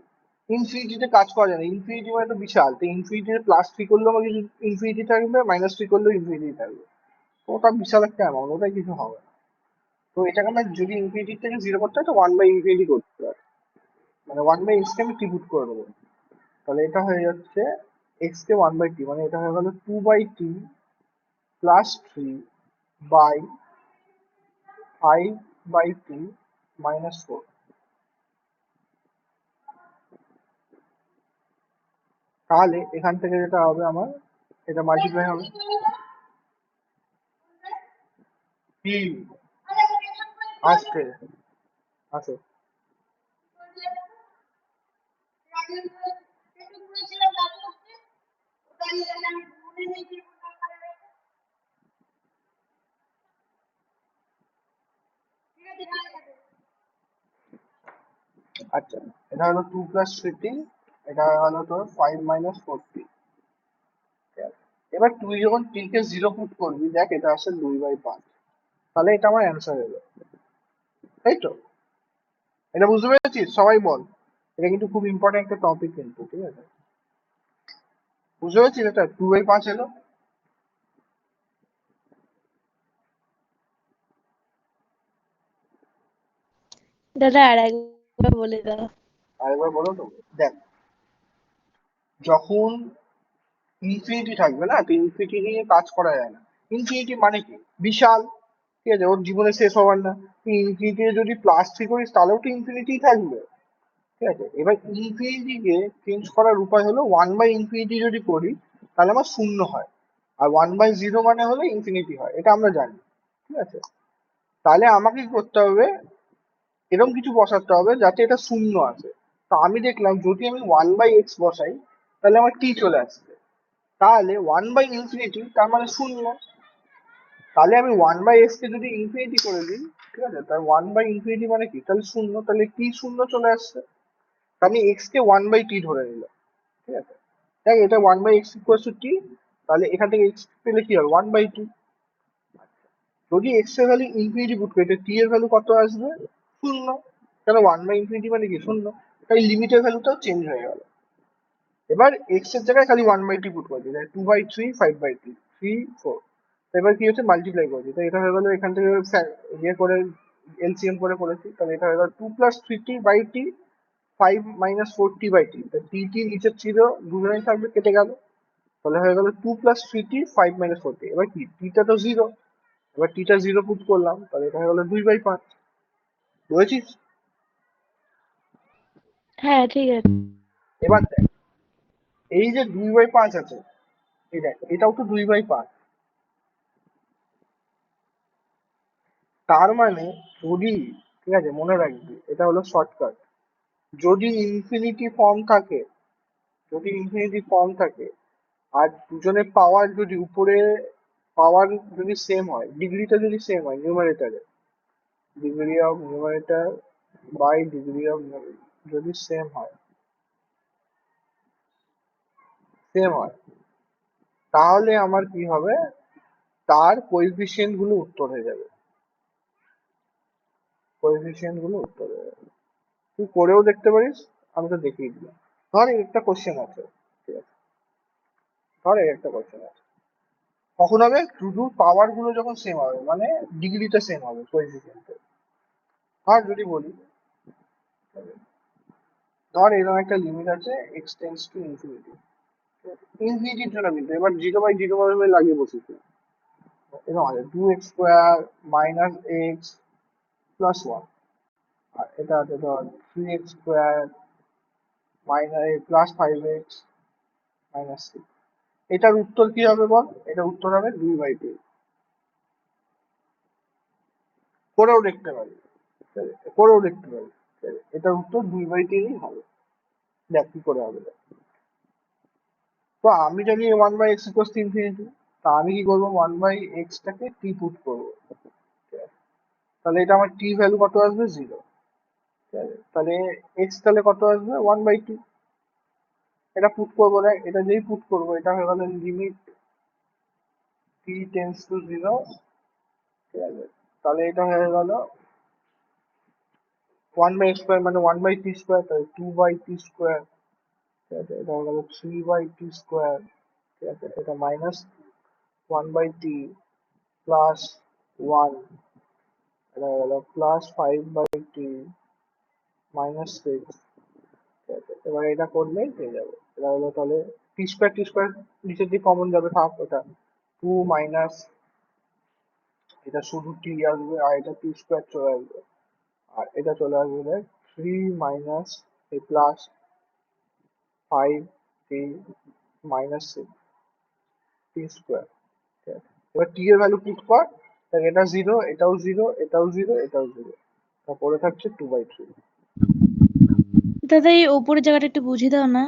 Speaker 1: ইনফিনিটিতে কাজ করা যায় না, ইনফিনিটি মানে তো বিশাল, তো ইনফিনিটিতে প্লাস 3 করলেও আমার কিছু ইনফিনিটি থাকবে, মাইনাস 3 করলেও ইনফিনিটি থাকবে, তো ওটা বিশাল একটা অ্যামাউন্ট, ওটাই কিছু হবে না। তো এটাকে আমরা যদি ইনফিনিটি থেকে 0 করতে হয় তো 1/ইনফিনিটি করতে হয়, মানে 1/x কে আমি ত্রিভুজ করে দেবো। তাহলে এটা হয়ে যাচ্ছে x কে 1/t, মানে এটা হয়ে গেল 2/t plus 3 by 5/t minus 4। তাহলে এখান থেকে যেটা হবে আমার, এটা মাল্টিপ্লাই হবে, কি আসছে আসে। আচ্ছা, এটা হলো 2 প্লাস 3t, এটা হলো তোর 5 মাইনাস 4t। এবার তুই যখন t কে 0 পুট করবি, দেখ এটা আসে 2/5, তাহলে এটা আমার অ্যান্সার হলো, তাই তো? এটা বুঝতে পেরেছিস? সবাই বল, এটা কিন্তু খুব ইম্পর্টেন্ট একটা টপিক কিন্তু, ঠিক আছে? বুঝতে পেরেছিস এটা 2/5 এলো?
Speaker 2: দাদা আর একবার বলে দাও।
Speaker 1: আরেকবার বলো তো। দেখ, যখন ইনফিনিটি থাকবে না, তো ইনফিনিটি নিয়ে কাজ করা যায় না। ইনফিনিটি মানে কি, বিশাল, ঠিক আছে, ওর জীবনে শেষ হবার না। তুই ইনফিনিটি যদি প্লাস 3 করিস তাহলেও তো ইনফিনিটি থাকবে, ঠিক আছে। এবার ইনফিনিটিকে চেঞ্জ করার উপায় হলো 1/ইনফিনিটি যদি করি তাহলে আমার শূন্য হয়, আর 1/0 মানে হলো ইনফিনিটি হয়, এটা আমরা জানি। ঠিক আছে, তাহলে আমাকে কি করতে হবে, এরকম কিছু বসাতে হবে যাতে এটা শূন্য আসে। তো আমি দেখলাম যদি আমি 1/x বসাই তাহলে আমার t চলে আসবে, তাহলে 1/∞ তার মানে শূন্য। তাহলে আমি 1/x কে যদি ইনফিনিটি করে দিই, ঠিক আছে, তাহলে 1/∞ মানে কি, তাহলে শূন্য, তাহলে t শূন্য চলে আসছে। তো আমি x কে 1/t ধরে নিলাম। ঠিক আছে, দেখ এটা 1/x ইকুয়াল টু t, তাহলে এখান থেকে x পেলে কি হবে 1/t। যদি x এর ভ্যালু ইনফিনিটি পুট করি t এর ভ্যালু কত আসবে, শূন্য। কেন 1/∞ মানে কি শূন্য, তাই লিমিটের ভ্যালুটাও চেঞ্জ হয়ে গেল। এবার x এর জায়গায় খালি 1/t পুট করে দিই, 2/3 5/t 3 4। এবার কি হচ্ছে মাল্টিপ্লাই করে দিই, তো এটা হয়ে গেল এখান থেকে ইয়ে করে এলসিএম করে করেছি, তাহলে এটা হয়ে গেল 2 + 3t/t 5 - 4t/t। টি টি নিচের ছিল দুজনেই থাকবে, কেটে গেল, তাহলে হয়ে গেল 2 + 3t 5 - 4t। এবার কি টিটা তো জিরো, এবার টিটা জিরো পুট করলাম, তাহলে এটা হয়ে গেল 2/5। বুঝেছিস?
Speaker 4: হ্যাঁ ঠিক আছে।
Speaker 1: এবার দেখ এই যে 2/5 আছে, এই দেখ এটাও তো 2/5। তার মানে যদি, ঠিক আছে মনে রাখবি এটা হলো শর্টকাট, যদি ইনফিনিটি ফর্ম থাকে, যদি ইনফিনিটি ফর্ম থাকে আর দুজনের পাওয়ার যদি উপরে পাওয়ার যদি সেম হয়, ডিগ্রিটা যদি সেম হয় নিউমারেটারে, degree of numerator by degree of যদি সেম হয় তাহলে আমার কি হবে, তার কোএফিসিয়েন্ট গুলো উত্তর হয়ে যাবে, কোএফিসিয়েন্ট গুলো উত্তর হয়ে যাবে। তুই করেও দেখতে পারিস, আমি তো দেখিয়ে দিলাম। ধর এই একটা কোশ্চেন আছে, ঠিক আছে, ধর এই একটা কোশ্চেন আছে, কখন হবে, শুধু পাওয়ার গুলো যখন সেম হবে, মানে ডিগ্রিটা সেম হবে কোএফিসিয়েন্টের। আর যদি বলি, ধর এরকম একটা লিমিট আছে x টেন্স টু ইনফিনিটি, ইনফিনিটির জন্য কিন্তু এবার 0/0 ভাবে লাগিয়ে বসেছি, এরকম আছে 2x² - x + 1, আর এটা আছে ধর 3x² - 5x - 6। এটার উত্তর কি হবে বল, এটার উত্তর হবে 2/2। করেও দেখতে পারি, ঠিক আছে? করেও দেখতে পারি, ঠিক আছে? এটার উত্তর 2/3 হবে। দেখ কি করে হবে দেখ। তো আমি জানি 1/x = ইনফিনিটি, তা আমি কি করবো 1/x টাকে t পুট করবো, ঠিক আছে? তাহলে এটা আমার t ভ্যালু কত আসবে 0, ঠিক আছে, তাহলে x তাহলে কত আসবে 1/2। এটা পুট করবো, দেখ এটা যেই পুট করবো এটা হয়ে গেল লিমিট t টেন্স টু 0, ঠিক আছে, তাহলে এটা হয়ে গেল 1/x² মানে 1/t², তাহলে 2/t², ঠিক আছে, এটা হয়ে গেল 3/t², ঠিক আছে, এটা মাইনাস 1/t প্লাস 1, এটা হয়ে গেল প্লাস 5/t -6, ঠিক আছে, এবার এটা করলেই পেয়ে যাবে। এটা হলো তাহলে t² নিচের দিকে কমন যাবে, থাক এটা 2 মাইনাস, এটা শুধু t আসবে আর এটা t² চলে আসবে, আর এটা চলে আসবে দেখ 3 মাইনাস এই প্লাস 5t -6 t², ঠিক আছে। এবার t এর ভ্যালু পুট কর, তাহলে এটা 0, এটাও 0, এটাও 0, এটাও 0, তারপরে থাকছে 2/3।
Speaker 4: দাদা এই ওপরের জায়গাটা একটু বুঝিয়ে দাও না।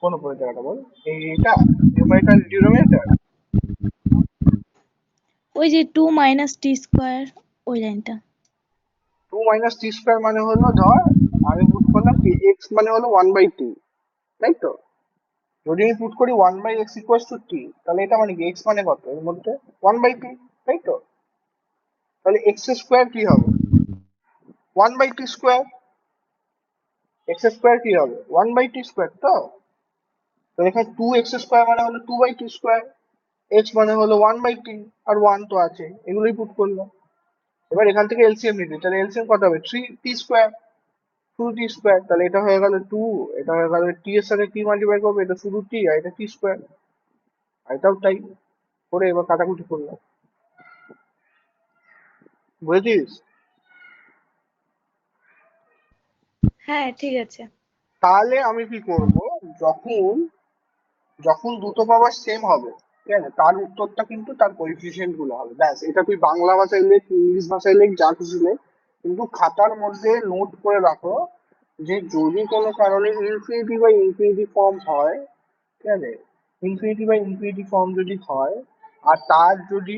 Speaker 1: কোন উপরের জায়গাটা বল, এইটা নিউমারেটর ডিনোমিনেটর।
Speaker 4: ওই যে 2 - t², ওই লাইনটা।
Speaker 1: 2 - t² মানে হলো ধর আমি পুট করলাম কি x মানে হলো 1/t, তাই তো? যদি আমি পুট করি 1/x = t, তাহলে এটা মানে কি x মানে কত এর মধ্যে 1/t, তাই তো? তাহলে x² কি হবে 1/t², x² কি হবে 1/t², তো তো এখানে 2x² মানে হলো 2/t², x মানে হলো 1/t, আর 1 তো আছে, এগুলোই পুট করলাম। এবার এখান থেকে এলসিএম নিতে, তাহলে এলসিএম কত হবে 3t², 2t², তাহলে এটা হয়ে গেল 2, এটা হয়ে গেল t এর সাথে t মাল্টিপ্লাই করবে, এটা শুধু t আর এটা t², আর এটাও তাই, করে এবার কাটাকুটি করলাম। বুঝেছিস?
Speaker 4: হ্যাঁ ঠিক আছে।
Speaker 1: তাহলে আমি কি করব, যখন যখন দুটো পাওয়ার সেম হবে, ঠিক আছে, তার উত্তরটা কিন্তু তার কোএফিসিয়েন্ট গুলো হবে। ব্যাস, এটা তুই বাংলা ভাষায় লেখ, ইংলিশ ভাষায় লেখ, যা খুশি লেখ, কিন্তু খাতার মধ্যে নোট করে রাখো যে যদি কোনো কারণে ইনফিনিটি বাই ইনফিনিটি ফর্ম হয়, ঠিক আছে, ইনফিনিটি বাই ইনফিনিটি ফর্ম যদি হয়, আর তার যদি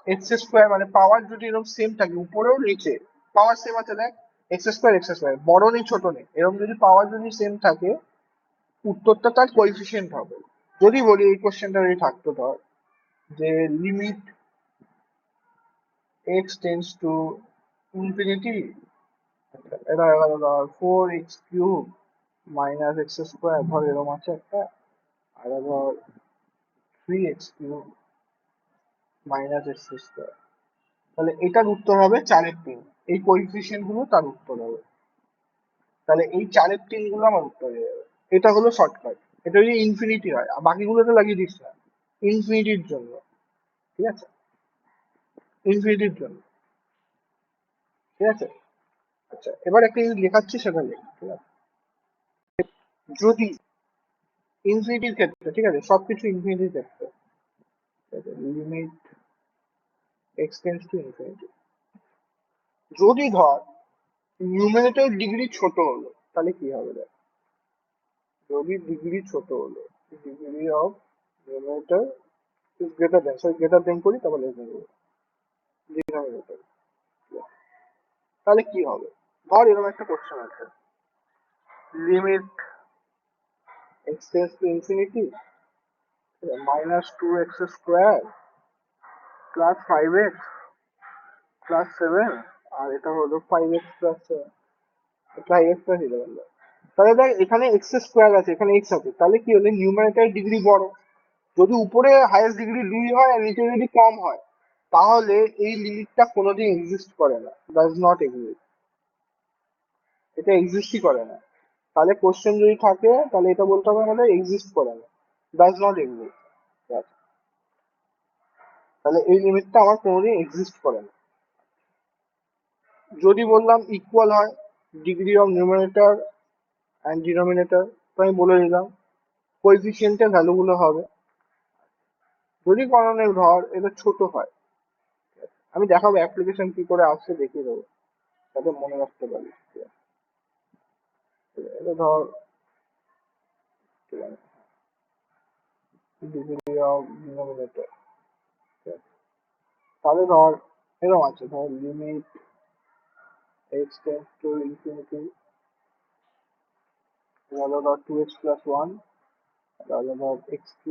Speaker 1: এক্স স্কোয়ার মানে পাওয়ার যদি এরকম সেম থাকে উপরেও নিচে, পাওয়ার সেম আছে দেখ, এক্স স্কোয়ার বড় নেই ছোট নেই, এরকম যদি পাওয়ার যদি সেম থাকে, উত্তরটা তার কোএফিসিয়েন্ট হবে। যদি বলি এই কোশ্চেনটা যদি থাকতো ধর যে limit x tends to infinity, এটা গেল ধর 4x³ মাইনাস এক্স স্কোয়ার, ধর এরকম আছে একটা, আর ধর 3x³ মাইনাস এক্স স্কোয়ার, তাহলে এটার উত্তর হবে 4/3। এই কোএফিসিয়েন্ট গুলো তার উত্তর হবে, তাহলে এই 4/3 গুলো আমার উত্তর হয়ে যাবে। এটা হলো শর্টকাট। এটা যদি ইনফিনিটি হয়, আর বাকিগুলোতে লাগিয়ে দিস না, ইনফিনিটির জন্য, ঠিক আছে, ইনফিনিটির জন্য, ঠিক আছে। আচ্ছা, এবার একটা জিনিস লেখাচ্ছি সেটা লেখ, ঠিক আছে। যদি ইনফিনিটির ক্ষেত্রে, ঠিক আছে, সবকিছু ইনফিনিটির ক্ষেত্রে, limit x tends to infinity, যদি ধর নিউমারেটর ডিগ্রি ছোট হলো, তাহলে কি হবে দেখ, যদি ডিগ্রি ছোট হলো, degree of numerator is greater than, sorry greater than করি তারপর লেস দেন করবো, ডিনোমিনেটর, তাহলে কি হবে, ধর এরকম একটা কোশ্চেন আছে, limit x tends to infinity -2x² plus 5x plus 7, আর এটা হলো 5x প্লাস 5x প্লাস 11। তাহলে দেখ এখানে এক্স স্কোয়ার আছে, এখানে এক্স আছে, তাহলে কি হলো নিউমারেটর ডিগ্রি বড়। যদি উপরে হাইয়েস্ট ডিগ্রি 2 হয় আর নিচে যদি কম হয়, তাহলে এই লিমিটটা কোনোদিন এক্সিস্ট করে না, ডাজ নট এক্সিস্ট, এটা এক্সিস্টই করে না। তাহলে কোশ্চেন যদি থাকে তাহলে এটা বলতে হবে আমাদের এক্সিস্ট করে না, ডাজ নট এক্সিস্ট। তাহলে এই লিমিটটা আমার কোনোদিন এক্সিস্ট করে না। যদি বললাম ইকুয়াল হয় degree of numerator and denominator, তো আমি বলে দিলাম কোএফিসিয়েন্টের ভ্যালুগুলো হবে। যদি কোনো ধর এটা ছোট হয়, আমি দেখাবো অ্যাপ্লিকেশন কি করে আসছে, দেখিয়ে দেবো যাতে মনে রাখতে পারি। এটা ধর ডিগ্রি অফ ডিনোমিনেটর, তাহলে ধর এরকম আছে, ধর limit x tends to infinity, হলো ধর 2x প্লাস 1, তাহলে ধর x³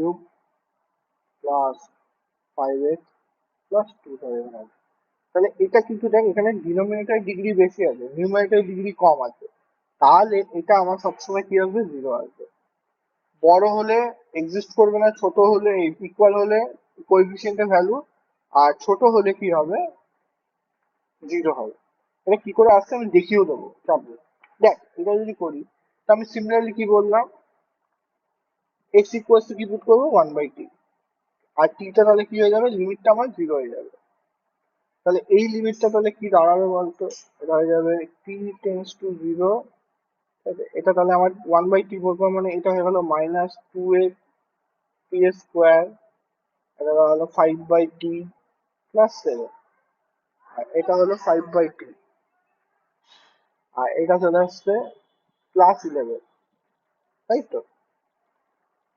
Speaker 1: প্লাস 5x প্লাস 2 ধরে নেব। তাহলে এটা কিন্তু দেখ এখানে ডিনোমিনেটর ডিগ্রি বেশি আছে, নিউমারেটর ডিগ্রি কম আছে, তাহলে এটা আমার সবসময় কি আসবে, 0 আসবে। বড় হলে এক্সিস্ট করবে না, ছোট হলে ইকুয়াল হলে কোএফিসিয়েন্টের ভ্যালু, আর ছোট হলে কি হবে, 0 হবে। এটা কি করে আসছে আমি দেখিয়েও দেবো, চাপ নেই। দেখ এটা যদি করি, তা আমি সিমিলারলি কি বললাম, এক্স ইকুয়ালস টু কি পুট করবো, 1/t, আর টিটা তাহলে কি হয়ে যাবে, লিমিটটা আমার 0 হয়ে যাবে। তাহলে এই লিমিটটা তাহলে কি দাঁড়াবে বলতো, এটা হয়ে যাবে টি টেন্স টু 0, এটা তাহলে আমার 1/t বলবো, মানে এটা হয়ে গেল -2x এটা হলো 5/t প্লাস 7, আর এটা হলো 5/t, আর এটা চলে আসছে প্লাস 11, তাই তো।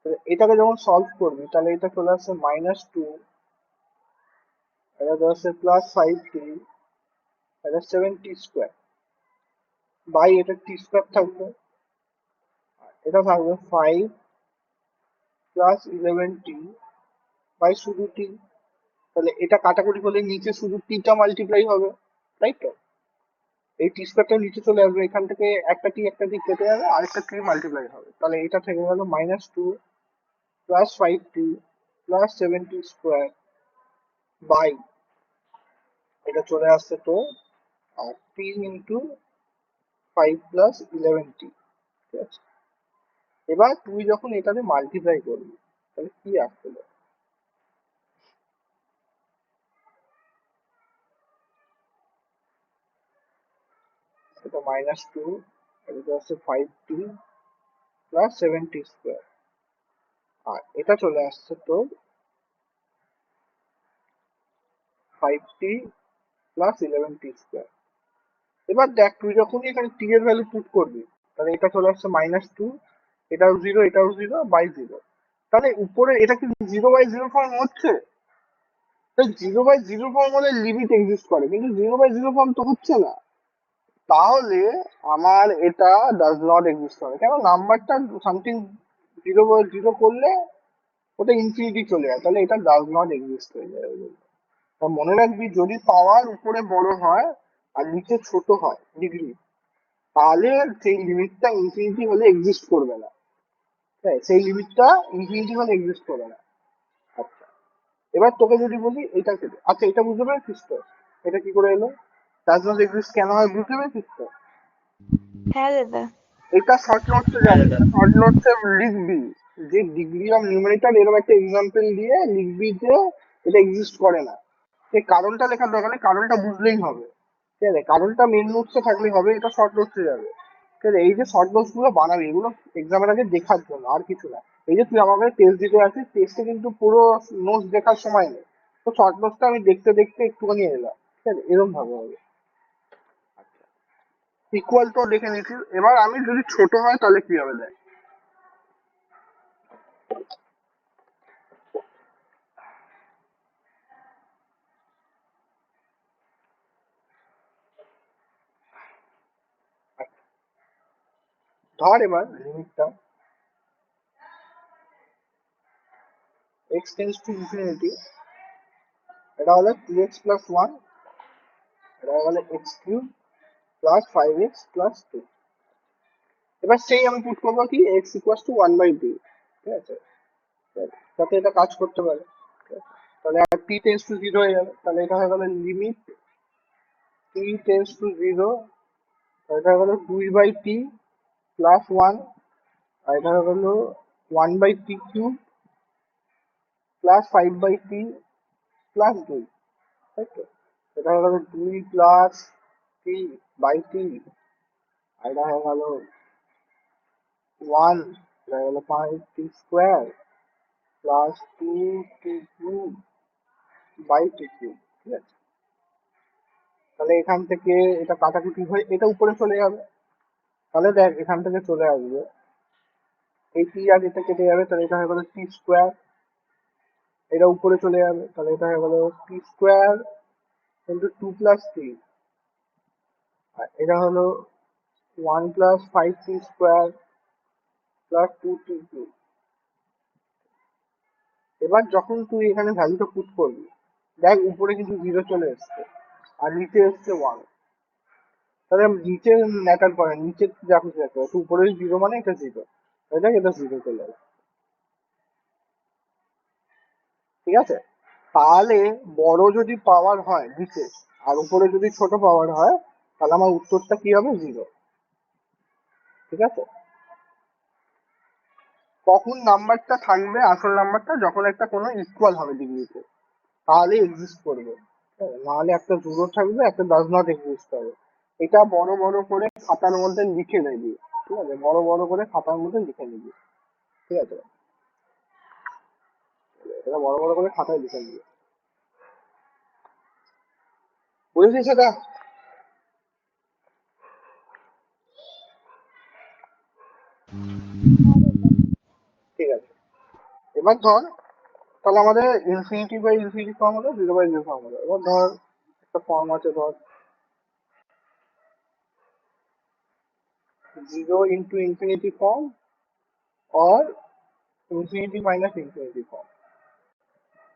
Speaker 1: তাহলে এটাকে যখন সলভ করবি তাহলে এটা চলে আসছে -2, এটা চলে আসছে +5t, এটা 7t², বাই এটা t² থাকবে, এটা থাকবে 5 প্লাস 11t বাই শুধু t। তাহলে এটা কাটাকুটি করলে নিচে শুধু টিটা মাল্টিপ্লাই হবে, তাই তো। এই টি² নিচে চলে আসবে, এখান থেকে একটা টি কেটে যাবে, আরেকটা টি মাল্টিপ্লাই হবে, তাহলে এটা থেকে গেল -2 plus 5t plus 7t² by এটা চলে আসছে তো t ইন্টু 5 প্লাস 11t, ঠিক আছে। এবার তুই যখন এটাকে মাল্টিপ্লাই করবি তাহলে কি আসছে, এটা -2, এটা আসছে 5t প্লাস 7t স্কোয়ার, আর এটা চলে আসছে তোর 5t প্লাস 11t স্কোয়ার। এবার দেখ তুই যখনই এখানে t এর ভ্যালু পুট করবি, তাহলে এটা চলে আসছে -2, এটাও 0, এটাও 0 বাই 0। তাহলে উপরে এটা কি 0/0 ফর্ম হচ্ছে? 0/0 ফর্ম হলে লিমিট এক্সিস্ট করে, কিন্তু 0/0 ফর্ম তো হচ্ছে না। তাহলে আমার এটা ডাজ নট এক্সিস্ট করে, কেন নাম্বারটা সামথিং 0/0 করলে ওটা ইনফিনিটি চলে যায়, তাহলে এটা ডাজ নট এক্সিস্ট হয়ে যায়। ওই জন্য। তা মনে রাখবি, যদি পাওয়ার উপরে বড় হয় আর নিচে ছোট হয় ডিগ্রি, তাহলে সেই লিমিটটা ইনফিনিটি হলে এক্সিস্ট করবে না। ঠিক আছে? সেই লিমিটটা ইনফিনিটি হলে এক্সিস্ট করবে না। আচ্ছা, এবার তোকে যদি বলি এটা কেটে, আচ্ছা এটা বুঝতে পেরেছিস তো এটা কি করে এলো, ডাজ নট এক্সিস্ট কেন হয় বুঝতে পেরেছিস তো?
Speaker 5: হ্যাঁ দাদা।
Speaker 1: এটা শর্ট নোটসে
Speaker 3: হ্যাঁ
Speaker 1: যাবে,
Speaker 3: দাদা।
Speaker 1: শর্ট নোটসে লিখবি যে ডিগ্রি অফ নিউমারেটর এরকম একটা এক্সাম্পল দিয়ে লিখবি যে এটা এক্সিস্ট করে না। সেই কারণটা লেখার দরকার নেই, কারণটা বুঝলেই হবে। ঠিক আছে? কারণটা মেন নোটসে থাকলেই হবে, এটা শর্ট নোটসে যাবে। ঠিক আছে? এই যে শর্ট নোটস গুলো বানাবি, এগুলো এক্সামের আগে দেখার জন্য, আর কিছু না। এই যে তুই আমাকে টেস্ট দিতে আসিস, টেস্টে কিন্তু পুরো নোটস দেখার সময় নেই, তো শর্ট নোটসটা আমি দেখতে দেখতে একটুখানি এলাম। ঠিক আছে? এরকম ভাবে হবে। ইকুয়াল তো দেখে নিচ্ছিস, এবার আমি যদি ছোট হয় তাহলে কি হবে দেখ। ধর এবার লিমিটটা x টেন্স টু ইনফিনিটি, এটা হলো 2x প্লাস 1, এটা হলো x cube plus 5x plus 2। এবার সেই আমি পুট করবো কি x ইকুয়াল টু 1/2। ঠিক আছে? যাতে এটা কাজ করতে পারে। ঠিক আছে? তাহলে আর t টেন্স টু 0 হয়ে যাবে, তাহলে এটা হয়ে গেল লিমিট t টেন্স টু 0, এটা হয়ে গেল 2/t প্লাস 1, আর এটা হয়ে গেল 1/t cube plus 5/t plus 2। তাই তো? এটা হয়ে গেল 2 প্লাস টি বাই টি, আর এটা হয়ে গেল 1, এটা হয়ে গেল 5t square plus 2t cube by t cube. ঠিক আছে? তাহলে এখান থেকে এটা কাটাকুটি হয়ে এটা উপরে চলে যাবে, তাহলে দেখ এখান থেকে চলে আসবে এই টি আর এটা কেটে যাবে, তাহলে এটা হয়ে গেল টি স্কোয়ার, এটা উপরে চলে যাবে, তাহলে এটা হয়ে গেল টি স্কোয়ার ইন্টু 2 প্লাস 3, আর এটা হলো 1 plus 5t square plus 2t cube. এবার যখন তুই এখানে ভ্যালুটা পুট করবি, দেখ উপরে কিন্তু 0 চলে এসছে আর নিচে এসছে 1, তাহলে নিচে ম্যাটার করে না, নিচে যা খুশি রাখতে হবে, উপরে 0 মানে এটা 0, দেখ এটা 0 চলে আসবে। ঠিক আছে? তাহলে বড় যদি পাওয়ার হয় নিচে আর উপরে যদি ছোট পাওয়ার হয়, তাহলে আমার উত্তরটা কি হবে? 0। ঠিক আছে? কখন নাম্বারটা থাকবে আসল নাম্বারটা, যখন একটা কোনো ইকুয়াল হবে ডিগ্রিতে, তাহলে এক্সিস্ট করবে। হ্যাঁ, নাহলে একটা জুড়ো থাকবে, একটা ডাজ নট এক্সিস্ট হবে। এটা বড় বড় করে খাতার মধ্যে লিখে নিবি। ঠিক আছে? বড় বড় করে খাতার মধ্যে লিখে নিবি। ঠিক আছে? এটা বড় বড় করে খাতায় লিখে নিবি। বুঝেছিস সেটা? ঠিক আছে, এবার ধর তাহলে আমাদের ইনফিনিটি বাই ইনফিনিটি ফর্ম হলো, 0/0 ফর্ম হলো। এবার ধর একটা ফর্ম আছে, ধর 0 ইন্টু ইনফিনিটি ফর্ম আর ইনফিনিটি মাইনাস ইনফিনিটি ফর্ম।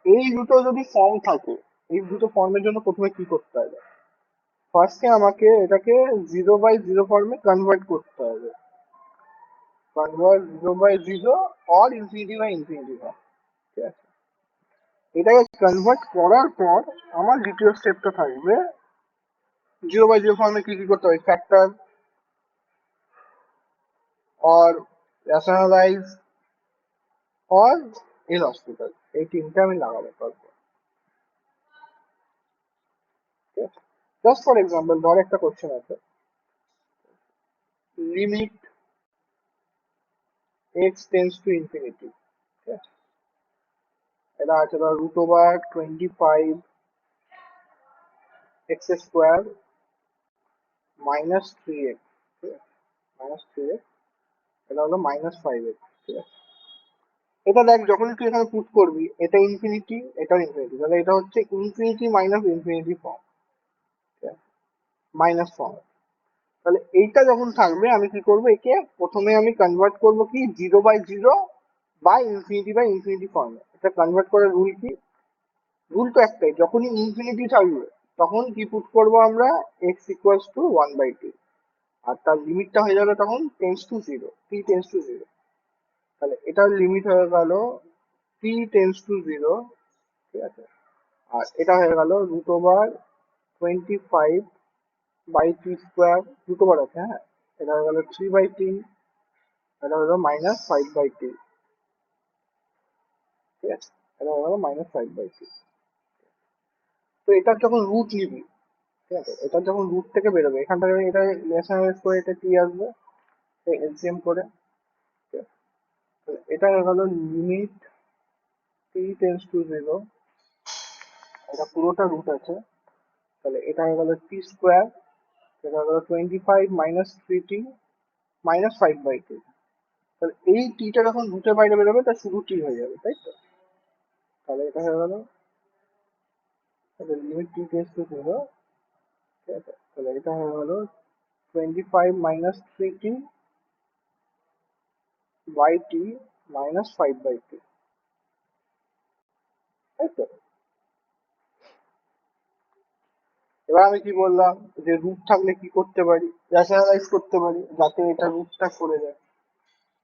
Speaker 1: এই দুটো যদি ফর্ম থাকে, এই দুটো ফর্মের জন্য প্রথমে কি করতে হবে? ফার্স্টে আমাকে এটাকে 0/0 ফর্মে কনভার্ট করতে হবে। কনভার্ট 0/0 আর ইনফিনিটি বাই ইনফিনিটি ফর্ম। ঠিক আছে? এটাকে কনভার্ট করার পর আমার দ্বিতীয় স্টেপটা থাকবে 0/0 ফর্মে কি কি করতে হবে, ফ্যাক্টর और rationalize और এল হসপিটাল, এই তিনটে আমি লাগাবো তারপর। জাস্ট ফর এক্সাম্পল ধর একটা কোশ্চেন আছে, limit x tends to infinity, ঠিক আছে? এটা আছে ধর root over 25 x square minus 3x, ঠিক আছে? মাইনাস 3x, এটা হলো মাইনাস 5x, ঠিক আছে? এটা দেখ যখনই তুই এখানে পুট করবি, এটা ইনফিনিটি, এটা ইনফিনিটি, তাহলে এটা হচ্ছে ইনফিনিটি মাইনাস ইনফিনিটি ফর্ম, ঠিক আছে? Minus form. তাহলে এইটা যখন থাকবে আমি কি করবো, একে প্রথমে আমি কনভার্ট করবো কি 0/0 বা ইনফিনিটি ফর্মে। এটা কনভার্ট করার রুল কি? রুল তো একটাই, যখনই ইনফিনিটি থাকবে তখন কি পুট করবো আমরা, এক্স ইকুয়ালস টু 1/2, আর তার লিমিটটা হয়ে যাবে তখন tense to zero, T tends to zero. তাহলে এটার লিমিট হয়ে গেল টি টেন্স টু জিরো, ঠিক আছে? আর এটা হয়ে গেল root over 25/t², root over আছে, হ্যাঁ। এটা হয়ে গেল 3/t, এটা হলো -5/t, ঠিক আছে? এটা হয়ে গেল -5/t। তো এটার যখন রুট নিবি, ঠিক আছে, এটা যখন রুট থেকে বেরোবে এখান থেকে, এটা রেশনালাইজ করে এটা কি আসবে, এলসিএম করে, ঠিক আছে? তো এটা হয়ে গেল limit t tends to zero, এটা পুরোটা রুট আছে। তাহলে এটা হয়ে গেল t², এটা হয়ে গেল 25 -3t -5/t। তাহলে এই টিটা যখন রুটের বাইরে বেরোবে তা শুধু টি হয়ে যাবে, তাই তো? তাহলে এটা হয়ে গেল limit t tends to zero, ঠিক আছে? তাহলে এটা হয়ে গেল 25 -3t বাই টি -5/t, তাই তো? এবার আমি কি বললাম, যে রুট থাকলে কি করতে পারি, রেশনালাইজ করতে পারি যাতে এটা রুটটা সরে যায়,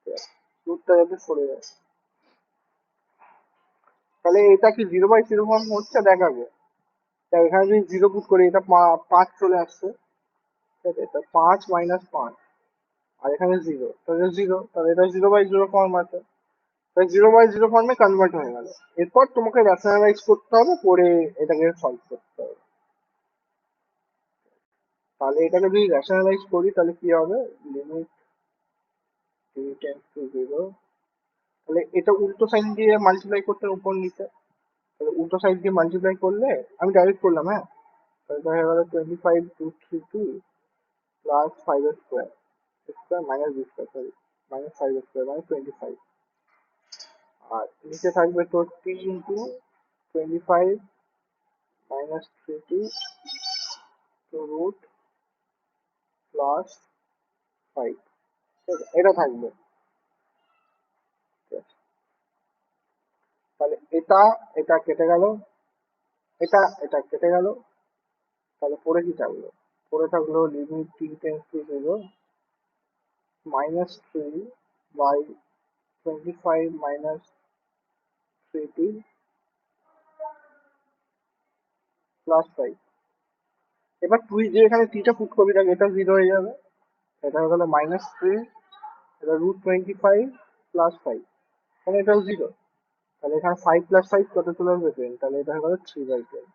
Speaker 1: ঠিক আছে? রুটটা যাতে সরে যায়। তাহলে এটা কি 0/0 ফর্ম হচ্ছে দেখাবে। তাই এখানে যদি জিরো পুট করি, এটা 5 চলে আসছে, ঠিক আছে? এটা 5 -5, আর এখানে জিরো, তাহলে জিরো, তাহলে এটা 0/0 ফর্ম আছে, তাই 0/0 ফর্মে কনভার্ট হয়ে গেল। এরপর তোমাকে রেশনালাইজ করতে হবে, করে এটাকে সলভ করতে হবে। তাহলে এটাকে যদি রেশনালাইজ করি তাহলে কি হবে, limit t tends to zero, তাহলে এটা উল্টো সাইন দিয়ে মাল্টিপ্লাই করতে হবে উপর নিচে। তাহলে উল্টো সাইড দিয়ে মাল্টিপ্লাই করলে, আমি ডাইরেক্ট করলাম, হ্যাঁ। তাহলে এটা হয়ে গেল 25/232 plus 5² square minus B square, sorry, -5² মানে 25। আর নিচে থাকবে তোর T into 25 -3t to root plus 5, এটা থাকবে, ঠিক আছে? তাহলে এটা এটা কেটে গেল, এটা এটা কেটে গেল, তাহলে পরে কি থাকলো, পরে থাকলো limit t tends to zero -3 by 25 -3t plus 5। এবার তুই যে এখানে টিটা পুট করবি দেখ, এটা জিরো হয়ে যাবে, এটা হয়ে গেল -3, এটা √25 প্লাস 5, তাহলে এটাও জিরো। তাহলে এখানে 5 + 5 কত চলে আসবে, 10, তাহলে এটা হয়ে গেল 3/10।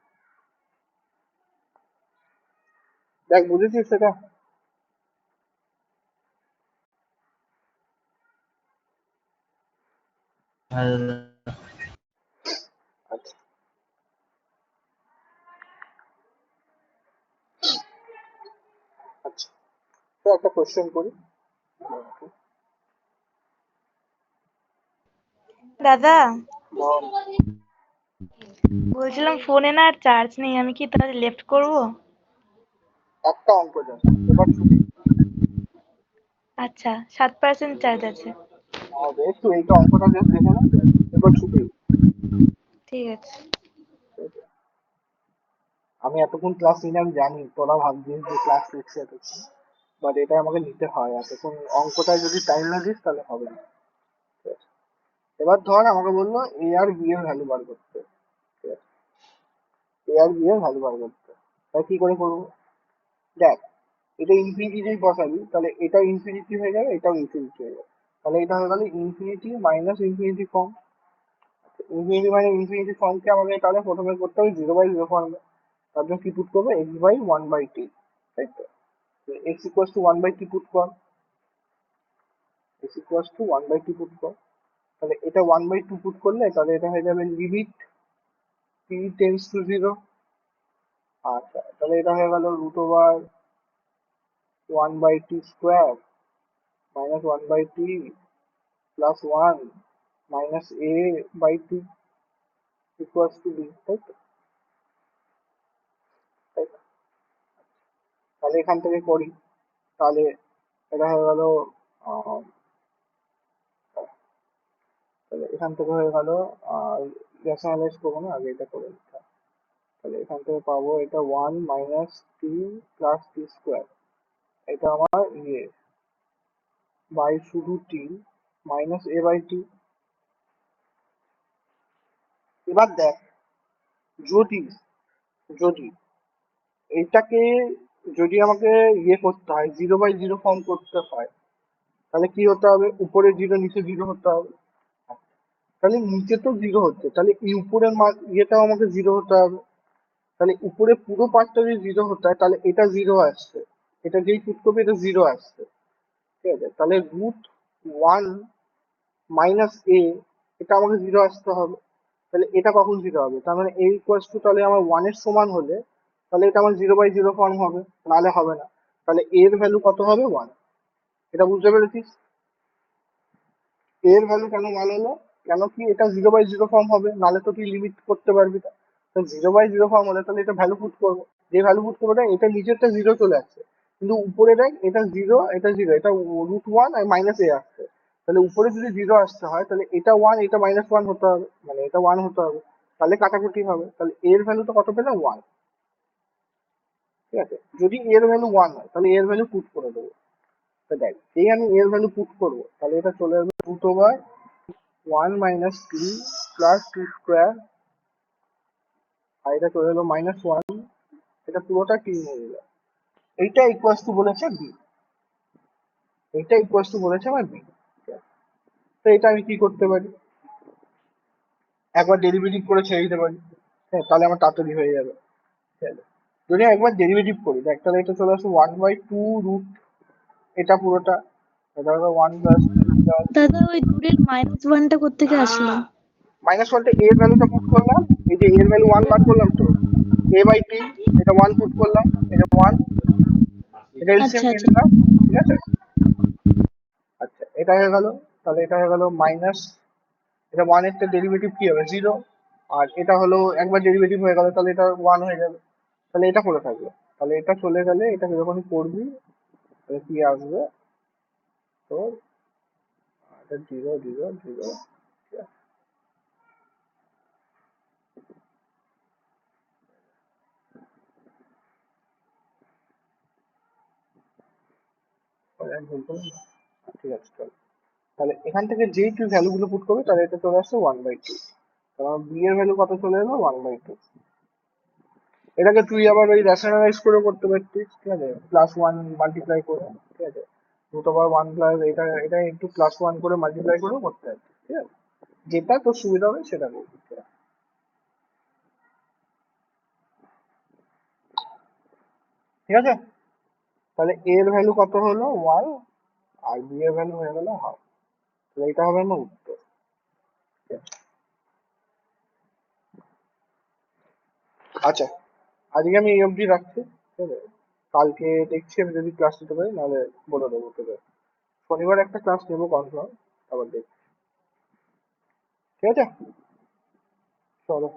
Speaker 1: দেখ বুঝেছিস সেটা?
Speaker 3: হ্যাঁ দাদা।
Speaker 1: আচ্ছা, আচ্ছা, তো একটা কোশ্চেন করি।
Speaker 5: দাদা,
Speaker 1: বল।
Speaker 5: বলছিলাম ফোনে না আর চার্জ নেই, আমি কি তাহলে লেফট করব?
Speaker 1: একটা অঙ্ক জাস্ট, এবার ছুটি।
Speaker 5: আচ্ছা, 7% চার্জ আছে।
Speaker 1: হবে একটু, এইটা অঙ্কটা জাস্ট দেখে না, এবার ছুটি।
Speaker 5: ঠিক আছে।
Speaker 1: আমি এতক্ষণ ক্লাস নিলে, আমি জানি তোরা ভাবছিস যে ক্লাস নিচ্ছে এতক্ষণ, বাট এটা আমাকে নিতে হয়, এতক্ষণ অঙ্কটায় যদি টাইম না দিস তাহলে হবে না, ঠিক আছে? এবার ধর আমাকে বললো এ আর বি এর ভ্যালু বার করতে, ঠিক আছে? এ আর বি এর ভ্যালু বার করতে, তাহলে কি করে করবো, দেখ এটা ইনফিনিটি যদি বসাবি তাহলে এটা ইনফিনিটি হয়ে যাবে, এটাও ইনফিনিটি হয়ে যাবে, তাহলে এটা হয়ে গেল infinity minus infinity form. Infinity minus infinity ফর্মকে আমাকে তাহলে প্রথমে করতে হবে 0/0 ফর্মে। তার জন্য কি পুট করবো, x/1/t, তাই তো? X equals to 1/t put কর, ইজ ইকুয়ালস টু 1/2 পুট কর। তাহলে এটা 1/2 পুট করলে তাহলে এটা হয়ে যাবে লিমিট t টেন্ডস টু 0। আচ্ছা, তাহলে এটা হয়ে গেল root over 1/t square minus 1/t plus 1 minus a/t equals to b, তাই তো? তাই তো? তাহলে এখান থেকে করি, তাহলে এটা হয়ে গেল তাহলে এখান থেকে হয়ে গেল রেশনালাইজ করবো না, আগে এটা করে নিতে হবে। তাহলে এখান থেকে পাবো এটা 1 মাইনাস টি প্লাস টি স্কোয়ার, এটা আমার বাই শুধু টি মাইনাস a/t। এবার দেখ, যদি যদি এইটাকে যদি আমাকে করতে হয় 0/0 ফর্ম করতে হয়, তাহলে কি হতে হবে? উপরে 0 নিচে 0 হতে হবে। তাহলে নিচে তো 0 হচ্ছে, তাহলে এই উপরের ইয়েটাও আমাকে 0 হতে হবে। তাহলে উপরে পুরো পার্টটা যদি 0 হতে হয় তাহলে এটা 0 আসছে, এটা যেই পুট করবে এটা 0 আসছে, ঠিক আছে? তাহলে রুট 1 মাইনাস এ, এটা আমাকে 0 আসতে হবে। তাহলে এটা কখন 0 হবে? তার মানে a ইকুয়ালস টু, তাহলে আমার 1 এর সমান হলে তাহলে এটা আমার 0/0 ফর্ম হবে, নাহলে হবে না। তাহলে এর ভ্যালু কত হবে? 1। এটা বুঝতে পেরেছিস? এর ভ্যালু কেন 1 হলো? কেন কি এটা 0/0 ফর্ম হবে, নাহলে তো তুই লিমিট করতে পারবি না। তো 0/0 ফর্ম হলে তাহলে এটা ভ্যালু পুট করবো, যে ভ্যালু পুট করবো এটা নিচেরটা 0 চলে আসছে, কিন্তু উপরে দেখ এটা 0 এটা 0, এটা রুট 1 আর মাইনাস এ আসছে। তাহলে উপরে যদি 0 আসতে হয় তাহলে এটা 1 এটা -1 হতে হবে, মানে এটা 1 হতে হবে, তাহলে কাটাকুটি হবে। তাহলে এর ভ্যালু তো কত পেলাম? 1। ঠিক আছে, যদি এর ভ্যালু 1 হয় তাহলে এর ভ্যালু পুট করে দেবো। তো দেখ, এই আমি এর ভ্যালু পুট করবো, তাহলে এটা চলে আসবে রুট ওভার 1 মাইনাস টি প্লাস টি স্কোয়ার, আর এটা চলে এলো -1, এটা পুরোটা টি হয়ে গেল। এইটা ইকুয়ালস টু বলেছে বি, এইটা ইকুয়ালস টু বলেছে আমার বি। তো এটা আমি কি করতে পারি? একবার ডেরিভেটিভ করে ছেড়ে দিতে পারি, হ্যাঁ, তাহলে আমার তাড়াতাড়ি হয়ে যাবে। ঠিক আছে, যদি একবার ডেরিভেটিভ করি দেখ, তাহলে এটা চলে আসবে 1/2 রুট, এটা পুরোটা, এটা হলো 1 প্লাস
Speaker 4: দাদা ওই দূরের -1টা কোত্থেকে আসলো?
Speaker 1: -1টা এর ভ্যালুটা পুট করলাম, এই যে এর ভ্যালু 1 বার করলাম তো a/t, এটা 1 পুট করলাম, এটা 1, এটা এলসিএম
Speaker 4: আচ্ছা
Speaker 1: নিয়ে
Speaker 4: আচ্ছা।
Speaker 1: নিলাম, ঠিক আছে? আচ্ছা, এটা হয়ে গেল, তাহলে এটা হয়ে গেল মাইনাস, এটা 1 এর ডেরিভেটিভ কি হবে? 0, আর এটা হলো একবার ডেরিভেটিভ হয়ে গেল তাহলে এটা 1 হয়ে যাবে, তাহলে এটা পড়ে থাকবে। তাহলে এটা চলে গেলে এটাকে যখন করবি তাহলে কি আসবে? তো এটা 0 0 0, আমি ভুল করলাম না? ঠিক আছে, চলো। তাহলে এখান থেকে যেই তুই ভ্যালু গুলো পুট করবি তাহলে এটা চলে আসছে 1/2, কারণ বি এর ভ্যালু কত চলে এলো? 1/2। এটাকে তুই আবার ওই রেশনালাইজ করে করতে পারতিস, ঠিক আছে, +1 মাল্টিপ্লাই করে, ঠিক আছে, রুট ওভার 1 প্লাস এটা এটা একটু +1 করে মাল্টিপ্লাই করেও করতে পারতিস, ঠিক আছে, যেটা তোর সুবিধা হবে সেটা করবি, ঠিক আছে? ঠিক আছে, তাহলে এ এর ভ্যালু কত হলো? 1, আর বি এর ভ্যালু হয়ে গেল হাফ। তাহলে এটা হবে আমার উত্তর, ঠিক আছে? আচ্ছা, আজকে আমি এই অবধি রাখছি, ঠিক আছে, কালকে দেখছি আমি যদি ক্লাস নিতে পারি, নাহলে বলে দেবো তোকে। শনিবার একটা ক্লাস নেবো কনফার্ম, আবার দেখছি, ঠিক আছে? চলো।